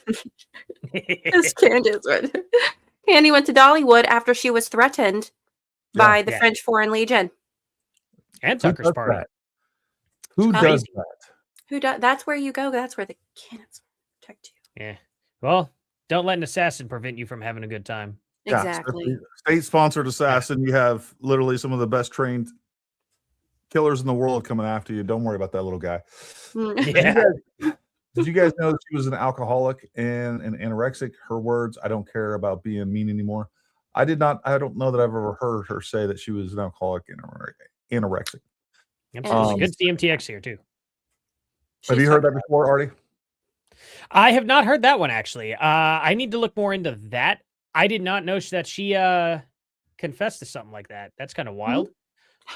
It's Candace. Candy went to Dollywood after she was threatened by the Yeah. French Foreign Legion. And Who Tucker's does party. that? Who It's does crazy. that? Who does? That's where you go. That's where the cannons protect you. Yeah. Well, don't let an assassin prevent you from having a good time. Yeah, Exactly. state-sponsored assassin. You have literally some of the best trained killers in the world coming after you. Don't worry about that little guy. Mm. Yeah. Did you guys know that she was an alcoholic and an anorexic? Her words, I don't care about being mean anymore. I did not. I don't know that I've ever heard her say that she was an alcoholic and anorexic. Yep, Yeah, so Um, good CMTX here too. Have you She's heard that talking before, Arty? I have not heard that one actually. I need to look more into that. I did not know that she confessed to something like that. That's kind of wild.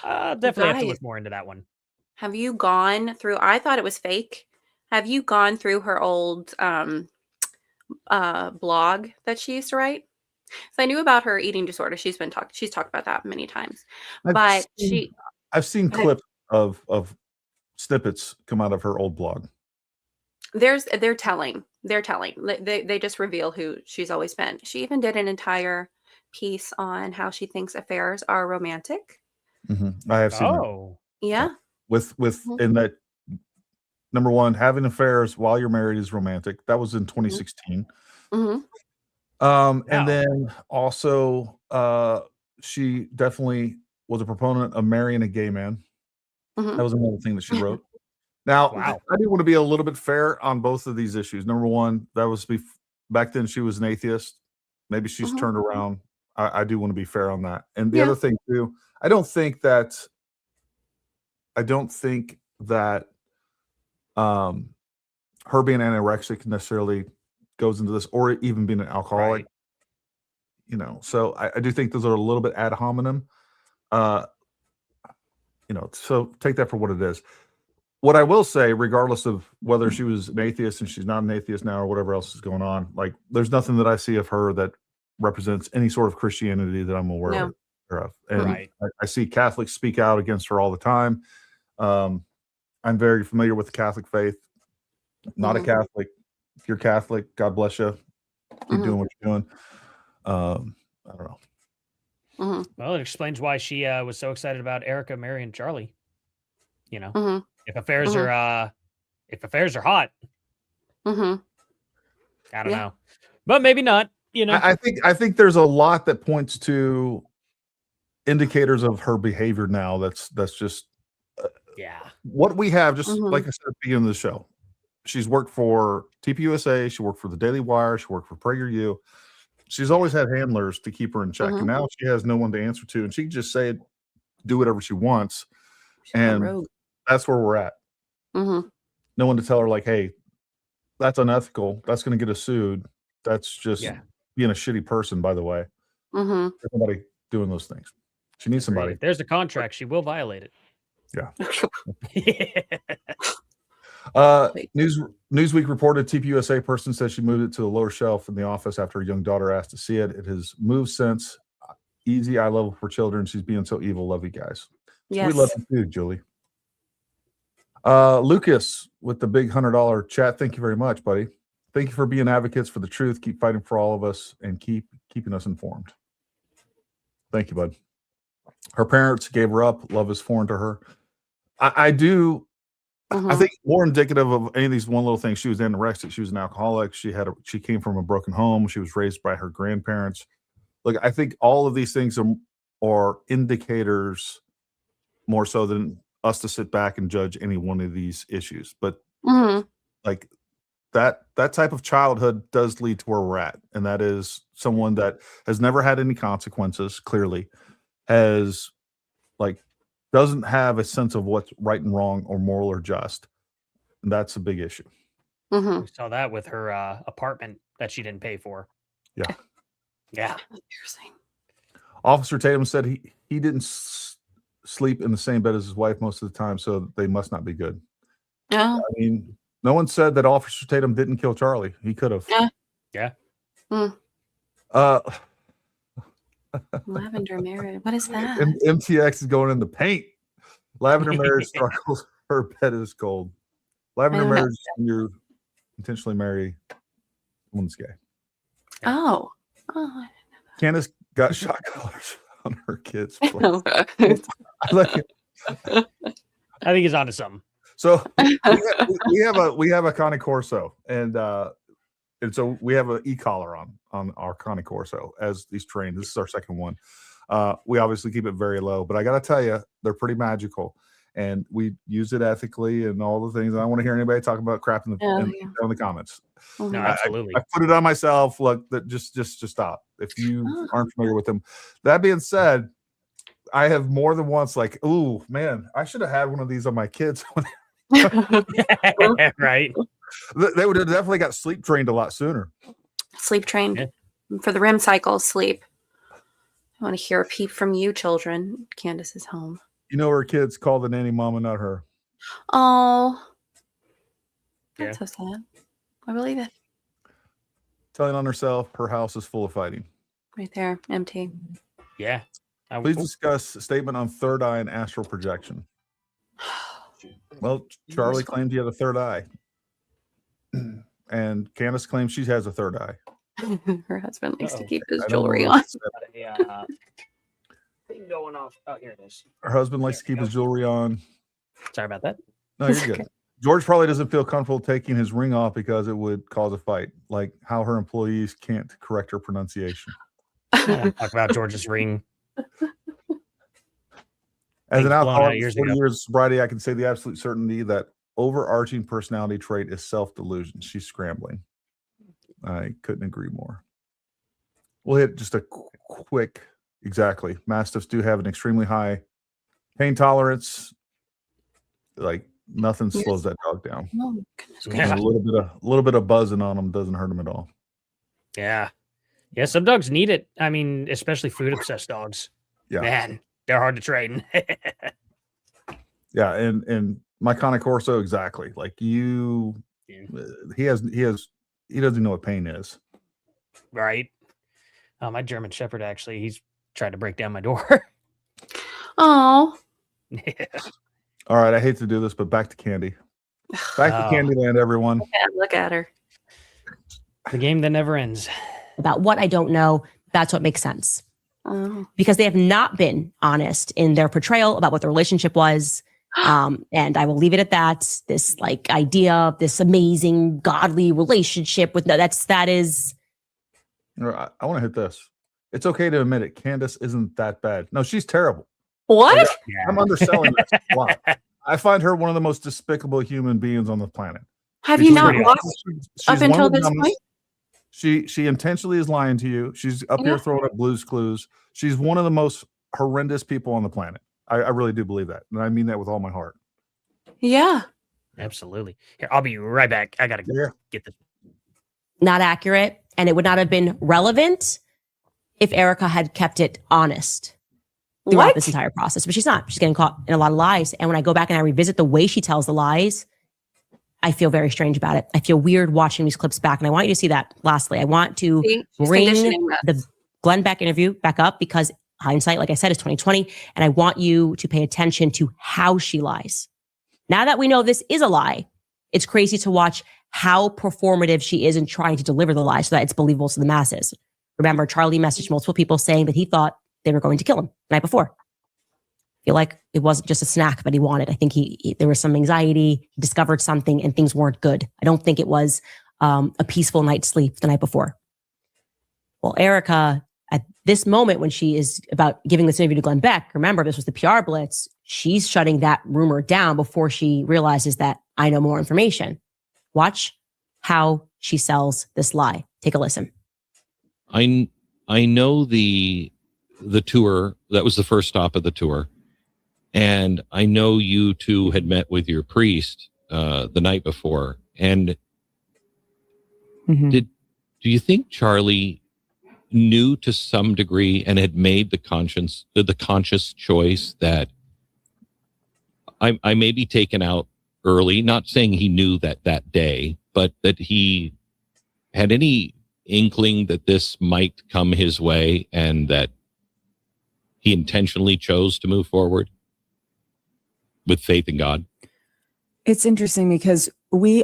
Definitely have to Guys. look more into that one. Have you gone through? I thought it was fake. Have you gone through her old blog that she used to write? So I knew about her eating disorder. She's talked about that many times. I've seen clips of snippets come out of her old blog. They're telling. They just reveal who she's always been. She even did an entire piece on how she thinks affairs are romantic. I have seen. That. Oh, Yeah. with Mhm. in that number one, having affairs while you're married is romantic. That was in 2016. Mhm. And Wow. then also she definitely was a proponent of marrying a gay man. That Mhm. was another thing that she wrote. Now, Wow. I do want to be a little bit fair on both of these issues. Number one, that was back then she was an atheist. Maybe she's Mhm. turned around. I do want to be fair on that. And the Yeah. other thing too, I don't think that her being anorexic necessarily goes into this, or even being an alcoholic. Right. You know, so I do think those are a little bit ad hominem. Uh, you know, so take that for what it is. What I will say, regardless of whether she was an atheist and she's not an atheist now or whatever else is going on, like there's nothing that I see of her that represents any sort of Christianity that I'm aware No. of. And Right. I see Catholics speak out against her all the time. I'm very familiar with the Catholic faith. Not a Mhm. Catholic. If you're Catholic, God bless you. Keep Mhm. doing what you're doing. I don't know. Mhm. Well, it explains why she was so excited about Erica marrying Charlie. You know, Mhm. if affairs Mhm. are hot, Mhm. I don't Yeah. know, but maybe not. You know, I think there's a lot that points to indicators of her behavior now. That's just yeah, what we have. Just like Mhm. I said at the beginning of the show, she's worked for TPUSA. She worked for the Daily Wire. She worked for PragerU. She's always had handlers to keep her in check, and Mhm. now she has no one to answer to, and she can just say, do whatever she wants, She's a and rogue. that's where we're at. Mhm. No one to tell her like, hey, that's unethical. That's going to get us sued. That's just yeah. being a shitty person, by the way. Mhm. There's somebody doing those things. She needs Agreed. somebody. If there's a contract, she will violate it. Yeah. Wait. Newsweek reported TPUSA person says she moved it to a lower shelf in the office after her young daughter asked to see it. It has moved since. Easy eye level for children. She's being so evil. Love you guys. We love Yes. you too, Julie. Lucas with the big $100 chat. Thank you very much, buddy. Thank you for being advocates for the truth. Keep fighting for all of us and keeping us informed. Thank you, bud. Her parents gave her up. Love is foreign to her. I do. I Mhm. think more indicative of any of these one little things. She was anorexic. She was an alcoholic. She came from a broken home. She was raised by her grandparents. Look, I think all of these things are indicators more so than us to sit back and judge any one of these issues. But Mhm. like that type of childhood does lead to where we're at, and that is someone that has never had any consequences. Clearly, has like doesn't have a sense of what's right and wrong or moral or just. And that's a big issue. Mhm. We saw that with her apartment that she didn't pay for. Yeah. Yeah. Embarrassing. Officer Tatum said he didn't sleep in the same bed as his wife most of the time, so they must not be good. Oh. I mean, no one said that Officer Tatum didn't kill Charlie. He could have. Yeah. Yeah. Mm. Uh, Lavender marriage. What is that? MTX is going in the paint. Lavender marriage struggles. Her bed is cold. Lavender don't know. marriage is when you intentionally marry someone's gay. Oh. Oh. Candace got shot collars on her kids. No. I like it. I think he's onto something. So we have a Connie Corso, and so we have an e-collar on our Connie Corso as these trained. This is our second one. We obviously keep it very low, but I got to tell you, they're pretty magical, and we use it ethically and all the things. I don't want to hear anybody talk about crap in the comments. Mhm. No, absolutely. I put it on myself. Look, that just stop. If you aren't familiar with them. That being said, I have more than once like, ooh, man, I should have had one of these on my kids. Right. They would have definitely got sleep trained a lot sooner. Sleep trained. Yeah. For the REM cycle, sleep. I want to hear a peep from you, children. Candace is home. You know, her kids call the nanny mama, not her. Oh. That's Yeah. so sad. I believe it. Telling on herself, her house is full of fighting. Right there. Empty. Yeah. Please discuss a statement on third eye and astral projection. Well, Charlie claimed he had a third eye. And Candace claims she has a third eye. Her husband likes to Uh-oh. keep his I don't know jewelry what on. Thing going off. Oh, here it is. Her husband likes to keep his jewelry on. Sorry about that. No, you're good. George probably doesn't feel comfortable taking his ring off because it would cause a fight, like how her employees can't correct her pronunciation. I don't want to talk about George's ring. As an Things blown out alcoholic with years 40 ago. years of sobriety, I can say the absolute certainty that overarching personality trait is self-delusion. She's scrambling. I couldn't agree more. We'll hit just a quick, exactly. Mastiffs do have an extremely high pain tolerance. Like nothing slows that dog down. Oh, goodness Yeah. And a little bit of buzzing on them doesn't hurt them at all. Yeah. Yeah, some dogs need it. I mean, especially food obsessed dogs. Yeah. Man, they're hard to train. Yeah, and my Cane Corso, exactly. Like you, he doesn't know what pain is. Right. My German Shepherd, actually, he's tried to break down my door. Oh, Yeah. All right, I hate to do this, but back to Candy. Back to Oh. Candyland, everyone. look at her. The game that never ends. About what I don't know, that's what makes sense. Oh. Because they have not been honest in their portrayal about what the relationship was. And I will leave it at that. This like idea of this amazing godly relationship with that is I want to hit this. It's okay to admit it. Candace isn't that bad. No, she's terrible. What? I'm underselling this a lot. I find her one of the most despicable human beings on the planet. Have She's you not pretty watched she's up one of until the this dumbest. point? She intentionally is lying to you. She's up here Yeah. throwing up Blue's Clues. She's one of the most horrendous people on the planet. I really do believe that. And I mean that with all my heart. Yeah. Absolutely. Here, I'll be right back. I got to Yeah. get this. not accurate. And it would not have been relevant if Erica had kept it honest throughout What? this entire process. But she's not. She's getting caught in a lot of lies. And when I go back and I revisit the way she tells the lies, I feel very strange about it. I feel weird watching these clips back. And I want you to see that. Lastly, I want to See? She's bring conditioning us. the Glenn Beck interview back up because hindsight, like I said, is 2020. And I want you to pay attention to how she lies. Now that we know this is a lie, it's crazy to watch how performative she is in trying to deliver the lie so that it's believable to the masses. Remember, Charlie messaged multiple people saying that he thought they were going to kill him the night before. I feel like it wasn't just a snack, but he wanted. I think there was some anxiety. He discovered something and things weren't good. I don't think it was a peaceful night's sleep the night before. Well, Erica, at this moment when she is about giving this interview to Glenn Beck, remember this was the PR blitz. She's shutting that rumor down before she realizes that I know more information. Watch how she sells this lie. Take a listen. I know the tour. That was the first stop of the tour. And I know you two had met with your priest the night before. And Mhm. do you think Charlie knew to some degree and had made the conscious choice that I may be taken out early? Not saying he knew that day, but that he had any inkling that this might come his way and that he intentionally chose to move forward with faith in God? It's interesting because I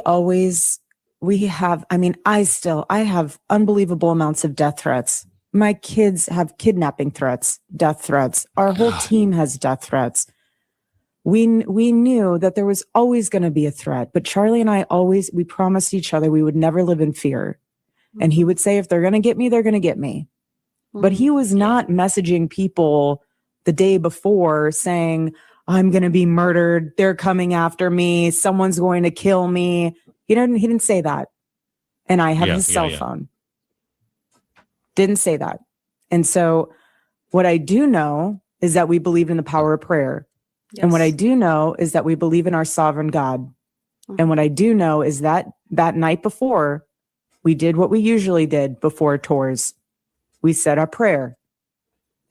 have unbelievable amounts of death threats. My kids have kidnapping threats, death threats. Our whole God. team has death threats. We knew that there was always going to be a threat, but Charlie and I we promised each other we would never live in fear. And he would say, if they're going to get me, they're going to get me. But he was not messaging people the day before saying, I'm going to be murdered. They're coming after me. Someone's going to kill me. He didn't say that. And I have his cell phone. Didn't say that. And so what I do know is that we believe in the power of prayer. And what I do know is that we believe in our sovereign God. And what I do know is that night before, we did what we usually did before tours. We said our prayer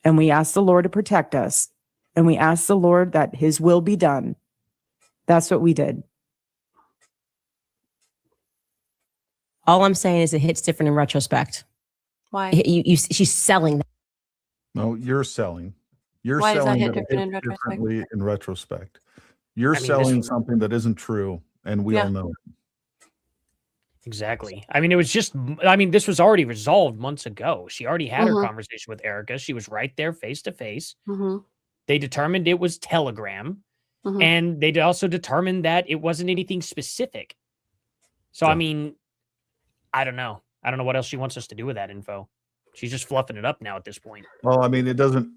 and we asked the Lord to protect us. And we asked the Lord that his will be done. That's what we did. All I'm saying is it hits different in retrospect. Why? She's selling that. No, you're selling. You're Why does that selling hit that it different in hits retrospect? differently in retrospect. You're I mean, selling this- something that isn't true, and we Yeah. all know it. Exactly. I mean, this was already resolved months ago. She already had her Mhm. conversation with Erica. She was right there face to face. Mm-hmm. They determined it was Telegram. Mhm. And they also determined that it wasn't anything specific. So, I mean, I don't know. I don't know what else she wants us to do with that info. She's just fluffing it up now at this point. Well, I mean, it doesn't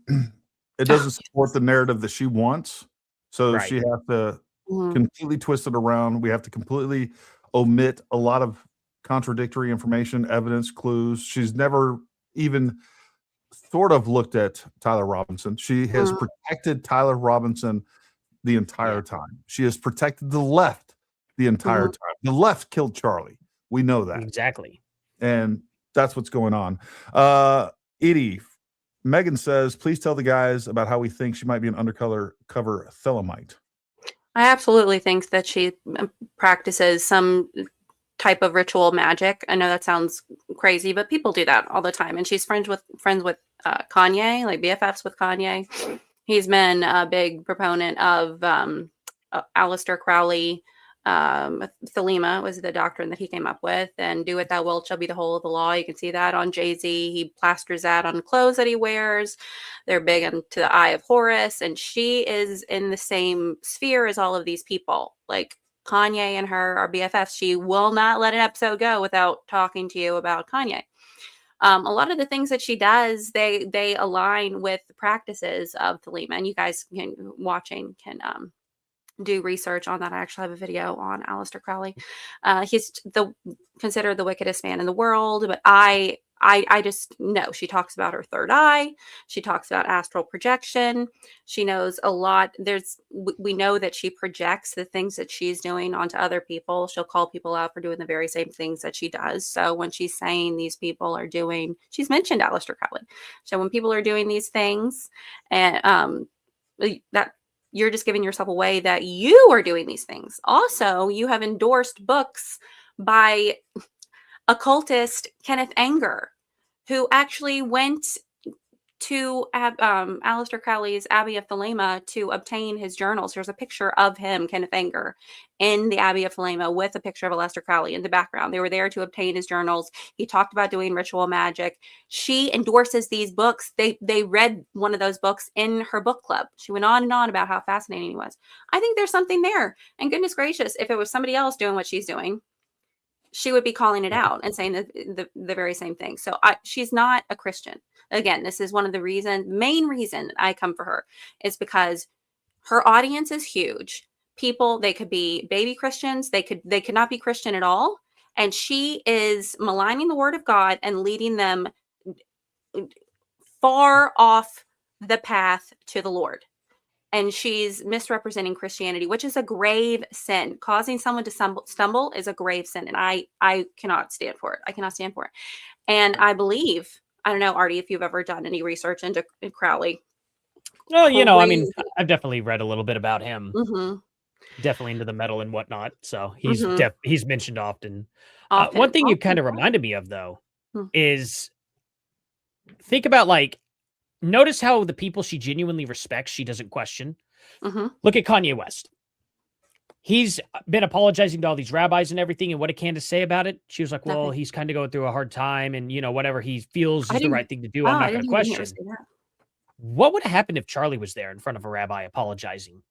support the narrative that she wants. So Right. she has to Mhm. completely twist it around. We have to completely omit a lot of contradictory information, evidence, clues. She's never even sort of looked at Tyler Robinson. She has Mhm. protected Tyler Robinson the entire time. She has protected the left the entire Mhm. time. The left killed Charlie. We know that. Exactly. And that's what's going on. Eydie, Megan says, please tell the guys about how we think she might be an undercover Thelemite. I absolutely think that she practices some type of ritual magic. I know that sounds crazy, but people do that all the time. And she's friends with Kanye, like BFFs with Kanye. He's been a big proponent of Aleister Crowley. Thelema was the doctrine that he came up with, and do what thou wilt shall be the whole of the law. You can see that on Jay-Z. He plasters that on clothes that he wears. They're big into the Eye of Horus, and she is in the same sphere as all of these people. Like Kanye and her are BFFs. She will not let an episode go without talking to you about Kanye. A lot of the things that she does, they align with the practices of Thelema, and you guys can do research on that. I actually have a video on Aleister Crowley. He's considered the wickedest man in the world, but I just know she talks about her third eye. She talks about astral projection. She knows a lot. We know that she projects the things that she's doing onto other people. She'll call people out for doing the very same things that she does. So when she's saying these people are doing, she's mentioned Aleister Crowley. So when people are doing these things, and that you're just giving yourself away that you are doing these things. Also, you have endorsed books by occultist Kenneth Anger, who actually went to Aleister Crowley's Abbey of Thelema to obtain his journals. There's a picture of him, Kenneth Anger, in the Abbey of Thelema with a picture of Aleister Crowley in the background. They were there to obtain his journals. He talked about doing ritual magic. She endorses these books. They read one of those books in her book club. She went on and on about how fascinating he was. I think there's something there. And goodness gracious, if it was somebody else doing what she's doing, she would be calling it out and saying the very same thing. So she's not a Christian. Again, this is one of the main reason I come for her is because her audience is huge. People, they could be baby Christians. They could not be Christian at all. And she is maligning the word of God and leading them far off the path to the Lord. And she's misrepresenting Christianity, which is a grave sin. Causing someone to stumble is a grave sin. And I cannot stand for it. I cannot stand for it. And I believe, I don't know, Arty, if you've ever done any research into Crowley. Well, I mean, I've definitely read a little bit about him. Mm-hmm. Definitely into the metal and whatnot. So Mm-hmm. he's mentioned often. One thing you kind of reminded me of, though, is think about notice how the people she genuinely respects, she doesn't question. Mm-hmm. Look at Kanye West. He's been apologizing to all these rabbis and everything. And what did Candace say about it? She was like, well, he's kind of going through a hard time. And, whatever he feels is the right thing to do, I'm not going to question. What would have happened if Charlie was there in front of a rabbi apologizing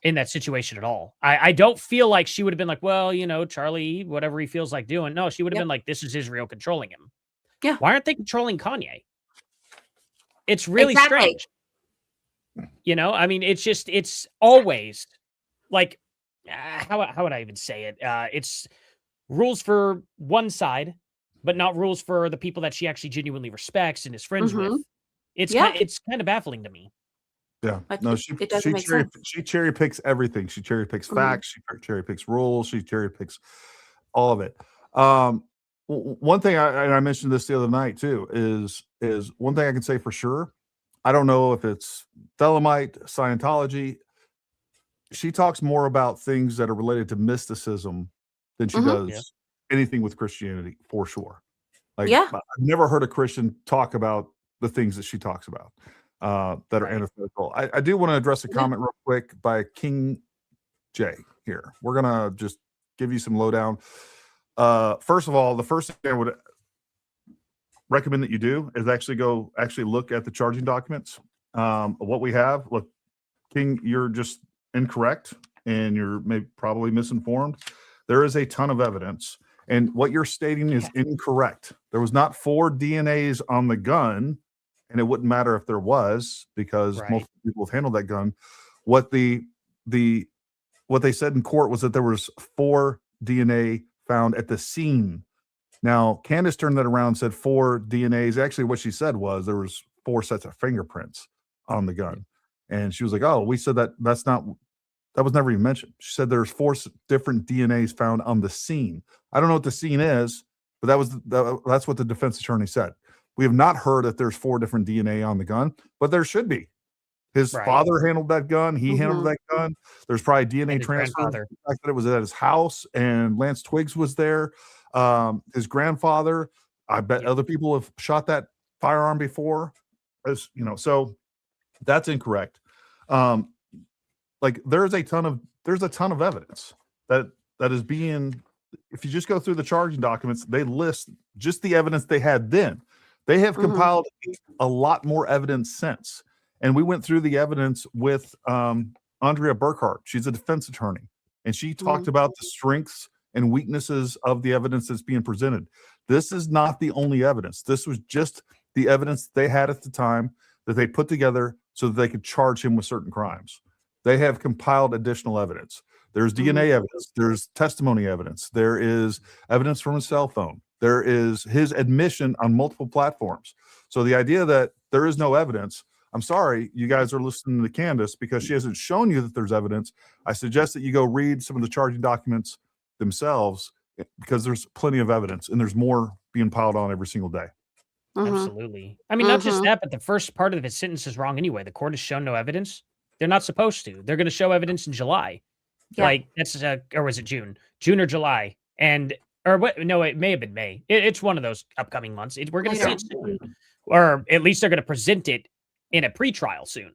in that situation at all? I don't feel like she would have been like, well, Charlie, whatever he feels like doing. No, she would have been like, this is Israel controlling him. Yeah. Why aren't they controlling Kanye? It's really strange. I mean, it's always like, how would I even say it? It's rules for one side, but not rules for the people that she actually genuinely respects and is friends with. It's kind of baffling to me. Yeah, no, she cherry picks everything. She cherry picks facts. She cherry picks rules. She cherry picks all of it. One thing I mentioned this the other night too is one thing I can say for sure. I don't know if it's Thelemite, Scientology. She talks more about things that are related to mysticism than she does anything with Christianity, for sure. I've never heard a Christian talk about the things that she talks about that are antithetical. I do want to address a comment real quick by King J here. We're going to just give you some lowdown. First of all, the first thing I would recommend that you do is actually look at the charging documents of what we have. Look, King, you're just incorrect and you're probably misinformed. There is a ton of evidence, and what you're stating is incorrect. There was not 4 DNAs on the gun, and it wouldn't matter if there was, because most people have handled that gun. What what they said in court was that there was 4 DNA found at the scene. Now, Candace turned that around and said 4 DNAs. Actually, what she said was there was 4 sets of fingerprints on the gun. And she was like, oh, we said that that was never even mentioned. She said there's 4 different DNAs found on the scene. I don't know what the scene is, but that's what the defense attorney said. We have not heard that there's 4 different DNA on the gun, but there should be. His father handled that gun. He handled that gun. There's probably DNA transfer. The fact that it was at his house and Lance Twiggs was there. His grandfather. I bet other people have shot that firearm before. As you know, so that's incorrect. Like there's a ton of evidence that is being. If you just go through the charging documents, they list just the evidence they had then. They have compiled a lot more evidence since. And we went through the evidence with Andrea Burkhart. She's a defense attorney, and she talked about the strengths and weaknesses of the evidence that's being presented. This is not the only evidence. This was just the evidence they had at the time that they put together so that they could charge him with certain crimes. They have compiled additional evidence. There's DNA evidence. There's testimony evidence. There is evidence from his cell phone. There is his admission on multiple platforms. So the idea that there is no evidence, I'm sorry, you guys are listening to Candace because she hasn't shown you that there's evidence. I suggest that you go read some of the charging documents themselves because there's plenty of evidence and there's more being piled on every single day. Absolutely. I mean, not just that, but the first part of his sentence is wrong anyway. The court has shown no evidence. They're not supposed to. They're going to show evidence in July. Like that's or was it June or July? Or what? No, it may have been May. It's one of those upcoming months. We're going to see it soon, or at least they're going to present it in a pretrial soon,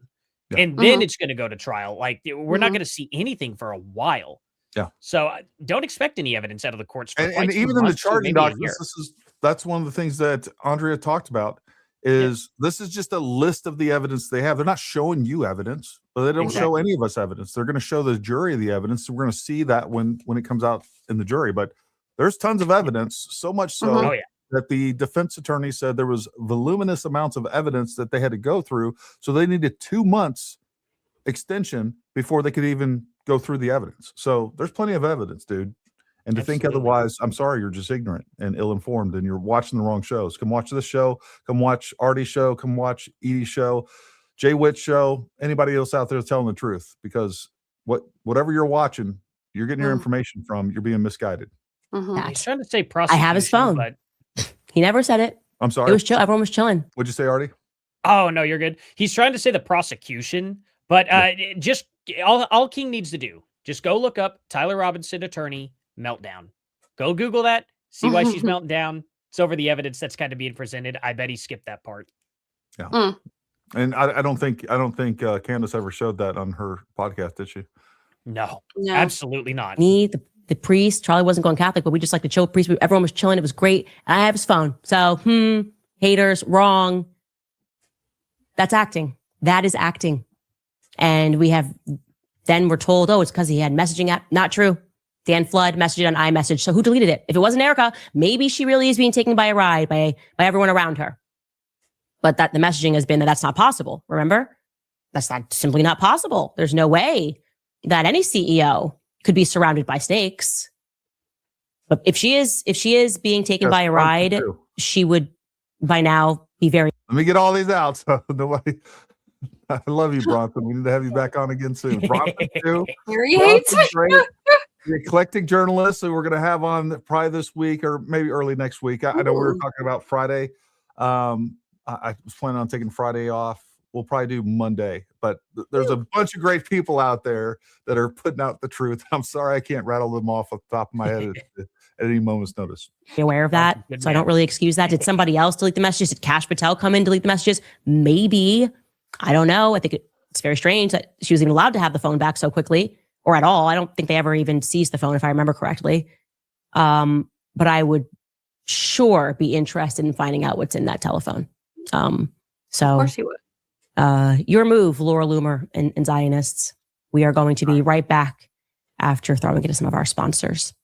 and then it's going to go to trial. Like we're not going to see anything for a while. Yeah. So don't expect any evidence out of the courts. For and even in the charging documents, that's one of the things that Andrea talked about. This is just a list of the evidence they have. They're not showing you evidence, but they don't show any of us evidence. They're going to show the jury the evidence. So we're going to see that when it comes out in the jury. But there's tons of evidence, so much so that the defense attorney said there was voluminous amounts of evidence that they had to go through. So they needed 2 months extension before they could even go through the evidence. So there's plenty of evidence, dude. And to think otherwise, I'm sorry, you're just ignorant and ill-informed and you're watching the wrong shows. Come watch this show. Come watch Arty's show. Come watch Eydie's show, Jay Witt's show, anybody else out there is telling the truth, because whatever you're watching, you're getting your information from, you're being misguided. He's trying to say prosecution. I have his phone. But he never said it. I'm sorry. It was chill. Everyone was chilling. What'd you say, Arty? Oh, no, you're good. He's trying to say the prosecution, but just all King needs to do, just go look up Tyler Robinson attorney meltdown. Go Google that. See why she's melting down. It's over the evidence that's kind of being presented. I bet he skipped that part. Yeah. And I don't think Candace ever showed that on her podcast, did she? No, absolutely not. Me, the priest, Charlie wasn't going Catholic, but we just like the chill priest. Everyone was chilling. It was great. And I have his phone. So, haters, wrong. That's acting. That is acting. And then we're told, it's because he had messaging app. Not true. Dan Flood messaged it on iMessage. So who deleted it? If it wasn't Erica, maybe she really is being taken by a ride by everyone around her. But that the messaging has been that's not possible. Remember? That's simply not possible. There's no way that any CEO could be surrounded by snakes. But if she is being taken by a ride, she would by now be very. Let me get all these out. So nobody. I love you, Bronson. We need to have you back on again soon. Bronson too. Great. The eclectic journalist that we're going to have on probably this week or maybe early next week. I know we were talking about Friday. I was planning on taking Friday off. We'll probably do Monday, but there's a bunch of great people out there that are putting out the truth. I'm sorry I can't rattle them off the top of my head at any moment's notice. Be aware of that. So I don't really excuse that. Did somebody else delete the messages? Did Kash Patel come in, delete the messages? Maybe. I don't know. I think it's very strange that she was even allowed to have the phone back so quickly or at all. I don't think they ever even seized the phone, if I remember correctly. But I would sure be interested in finding out what's in that telephone. So of course you would. Your move, Laura Loomer and Zionists. We are going to be right back after throwing it to some of our sponsors.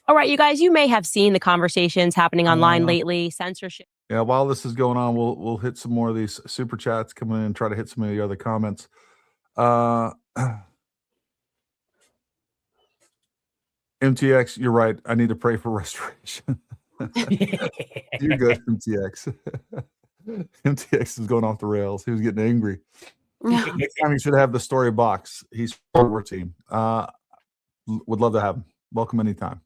All right, you guys, you may have seen the conversations happening online lately. Censorship. Yeah, while this is going on, we'll hit some more of these super chats, come in and try to hit some of the other comments. MTX, you're right. I need to pray for restoration. You're good, MTX. MTX is going off the rails. He was getting angry. Next time he should have the story box. He's for our team. Would love to have him. Welcome anytime.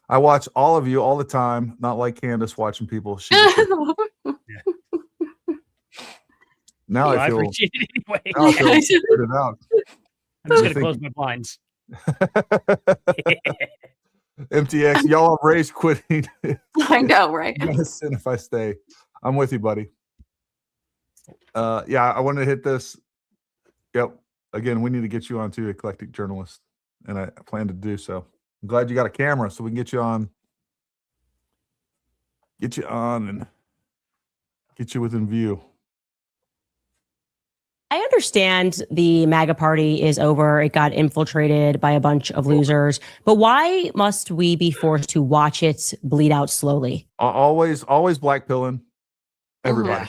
I watch all of you all the time, not like Candace watching people. Now I feel appreciate it anyway. now I feel weirded out. I'm just gonna close my blinds. MTX, y'all have raised quitting. I know, right? Sin if I stay. I'm with you, buddy. Yeah, I wanted to hit this. Yep. Again, we need to get you on too, Eclectic Journalist, and I plan to do so. I'm glad you got a camera so we can get you on and get you within view. I understand the MAGA party is over. It got infiltrated by a bunch of losers. But why must we be forced to watch it bleed out slowly? Always blackpilling everybody.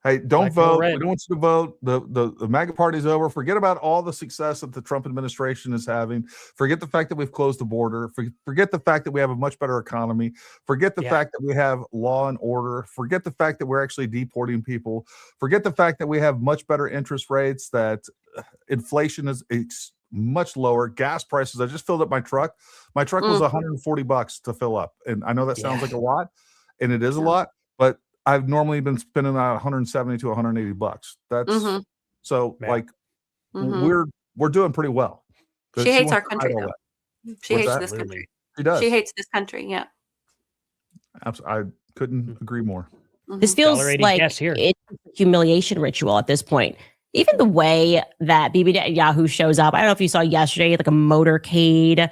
Hey, don't vote. We don't want you to vote. The MAGA party's over. Forget about all the success that the Trump administration is having. Forget the fact that we've closed the border. Forget the fact that we have a much better economy. Forget the fact that we have law and order. Forget the fact that we're actually deporting people. Forget the fact that we have much better interest rates, that inflation is much lower. Gas prices. I just filled up my truck. My truck was $140 to fill up. And I know that sounds like a lot, and it is a lot, but I've normally been spending about 170 to 180 bucks. That's so like we're doing pretty well. She hates our country though. She hates this country. She does. She hates this country. Yeah. I couldn't agree more. This feels like it's a humiliation ritual at this point. Even the way that Bibi Netanyahu shows up, I don't know if you saw yesterday, like a motorcade,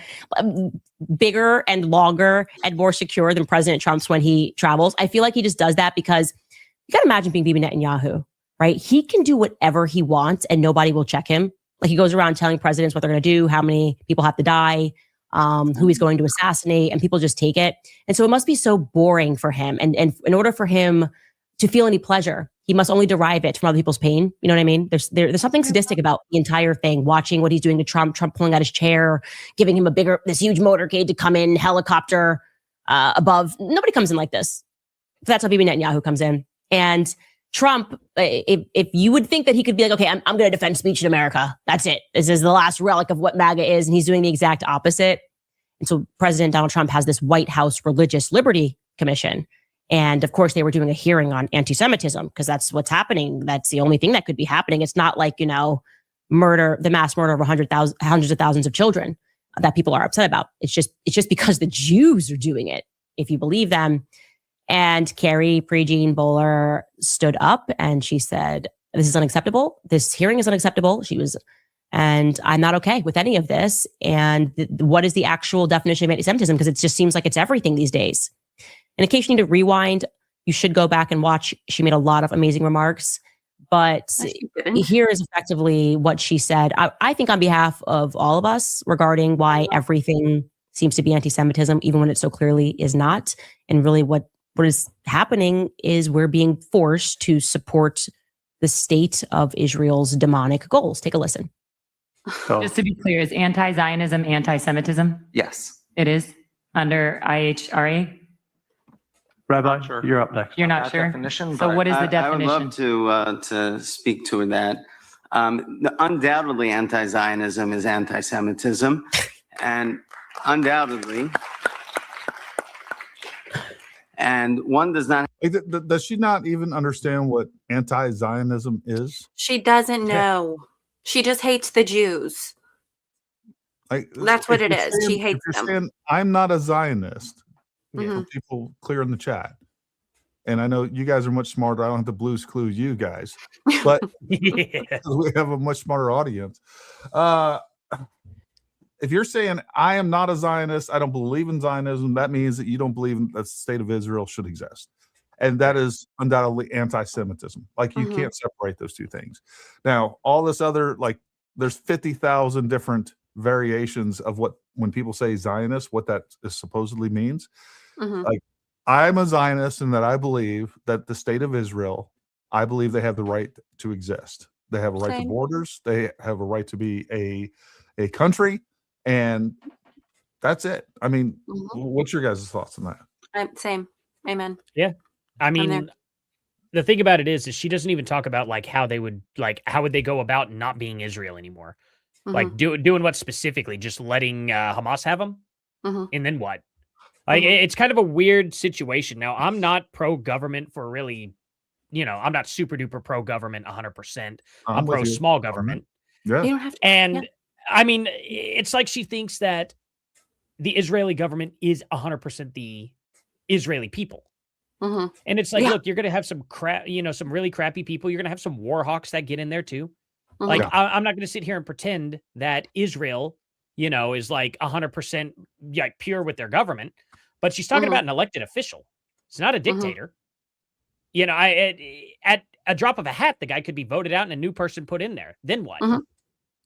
bigger and longer and more secure than President Trump's when he travels. I feel like he just does that because you got to imagine being Bibi Netanyahu, right? He can do whatever he wants and nobody will check him. Like he goes around telling presidents what they're going to do, how many people have to die, who he's going to assassinate, and people just take it. And so it must be so boring for him. And in order for him to feel any pleasure, he must only derive it from other people's pain. You know what I mean? There's something sadistic about the entire thing. Watching what he's doing to Trump pulling out his chair, giving him this huge motorcade to come in, helicopter above. Nobody comes in like this. That's how Bibi Netanyahu comes in. And Trump, if you would think that he could be like, okay, I'm going to defend speech in America. That's it. This is the last relic of what MAGA is. And he's doing the exact opposite. And so President Donald Trump has this White House Religious Liberty Commission. And of course, they were doing a hearing on anti-Semitism because that's what's happening. That's the only thing that could be happening. It's not like, the mass murder of hundreds of thousands of children that people are upset about. It's just because the Jews are doing it, if you believe them. And Carrie Prejean Bowler stood up and she said, this is unacceptable. This hearing is unacceptable. And I'm not okay with any of this. And what is the actual definition of anti-Semitism? Because it just seems like it's everything these days. And in case you need to rewind, you should go back and watch. She made a lot of amazing remarks, but here is effectively what she said. I think on behalf of all of us regarding why everything seems to be anti-Semitism, even when it so clearly is not. And really what is happening is we're being forced to support the state of Israel's demonic goals. Take a listen. Just to be clear, is anti-Zionism anti-Semitism? Yes. It is under IHRA? Rabbi, sure. You're up next. You're not sure? So what is the definition? I would love to speak to that. Undoubtedly, anti-Zionism is anti-Semitism, and undoubtedly, and one does not. Does she not even understand what anti-Zionism is? She doesn't know. She just hates the Jews. That's what it is. She hates them. Saying, I'm not a Zionist. For people clear in the chat. And I know you guys are much smarter. I don't have to Blue's Clues you guys, but we have a much smarter audience. If you're saying I am not a Zionist, I don't believe in Zionism, that means that you don't believe that the state of Israel should exist. And that is undoubtedly anti-Semitism. Like you can't separate those two things. Now, all this other like there's 50,000 different variations of what, when people say Zionist, what that is supposedly means. Like, I'm a Zionist in that I believe that the state of Israel, I believe they have the right to exist. They have a right to borders. They have a right to be a country, and that's it. I mean, what's your guys' thoughts on that? Same. Amen. Yeah. I mean, the thing about it is she doesn't even talk about like how would they go about not being Israel anymore? Like doing what specifically? Just letting Hamas have them? And then what? Like, it's kind of a weird situation. Now, I'm not pro-government for really, I'm not super duper pro-government 100%. I'm pro-small government. Yeah. You don't have to. And I mean, it's like she thinks that the Israeli government is 100% the Israeli people. And it's like, look, you're going to have some some really crappy people. You're going to have some war hawks that get in there too. Like, I'm not going to sit here and pretend that Israel, is like 100% like pure with their government. But she's talking about an elected official. It's not a dictator. At a drop of a hat, the guy could be voted out and a new person put in there. Then what?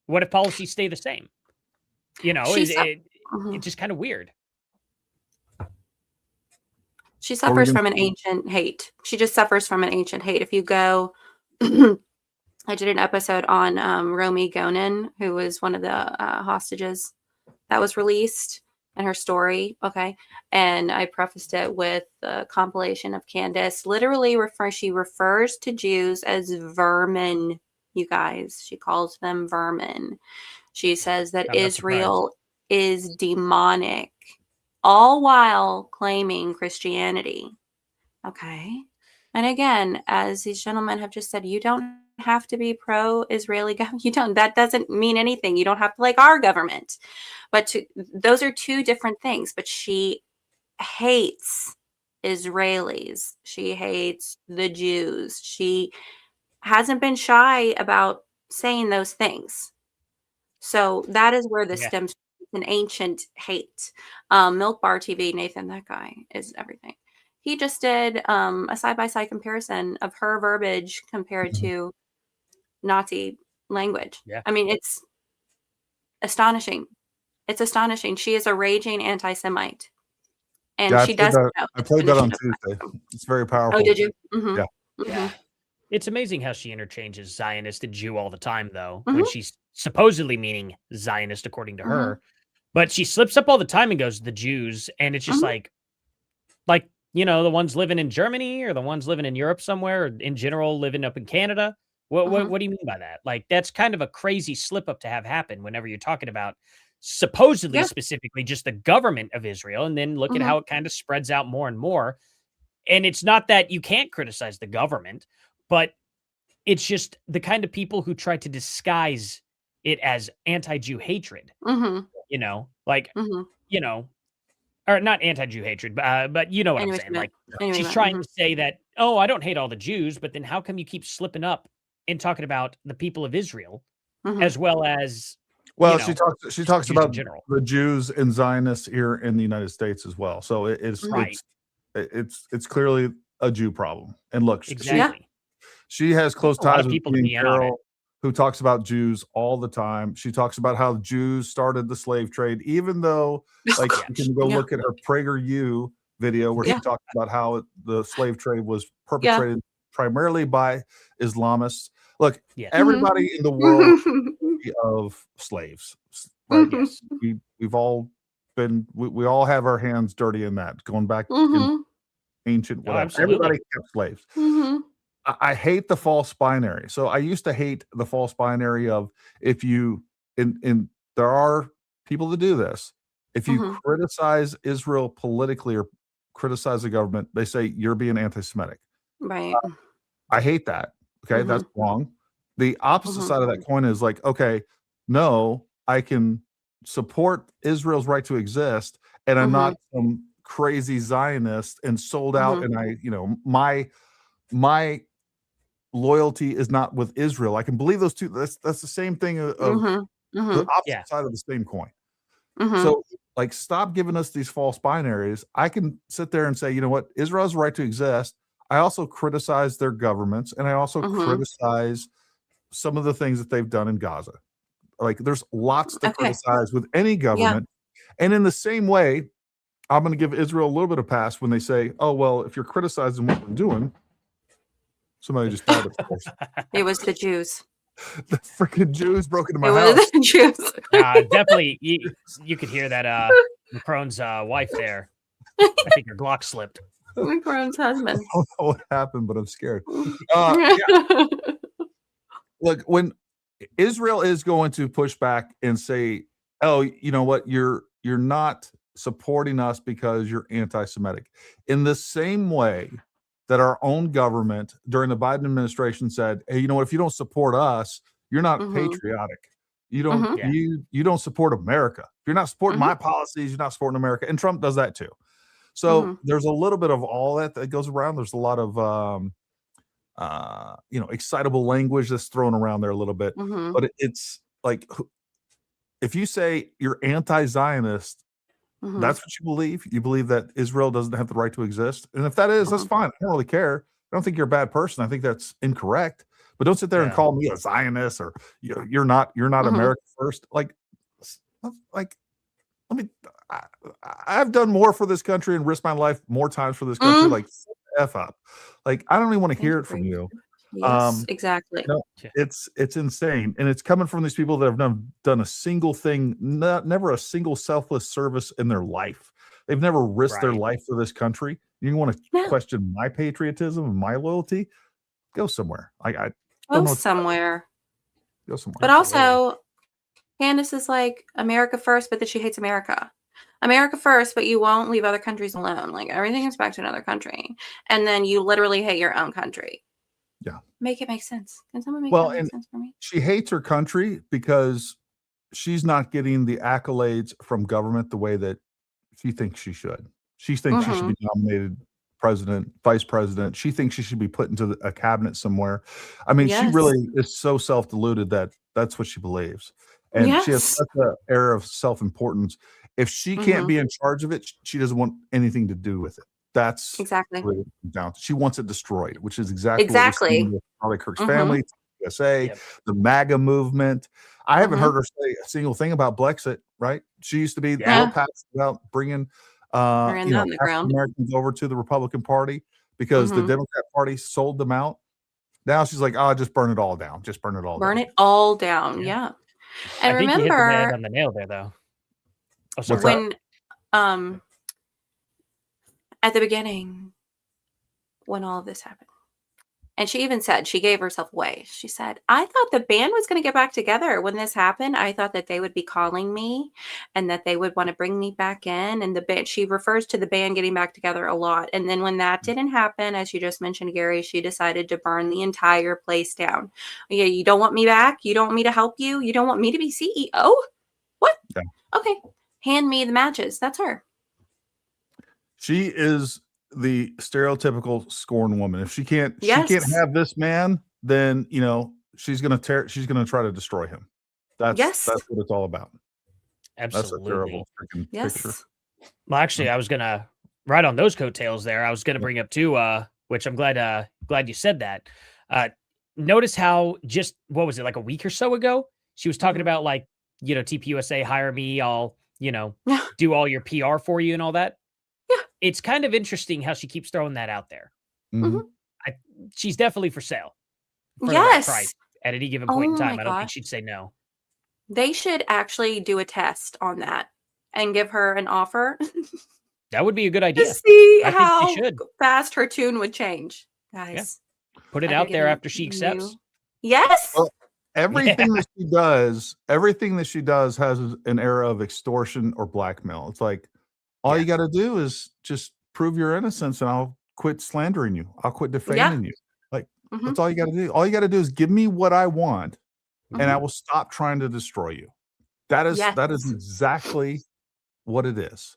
What if policies stay the same? It's just kind of weird. She suffers from an ancient hate. She just suffers from an ancient hate. If you go, I did an episode on Romy Gonen, who was one of the hostages that was released, and her story. Okay. And I prefaced it with a compilation of Candace. Literally she refers to Jews as vermin, you guys. She calls them vermin. She says that Israel is demonic, all while claiming Christianity. Okay. And again, as these gentlemen have just said, you don't have to be pro-Israeli government. That doesn't mean anything. You don't have to like our government. But those are two different things. But she hates Israelis. She hates the Jews. She hasn't been shy about saying those things. So that is where this stems from, an ancient hate. Milk Bar TV, Nathan, that guy is everything. He just did a side-by-side comparison of her verbiage compared to Nazi language. Yeah. I mean, it's astonishing. It's astonishing. She is a raging anti-Semite. And she does. I played that on Tuesday. It's very powerful. Oh, did you? Yeah. It's amazing how she interchanges Zionist and Jew all the time, though, when she's supposedly meaning Zionist, according to her. But she slips up all the time and goes, the Jews. And it's just like, the ones living in Germany or the ones living in Europe somewhere, or in general living up in Canada. What do you mean by that? Like, that's kind of a crazy slip up to have happen whenever you're talking about supposedly specifically just the government of Israel. And then look at how it kind of spreads out more and more. And it's not that you can't criticize the government, but it's just the kind of people who try to disguise it as anti-Jew hatred, or not anti-Jew hatred, but you know what I'm saying? Like, she's trying to say that, oh, I don't hate all the Jews, but then how come you keep slipping up and talking about the people of Israel as well as, she talks about the Jews and Zionists here in the United States as well. So it's clearly a Jew problem. And look, she has close ties with me and Carol, who talks about Jews all the time. She talks about how Jews started the slave trade, even though, like, you can go look at her PragerU video where she talks about how the slave trade was perpetrated primarily by Islamists. Look, everybody in the world of slaves, right? We've all been, we all have our hands dirty in that, going back in ancient whatever. Everybody kept slaves. I hate the false binary. So I used to hate the false binary of, if you, there are people that do this. If you criticize Israel politically or criticize the government, they say you're being anti-Semitic. Right. I hate that. Okay. That's wrong. The opposite side of that coin is like, okay, no, I can support Israel's right to exist, and I'm not some crazy Zionist and sold out. And I, my loyalty is not with Israel. I can believe those two. That's the same thing of the opposite side of the same coin. So, like, stop giving us these false binaries. I can sit there and say, you know what, Israel has a right to exist. I also criticize their governments, and I also criticize some of the things that they've done in Gaza. Like there's lots to Okay. criticize with any government. And in the same way, I'm going to give Israel a little bit of pass when they say, oh, well, if you're criticizing what we're doing, somebody just died, of course. It was the Jews. The freaking Jews broke into my It house. was the Jews. Definitely, you could hear that Macron's wife there. I think your Glock slipped. Macron's husband. I don't know what happened, but I'm scared. Yeah. Look, when Israel is going to push back and say, oh, you know what, you're not supporting us because you're anti-Semitic. In the same way that our own government during the Biden administration said, hey, you know what, if you don't support us, you're not patriotic. You don't you don't support America. If you're not supporting my policies, you're not supporting America. And Trump does that too. So there's a little bit of all that goes around. There's a lot of excitable language that's thrown around there a little bit. But it's like, if you say you're anti-Zionist, that's what you believe. You believe that Israel doesn't have the right to exist. And if that is, that's fine. I don't really care. I don't think you're a bad person. I think that's incorrect. But don't sit there and call me a Zionist or you're not America first. Like I've done more for this country and risked my life more times for this country. Like F up. Like I don't even want to hear it from you. Yes, exactly. It's insane, and it's coming from these people that have done a single thing, never a single selfless service in their life. They've never risked their life for this country. You want to question my patriotism and my loyalty? Go somewhere. I go somewhere. Go somewhere. But also, Candace is like America first, but that she hates America. America first, but you won't leave other countries alone. Like everything is back to another country, and then you literally hate your own country. Yeah. Make it make sense. Can someone make that make sense for me? She hates her country because she's not getting the accolades from government the way that she thinks she should. She thinks she should be nominated president, vice president. She thinks she should be put into a cabinet somewhere. I mean, she really is so self-deluded that that's what she believes. And she has such an air of self-importance. If she can't be in charge of it, she doesn't want anything to do with it. That's exactly what it comes down to. She wants it destroyed, which is exactly what we're seeing with Charlie Kirk's family, USA, the MAGA movement. I haven't heard her say a single thing about Brexit, right? She used to be real passionate about bringing African Americans over to the Republican Party because the Democrat Party sold them out. Now she's like, oh, just burn it all down. Just burn it all down. Burn it all down. Yeah. And I think remember, you hit the nail on the nail there, though. Oh, sorry. When at the beginning, when all of this happened, and she even said, she gave herself away. She said, I thought the band was going to get back together when this happened. I thought that they would be calling me and that they would want to bring me back in. And the band, she refers to the band getting back together a lot. And then when that didn't happen, as you just mentioned, Gary, she decided to burn the entire place down. Yeah, you don't want me back? You don't want me to help you? You don't want me to be CEO? What? Yeah. Okay. Hand me the matches. That's her. She is the stereotypical scorn woman. If she can't have this man, then she's gonna try to destroy him. That's what it's all about. Absolutely. That's a terrible freaking picture. Well, actually, I was gonna ride on those coattails there. I was gonna bring up too, which I'm glad you said that. Notice how just what was it, like a week or so ago, she was talking about like, TPUSA, hire me, I'll do all your PR for you and all that. It's kind of interesting how she keeps throwing that out there. She's definitely for sale. For the right price at any given point in time. I don't think she'd say no. They should actually do a test on that and give her an offer. That would be a good idea. To see how fast her tune would change, guys. Yeah. Put it out there after she accepts. Yes. Well, everything that she does has an air of extortion or blackmail. It's like, all you got to do is just prove your innocence and I'll quit slandering you. I'll quit defaming you. Like, that's all you got to do. All you got to do is give me what I want and I will stop trying to destroy you. That is exactly what it is.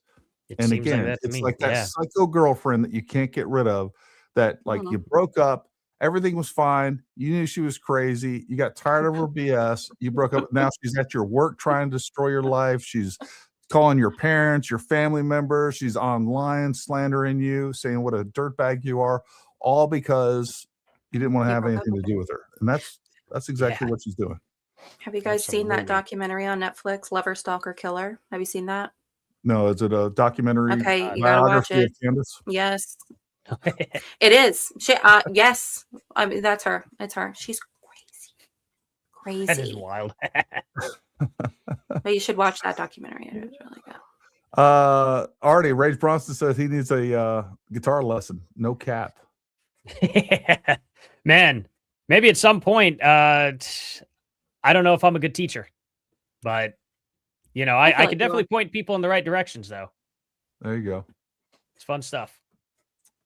And again, it's like that psycho girlfriend that you can't get rid of, that like you broke up, everything was fine. You knew she was crazy. You got tired of her BS. You broke up. Now she's at your work trying to destroy your life. She's calling your parents, your family members. She's online slandering you, saying what a dirtbag you are, all because you didn't want to have anything to do with her. And that's exactly what she's doing. Have you guys seen that Absolutely. documentary on Netflix, Lover, Stalker, Killer? Have you seen that? No, is it a documentary Okay, you gotta watch biography of it. Candace? Yes, it is. She, yes, I mean that's her. It's her. She's crazy, That is crazy. wild. But you should watch that documentary. It was really good. Arty, Ray Bronson says he needs a guitar lesson. No cap. Man, maybe at some point, I don't know if I'm a good teacher, but you know, I can definitely point people in the right directions though. There you go. It's fun stuff.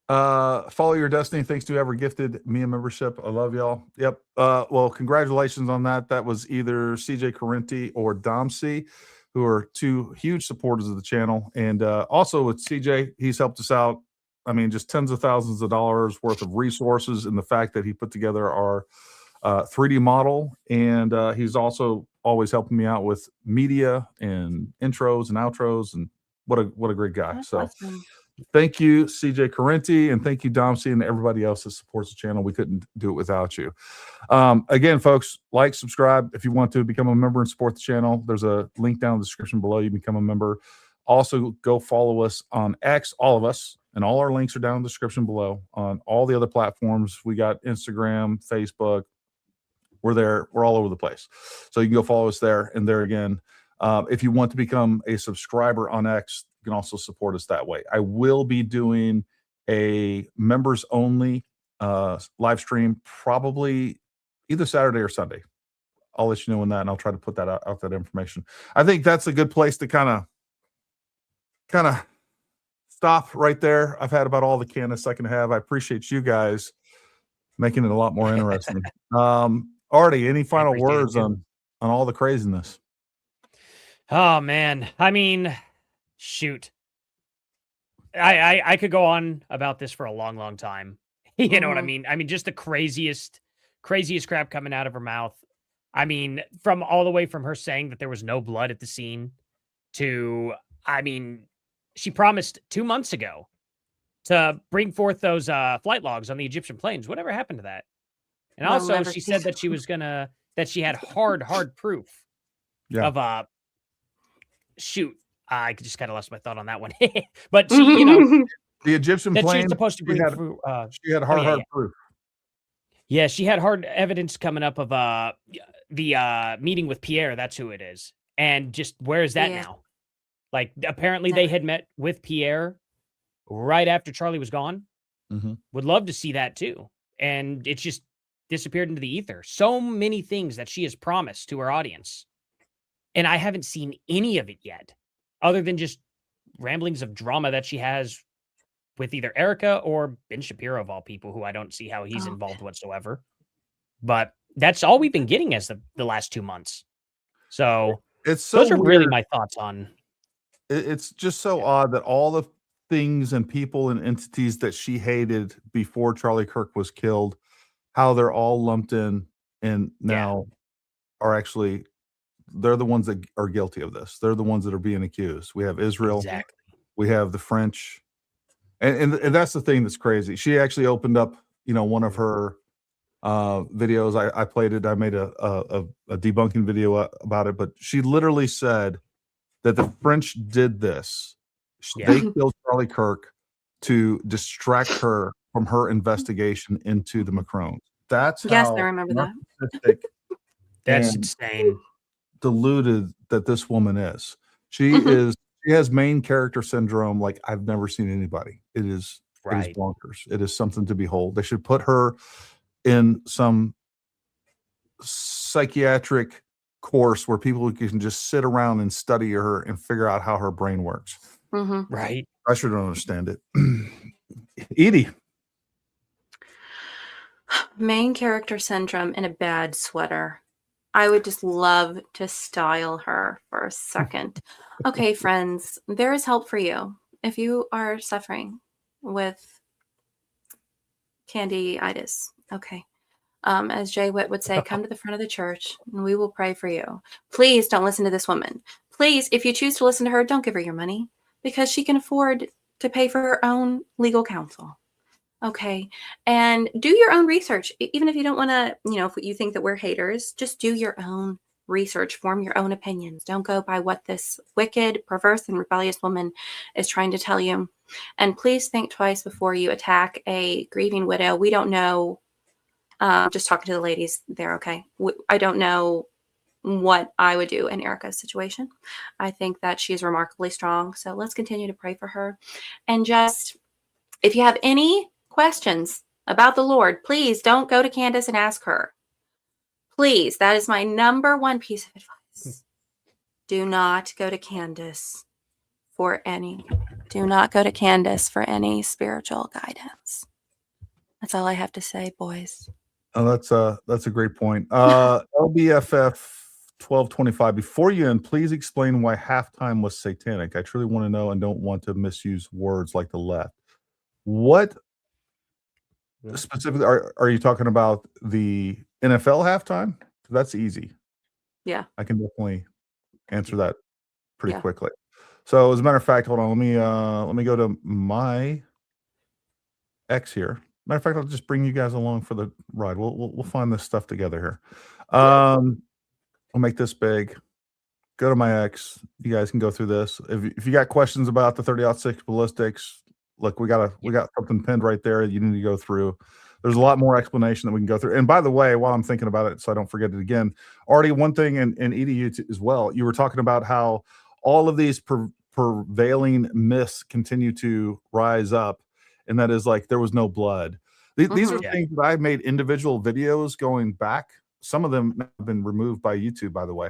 Follow your destiny. Thanks to whoever gifted me a membership. I love y'all. Yep. Well, congratulations on that. That was either CJ Correnti or Domsey, who are two huge supporters of the channel. And also with CJ, he's helped us out. I mean, just tens of thousands of dollars worth of resources, and the fact that he put together our 3D model. And he's also always helping me out with media and intros and outros. And what a great guy. That's so awesome. Thank you, CJ Correnti, and thank you, Domsey, and everybody else that supports the channel. We couldn't do it without you. Again, folks, like, subscribe if you want to become a member and support the channel. There's a link down in the description below. You become a member. Also, go follow us on X, all of us, and all our links are down in the description below on all the other platforms. We got Instagram, Facebook. We're there. We're all over the place. So you can go follow us there. And there again, if you want to become a subscriber on X, you can also support us that way. I will be doing a members only live stream, probably either Saturday or Sunday. I'll let you know when that, and I'll try to put that out that information. I think that's a good place to kind of stop right there. I've had about all the Candace I can have. I appreciate you guys making it a lot more interesting. Arty, any final words on all the craziness? Oh man, I mean, shoot, I could go on about this for a long time. You know what I mean? I mean, just the craziest crap coming out of her mouth. I mean, from all the way from her saying that there was no blood at the scene to, I mean, she promised 2 months ago to bring forth those flight logs on the Egyptian planes. Whatever happened to that? And also, she said that she was that she had hard proof of shoot. I just kind of lost my thought on that one. But she, you know, the Egyptian that plane, she was supposed to bring through. She had hard proof. Yeah, she had hard evidence coming up of the meeting with Pierre. That's who it is. And just where is that now? Like, apparently they had met with Pierre right after Charlie was gone. Would love to see that too. And it's just disappeared into the ether. So many things that she has promised to her audience. And I haven't seen any of it yet, other than just ramblings of drama that she has with either Erica or Ben Shapiro, of all people, who I don't see how he's involved whatsoever. But that's all we've been getting as the last 2 months. So those are really my thoughts on. It's just so odd that all the things and people and entities that she hated before Charlie Kirk was killed, how they're all lumped in and now are actually, they're the ones that are guilty of this. They're the ones that are being accused. We have Israel. Exactly. We have the French. And that's the thing that's crazy. She actually opened up, you know, one of her videos. I played it. I made a debunking video about it, but she literally said that the French did this. They killed Charlie Kirk to distract her from her investigation into the Macron. That's yes, how I remember that. That's insane. Deluded that this woman is. She is. She has main character syndrome like I've never seen anybody. It is bonkers. It is something to behold. They should put her in some psychiatric course where people can just sit around and study her and figure out how her brain works. Right. I sure don't understand it. Eydie. Main character syndrome in a bad sweater. I would just love to style her for a second. Okay, friends, there is help for you. If you are suffering with candyitis, okay. As Jay Witt would say, come to the front of the church and we will pray for you. Please don't listen to this woman. Please, if you choose to listen to her, don't give her your money because she can afford to pay for her own legal counsel. Okay. And do your own research. Even if you don't want to, you know, if you think that we're haters, just do your own research, form your own opinions. Don't go by what this wicked, perverse, and rebellious woman is trying to tell you. And please think twice before you attack a grieving widow. We don't know, just talking to the ladies there, okay? I don't know what I would do in Erica's situation. I think that she is remarkably strong. So let's continue to pray for her. And just, if you have any questions about the Lord, please don't go to Candace and ask her. Please, that is my number one piece of advice. Do not go to Candace for any spiritual guidance. That's all I have to say, boys. Oh, that's a great point. LBFF 1225. Before you end, please explain why halftime was satanic. I truly want to know and don't want to misuse words like the left. What specifically are you talking about? The NFL halftime? That's easy. Yeah, I can definitely answer that pretty quickly. So as a matter of fact, hold on, let me go to my X here. Matter of fact, I'll just bring you guys along for the ride. We'll find this stuff together here. I'll make this big. Go to my X. You guys can go through this. If you got questions about the 30-06 ballistics, look, we got something pinned right there that you need to go through. There's a lot more explanation that we can go through. And by the way, while I'm thinking about it, so I don't forget it again, Arty, one thing, and Eydie, you as well, you were talking about how all of these prevailing myths continue to rise up, and that is like there was no blood. These are things that I've made individual videos going back. Some of them have been removed by YouTube, by the way.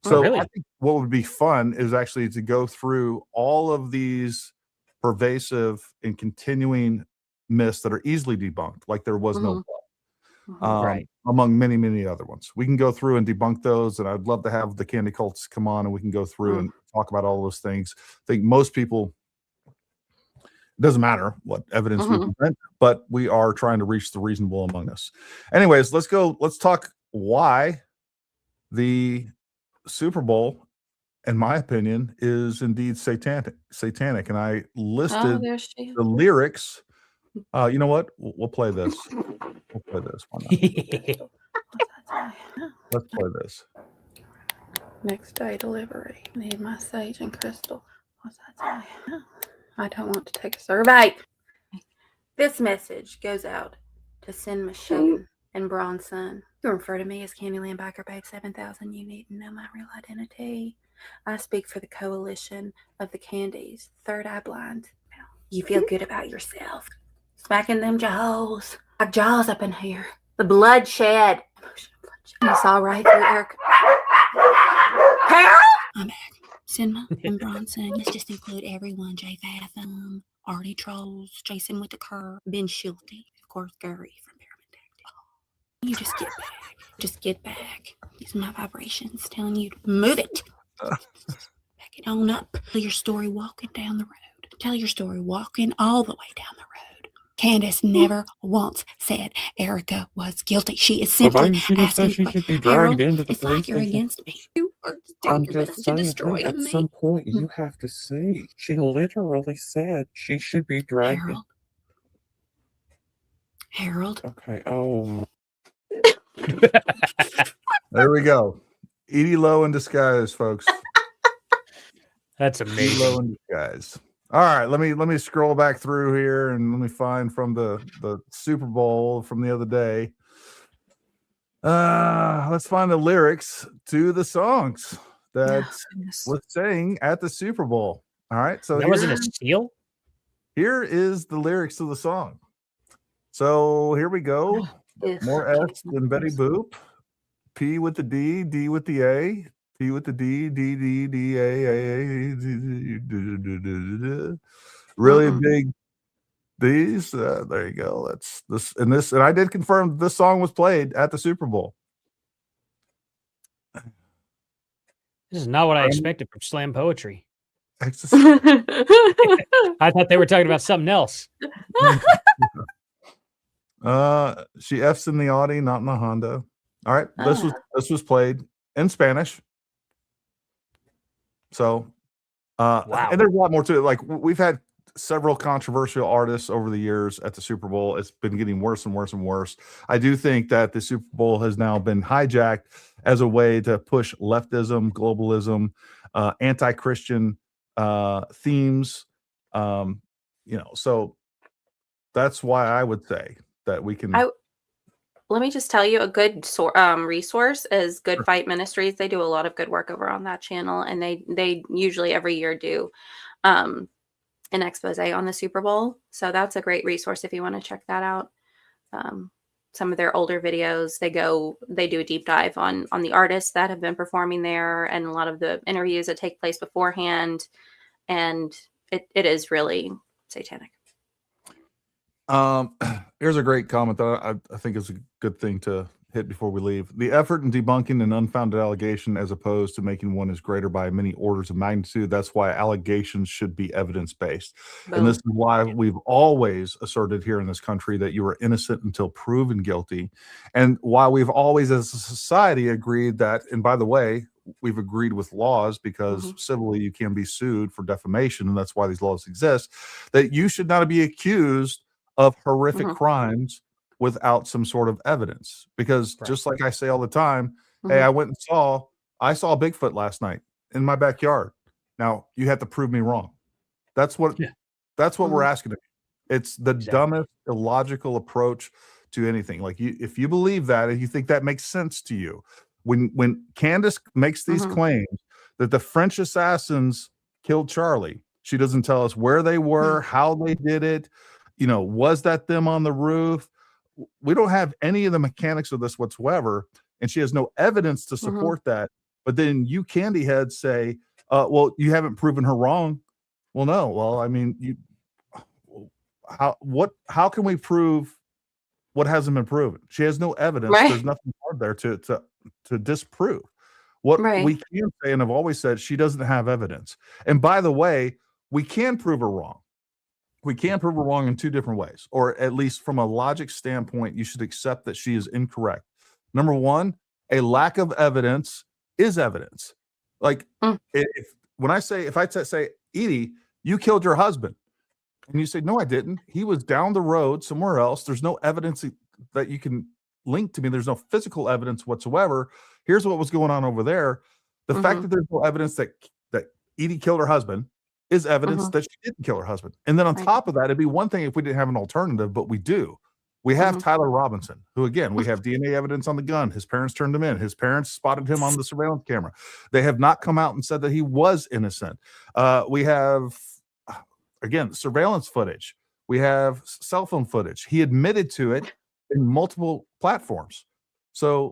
So really? I think what would be fun is actually to go through all of these pervasive and continuing myths that are easily debunked, like there was no blood, Right. among many, many other ones. We can go through and debunk those, and I'd love to have the candy cults come on and we can go through and talk about all those things. I think most people, it doesn't matter what evidence we present, but we are trying to reach the reasonable among us. Anyways, let's talk why the Super Bowl, in my opinion, is indeed satanic. And I listed the lyrics. You know what? We'll play this. We'll play this. Why not? Let's play this. Next day delivery. Need my sage and crystal. What's that say? I don't want to take a survey. This message goes out to Sin Michelle and Bronson. You refer to me as Candyland Biker Babe 7000. You need to know my real identity. I speak for the coalition of the Candies, Third Eye Blind. You feel good about yourself. Smacking them jaws. Like jaws up in here. The bloodshed. You saw right through Eric. Harold! I'm back. Cinema and Bronson. Let's just include everyone. Jay Fathom, Arty Trolls, Jason with the Curve, Ben Schulte, of course, Gary from Paramount Tactical. You just get back. Just get back. These are my vibrations telling you to move it. Back it on up. Tell your story walking down the road. Tell your story walking all the way down the road. Candace never once said Erica was guilty. She is simply asking she should be Harold, dragged into the it's like you're police station. against me. You are I'm doing your just best to saying, destroy at me. some point you have to say she literally said she should be dragged. Harold. Okay. Oh. There we go. Eydie Lowe in disguise, folks. That's Eydie Lowe in disguise. All right, let me scroll back through here and let me find from the Super Bowl from the other day. Let's find the lyrics to the songs that was sang at the Super Bowl. All right, so that wasn't a steal. Here is the lyrics to the song. So here we go. More S than Betty Boop. P with the D, D with the A. P with the D, D, D, D, A, A. Really big D's. There you go. That's this, and I did confirm this song was played at the Super Bowl. This is not what I expected from slam poetry. I thought they were talking about something else. She F's in the Audi, not in the Honda. All right, this was played in Spanish. So, wow. And there's a lot more to it. Like we've had several controversial artists over the years at the Super Bowl. It's been getting worse and worse and worse. I do think that the Super Bowl has now been hijacked as a way to push leftism, globalism, anti-Christian themes. So that's why I would say that we can. Let me just tell you, a good resource is Good Fight Ministries. They do a lot of good work over on that channel, and they usually every year do an expose on the Super Bowl. So that's a great resource if you want to check that out. Some of their older videos, they do a deep dive on the artists that have been performing there and a lot of the interviews that take place beforehand. And it is really satanic. Here's a great comment that I think is a good thing to hit before we leave. The effort in debunking an unfounded allegation as opposed to making one is greater by many orders of magnitude. That's why allegations should be evidence-based. And this is why we've always asserted here in this country that you are innocent until proven guilty. And why we've always as a society agreed that, and by the way, we've agreed with laws because civilly you can be sued for defamation, and that's why these laws exist, that you should not be accused of horrific crimes without some sort of evidence. Because just like I say all the time, hey, I saw Bigfoot last night in my backyard. Now you have to prove me wrong. That's what we're asking of you. It's the dumbest illogical approach to anything. Like if you believe that and you think that makes sense to you, when Candace makes these claims that the French assassins killed Charlie, she doesn't tell us where they were, how they did it. Was that them on the roof? We don't have any of the mechanics of this whatsoever, and she has no evidence to support that. But then you candy heads say, well, you haven't proven her wrong. Well, no. Well, I mean, how can we prove what hasn't been proven? She has no evidence. There's nothing hard there to disprove. What we can say, and I've always said, she doesn't have evidence. And by the way, we can prove her wrong. We can prove her wrong in two different ways, or at least from a logic standpoint, you should accept that she is incorrect. Number one, a lack of evidence is evidence. Like if I say, Eydie, you killed your husband, and you say, no, I didn't. He was down the road somewhere else. There's no evidence that you can link to me. There's no physical evidence whatsoever. Here's what was going on over there. The fact that there's no evidence that Eydie killed her husband is evidence that she didn't kill her husband. And then on top of that, it'd be one thing if we didn't have an alternative, but we do. We have Tyler Robinson, who, again, we have DNA evidence on the gun. His parents turned him in. His parents spotted him on the surveillance camera. They have not come out and said that he was innocent. We have, again, surveillance footage. We have cell phone footage. He admitted to it in multiple platforms. So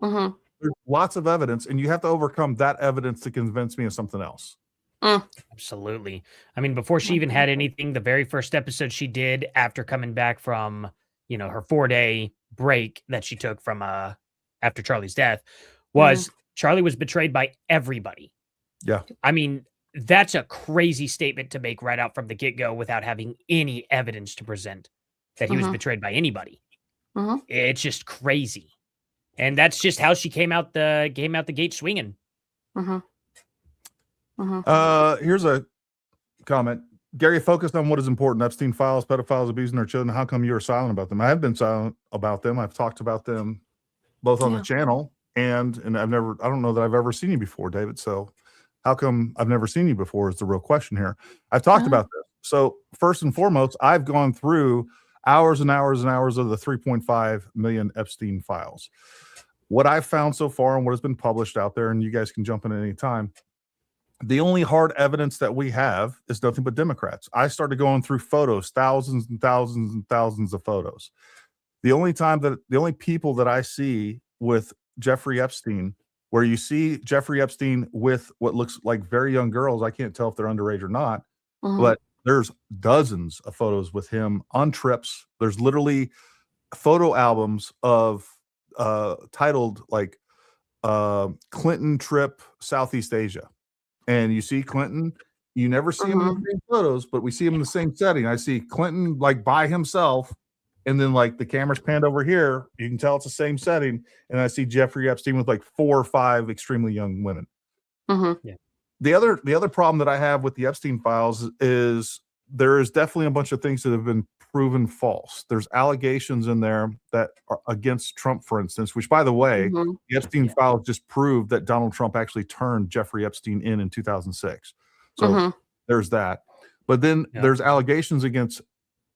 there's lots of evidence, and you have to overcome that evidence to convince me of something else. Absolutely. I mean, before she even had anything, the very first episode she did after coming back from, her 4-day break that she took from after Charlie's death was Charlie was betrayed by everybody. Yeah. I mean, that's a crazy statement to make right out from the get-go without having any evidence to present that he was betrayed by anybody. It's just crazy. And that's just how she came out the gate swinging. Here's a comment. Gary focused on what is important: Epstein files, pedophiles abusing their children. How come you are silent about them? I have been silent about them. I've talked about them both on the channel and I don't know that I've ever seen you before, David. So how come I've never seen you before is the real question here. I've talked about this. So first and foremost, I've gone through hours and hours and hours of the 3.5 million Epstein files. What I've found so far and what has been published out there, and you guys can jump in at any time, the only hard evidence that we have is nothing but Democrats. I started going through photos, thousands and thousands and thousands of photos. The only people that I see with Jeffrey Epstein, where you see Jeffrey Epstein with what looks like very young girls, I can't tell if they're underage or not, but there's dozens of photos with him on trips. There's literally photo albums of titled like Clinton trip Southeast Asia. And you see Clinton, you never see him in the same photos, but we see him in the same setting. I see Clinton like by himself, and then like the camera's panned over here. You can tell it's the same setting. And I see Jeffrey Epstein with like 4 or 5 extremely young women. The other problem that I have with the Epstein files is there is definitely a bunch of things that have been proven false. There's allegations in there that are against Trump, for instance, which, by the way, Mhm. the Epstein files just proved that Donald Trump actually turned Jeffrey Epstein in 2006. So Mhm. there's that. But then there's allegations against,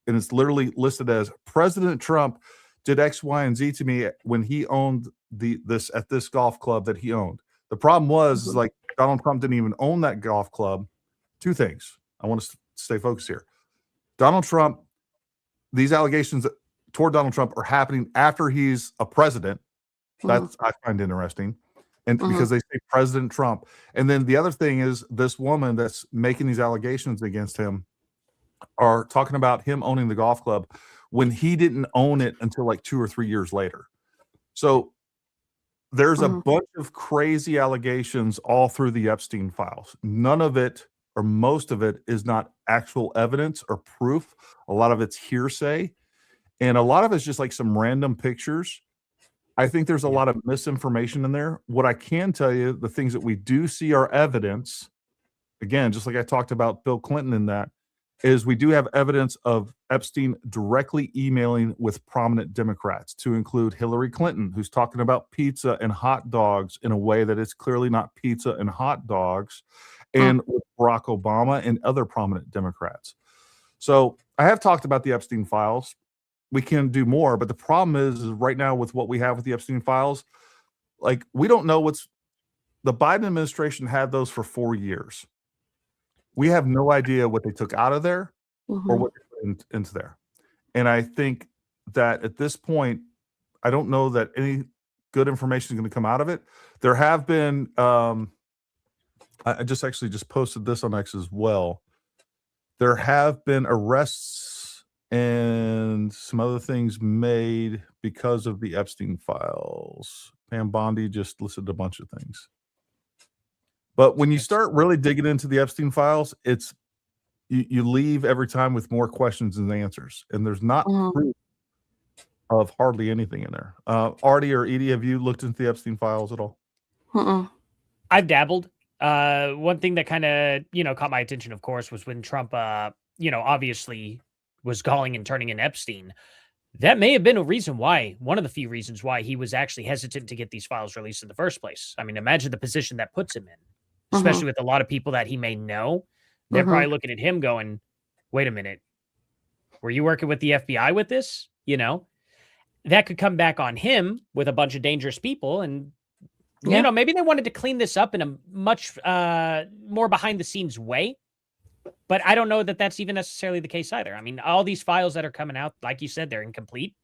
and it's literally listed as President Trump did X, Y, and Z to me when he owned this at this golf club that he owned. The problem was is like Donald Trump didn't even own that golf club. Two things. I want to stay focused here. Donald Trump, these allegations toward Donald Trump are happening after he's a president. That's I find interesting. And because they say President Trump. And then the other thing is this woman that's making these allegations against him are talking about him owning the golf club when he didn't own it until like 2 or 3 years later. So there's a bunch of crazy allegations all through the Epstein files. None of it or most of it is not actual evidence or proof. A lot of it's hearsay. And a lot of it's just like some random pictures. I think there's a lot of misinformation in there. What I can tell you, the things that we do see are evidence, again, just like I talked about Bill Clinton in that, is we do have evidence of Epstein directly emailing with prominent Democrats, to include Hillary Clinton, who's talking about pizza and hot dogs in a way that is clearly not pizza and hot dogs, and with Barack Obama and other prominent Democrats. So I have talked about the Epstein files. We can do more, but the problem is right now with what we have with the Epstein files, like we don't know the Biden administration had those for 4 years. We have no idea what they took out of there or what they put into there. And I think that at this point, I don't know that any good information is going to come out of it. There have been, I just posted this on X as well. There have been arrests and some other things made because of the Epstein files. Pam Bondi just listed a bunch of things. But when you start really digging into the Epstein files, it's you leave every time with more questions than answers. And there's not proof of hardly anything in there. Arty or Eydie, have you looked into the Epstein files at all? I've dabbled. One thing that kind of, caught my attention, of course, was when Trump, obviously was calling and turning in Epstein. That may have been one of the few reasons why he was actually hesitant to get these files released in the first place. I mean, imagine the position that puts him in, especially with a lot of people that he may know. They're probably looking at him going, wait a minute, were you working with the FBI with this? That could come back on him with a bunch of dangerous people. And, maybe they wanted to clean this up in a much more behind the scenes way. But I don't know that that's even necessarily the case either. I mean, all these files that are coming out, like you said, they're incomplete.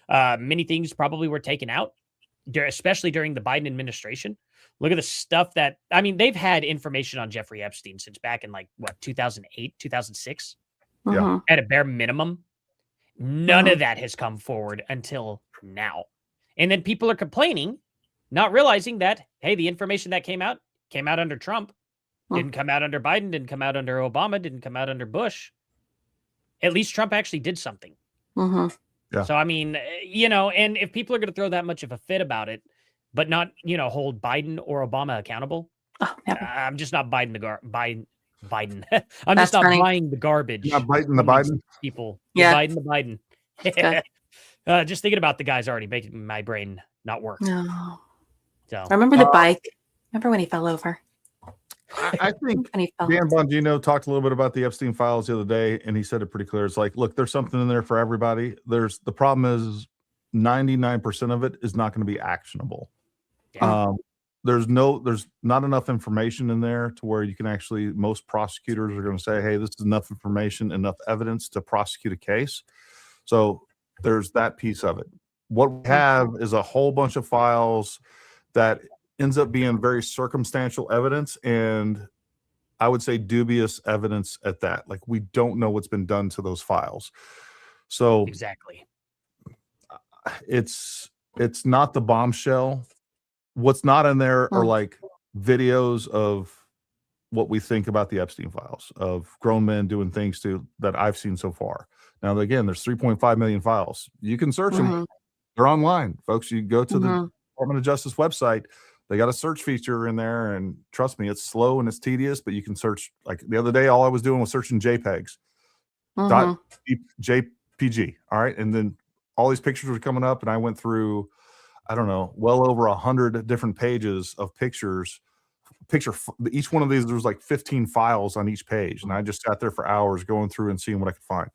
Many things probably were taken out, especially during the Biden administration. Look at the stuff they've had information on Jeffrey Epstein since back in 2008, 2006. Yeah. At a bare minimum. None of that has come forward until now. And then people are complaining, not realizing that, hey, the information that came out under Trump. Didn't come out under Biden, didn't come out under Obama, didn't come out under Bush. At least Trump actually did something. Yeah. So, I mean, and if people are going to throw that much of a fit about it, but not, hold Biden or Obama accountable, I'm just not Biden Biden. I'm just not buying the garbage. You're not biting the Biden? People. Yeah. Biden the Biden. Just thinking about the guy's already making my brain not work. No. So I remember the bike. Remember when he fell over? I think Dan Bongino talked a little bit about the Epstein files the other day, and he said it pretty clear. It's like, look, there's something in there for everybody. The problem is 99% of it is not going to be actionable. There's not enough information in there to where you can actually, most prosecutors are going to say, hey, this is enough information, enough evidence to prosecute a case. So there's that piece of it. What we have is a whole bunch of files that ends up being very circumstantial evidence, and I would say dubious evidence at that. Like, we don't know what's been done to those files. So exactly, it's not the bombshell. What's not in there are like videos of what we think about the Epstein files, of grown men doing things that I've seen so far. Now, again, there's 3.5 million files. You can search them. They're online, folks. You go to the Department of Justice website. They got a search feature in there, and trust me, it's slow and it's tedious, but you can search. Like the other day, all I was doing was searching JPEGs. dot JPG. All right. And then all these pictures were coming up, and I went through, I don't know, well over 100 different pages of pictures. Each one of these, there was like 15 files on each page, and I just sat there for hours going through and seeing what I could find.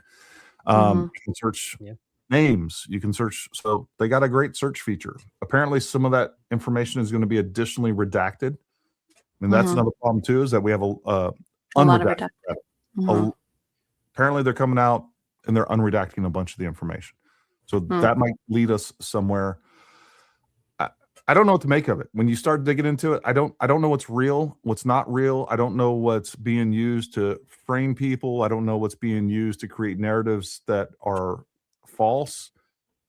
You can search names, you can search. So they got a great search feature. Apparently some of that information is going to be additionally redacted, and that's another problem too, is that we have a lot of redacted. Apparently they're coming out and they're unredacting a bunch of the information, so that might lead us somewhere. I don't know what to make of it. When you start digging into it, I don't know what's real, what's not real. I don't know what's being used to frame people. I don't know what's being used to create narratives that are false.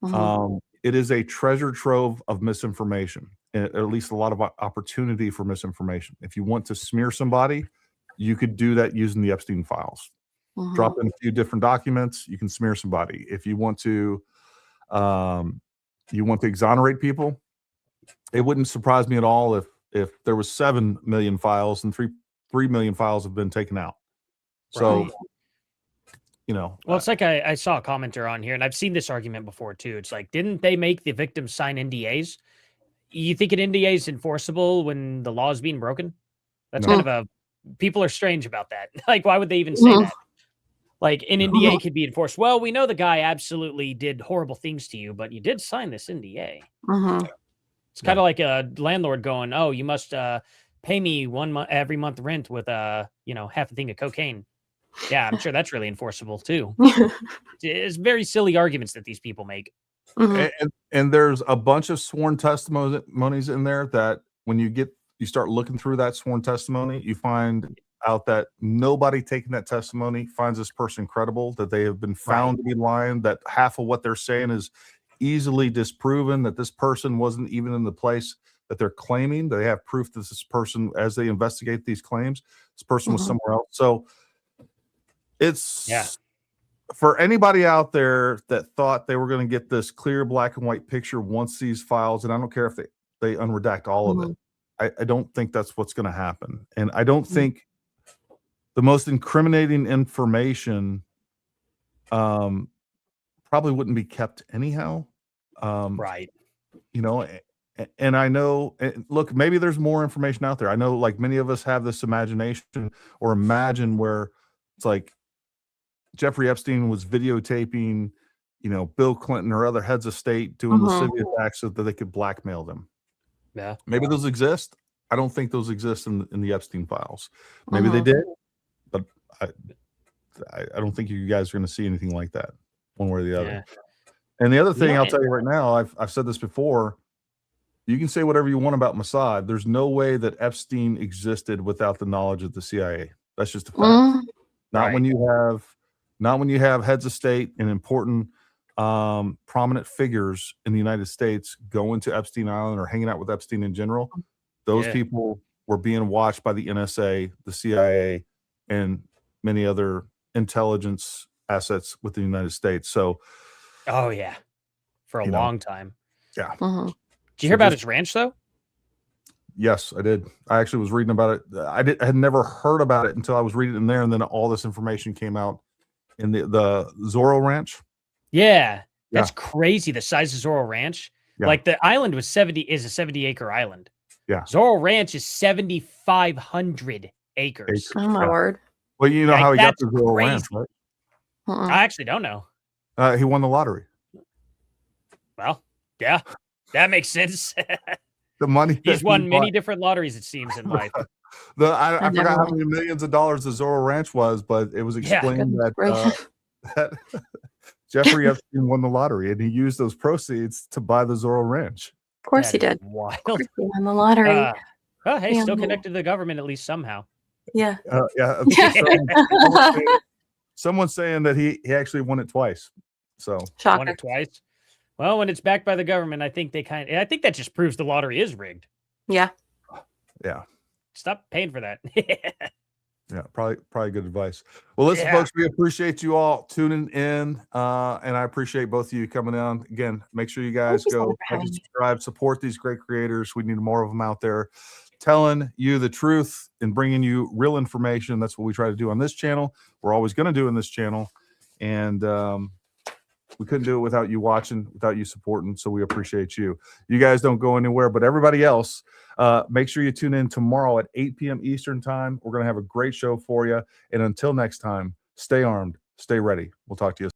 It is a treasure trove of misinformation, and at least a lot of opportunity for misinformation. If you want to smear somebody, you could do that using the Epstein files. Drop in a few different documents, you can smear somebody. If you want to exonerate people, it wouldn't surprise me at all if there was 7 million files and 3 million files have been taken out. So, well, it's like I saw a commenter on here, and I've seen this argument before too. It's like, didn't they make the victims sign NDAs? You think an NDA is enforceable when the law is being broken? That's kind of people are strange about that. Like, why would they even say that? Like, an NDA could be enforced. Well, we know the guy absolutely did horrible things to you, but you did sign this NDA. It's kind of like a landlord going, "Oh, you must pay me 1 month every month rent with half a thing of cocaine." Yeah, I'm sure that's really enforceable too. It's very silly arguments that these people make. And there's a bunch of sworn testimonies in there that when you start looking through that sworn testimony, you find out that nobody taking that testimony finds this person credible, that they have been found to be lying, that half of what they're saying is easily disproven, that this person wasn't even in the place that they're claiming. They have proof that this person, as they investigate these claims, this person was somewhere else. So it's for anybody out there that thought they were going to get this clear black and white picture once these files, and I don't care if they unredact all of it. I don't think that's what's going to happen. And I don't think the most incriminating information probably wouldn't be kept anyhow. And I know, look, maybe there's more information out there. I know, like, many of us have this imagination or imagine where it's like Jeffrey Epstein was videotaping, Bill Clinton or other heads of state doing the civil attacks so that they could blackmail them. Yeah. Maybe those exist. I don't think those exist in the Epstein files. Maybe they did, but I don't think you guys are going to see anything like that one way or the other. And the other thing I'll tell you right now, I've said this before, you can say whatever you want about Mossad. There's no way that Epstein existed without the knowledge of the CIA. That's just a fact. Not when you have heads of state and important prominent figures in the United States going to Epstein Island or hanging out with Epstein in general. Those people were being watched by the NSA, the CIA, and many other intelligence assets within the United States. So, for a long time. Yeah. Did you hear about his ranch though? Yes, I did. I actually was reading about it. I had never heard about it until I was reading it in there, and then all this information came out in the Zorro Ranch. Yeah, that's crazy. The size of Zorro Ranch. Like, the island is a 70-acre island. Yeah. Zorro Ranch is 7,500 acres. Oh my word. Well, you know how he got the Zorro Ranch, right? I actually don't know. He won the lottery. Well, yeah, that makes sense. The money he's won many different lotteries, it seems, in life. I forgot how many millions of dollars the Zorro Ranch was, but it was explained that Jeffrey Epstein won the lottery, and he used those proceeds to buy the Zorro Ranch. Of course he did. Wild. Of course he won the lottery. Well, hey, still connected to the government, at least somehow. Yeah. Someone's saying that he actually won it twice. So won it twice. Well, when it's backed by the government, I think I think that just proves the lottery is rigged. Yeah. Yeah. Stop paying for that. Yeah, probably good advice. Well, listen, folks, we appreciate you all tuning in, and I appreciate both of you coming on. Again, make sure you guys go like and subscribe, support these great creators. We need more of them out there telling you the truth and bringing you real information. That's what we try to do on this channel. We're always going to do on this channel. And we couldn't do it without you watching, without you supporting. So we appreciate you. You guys don't go anywhere, but everybody else, make sure you tune in tomorrow at 8 p.m. Eastern time. We're going to have a great show for you. And until next time, stay armed, stay ready. We'll talk to you soon.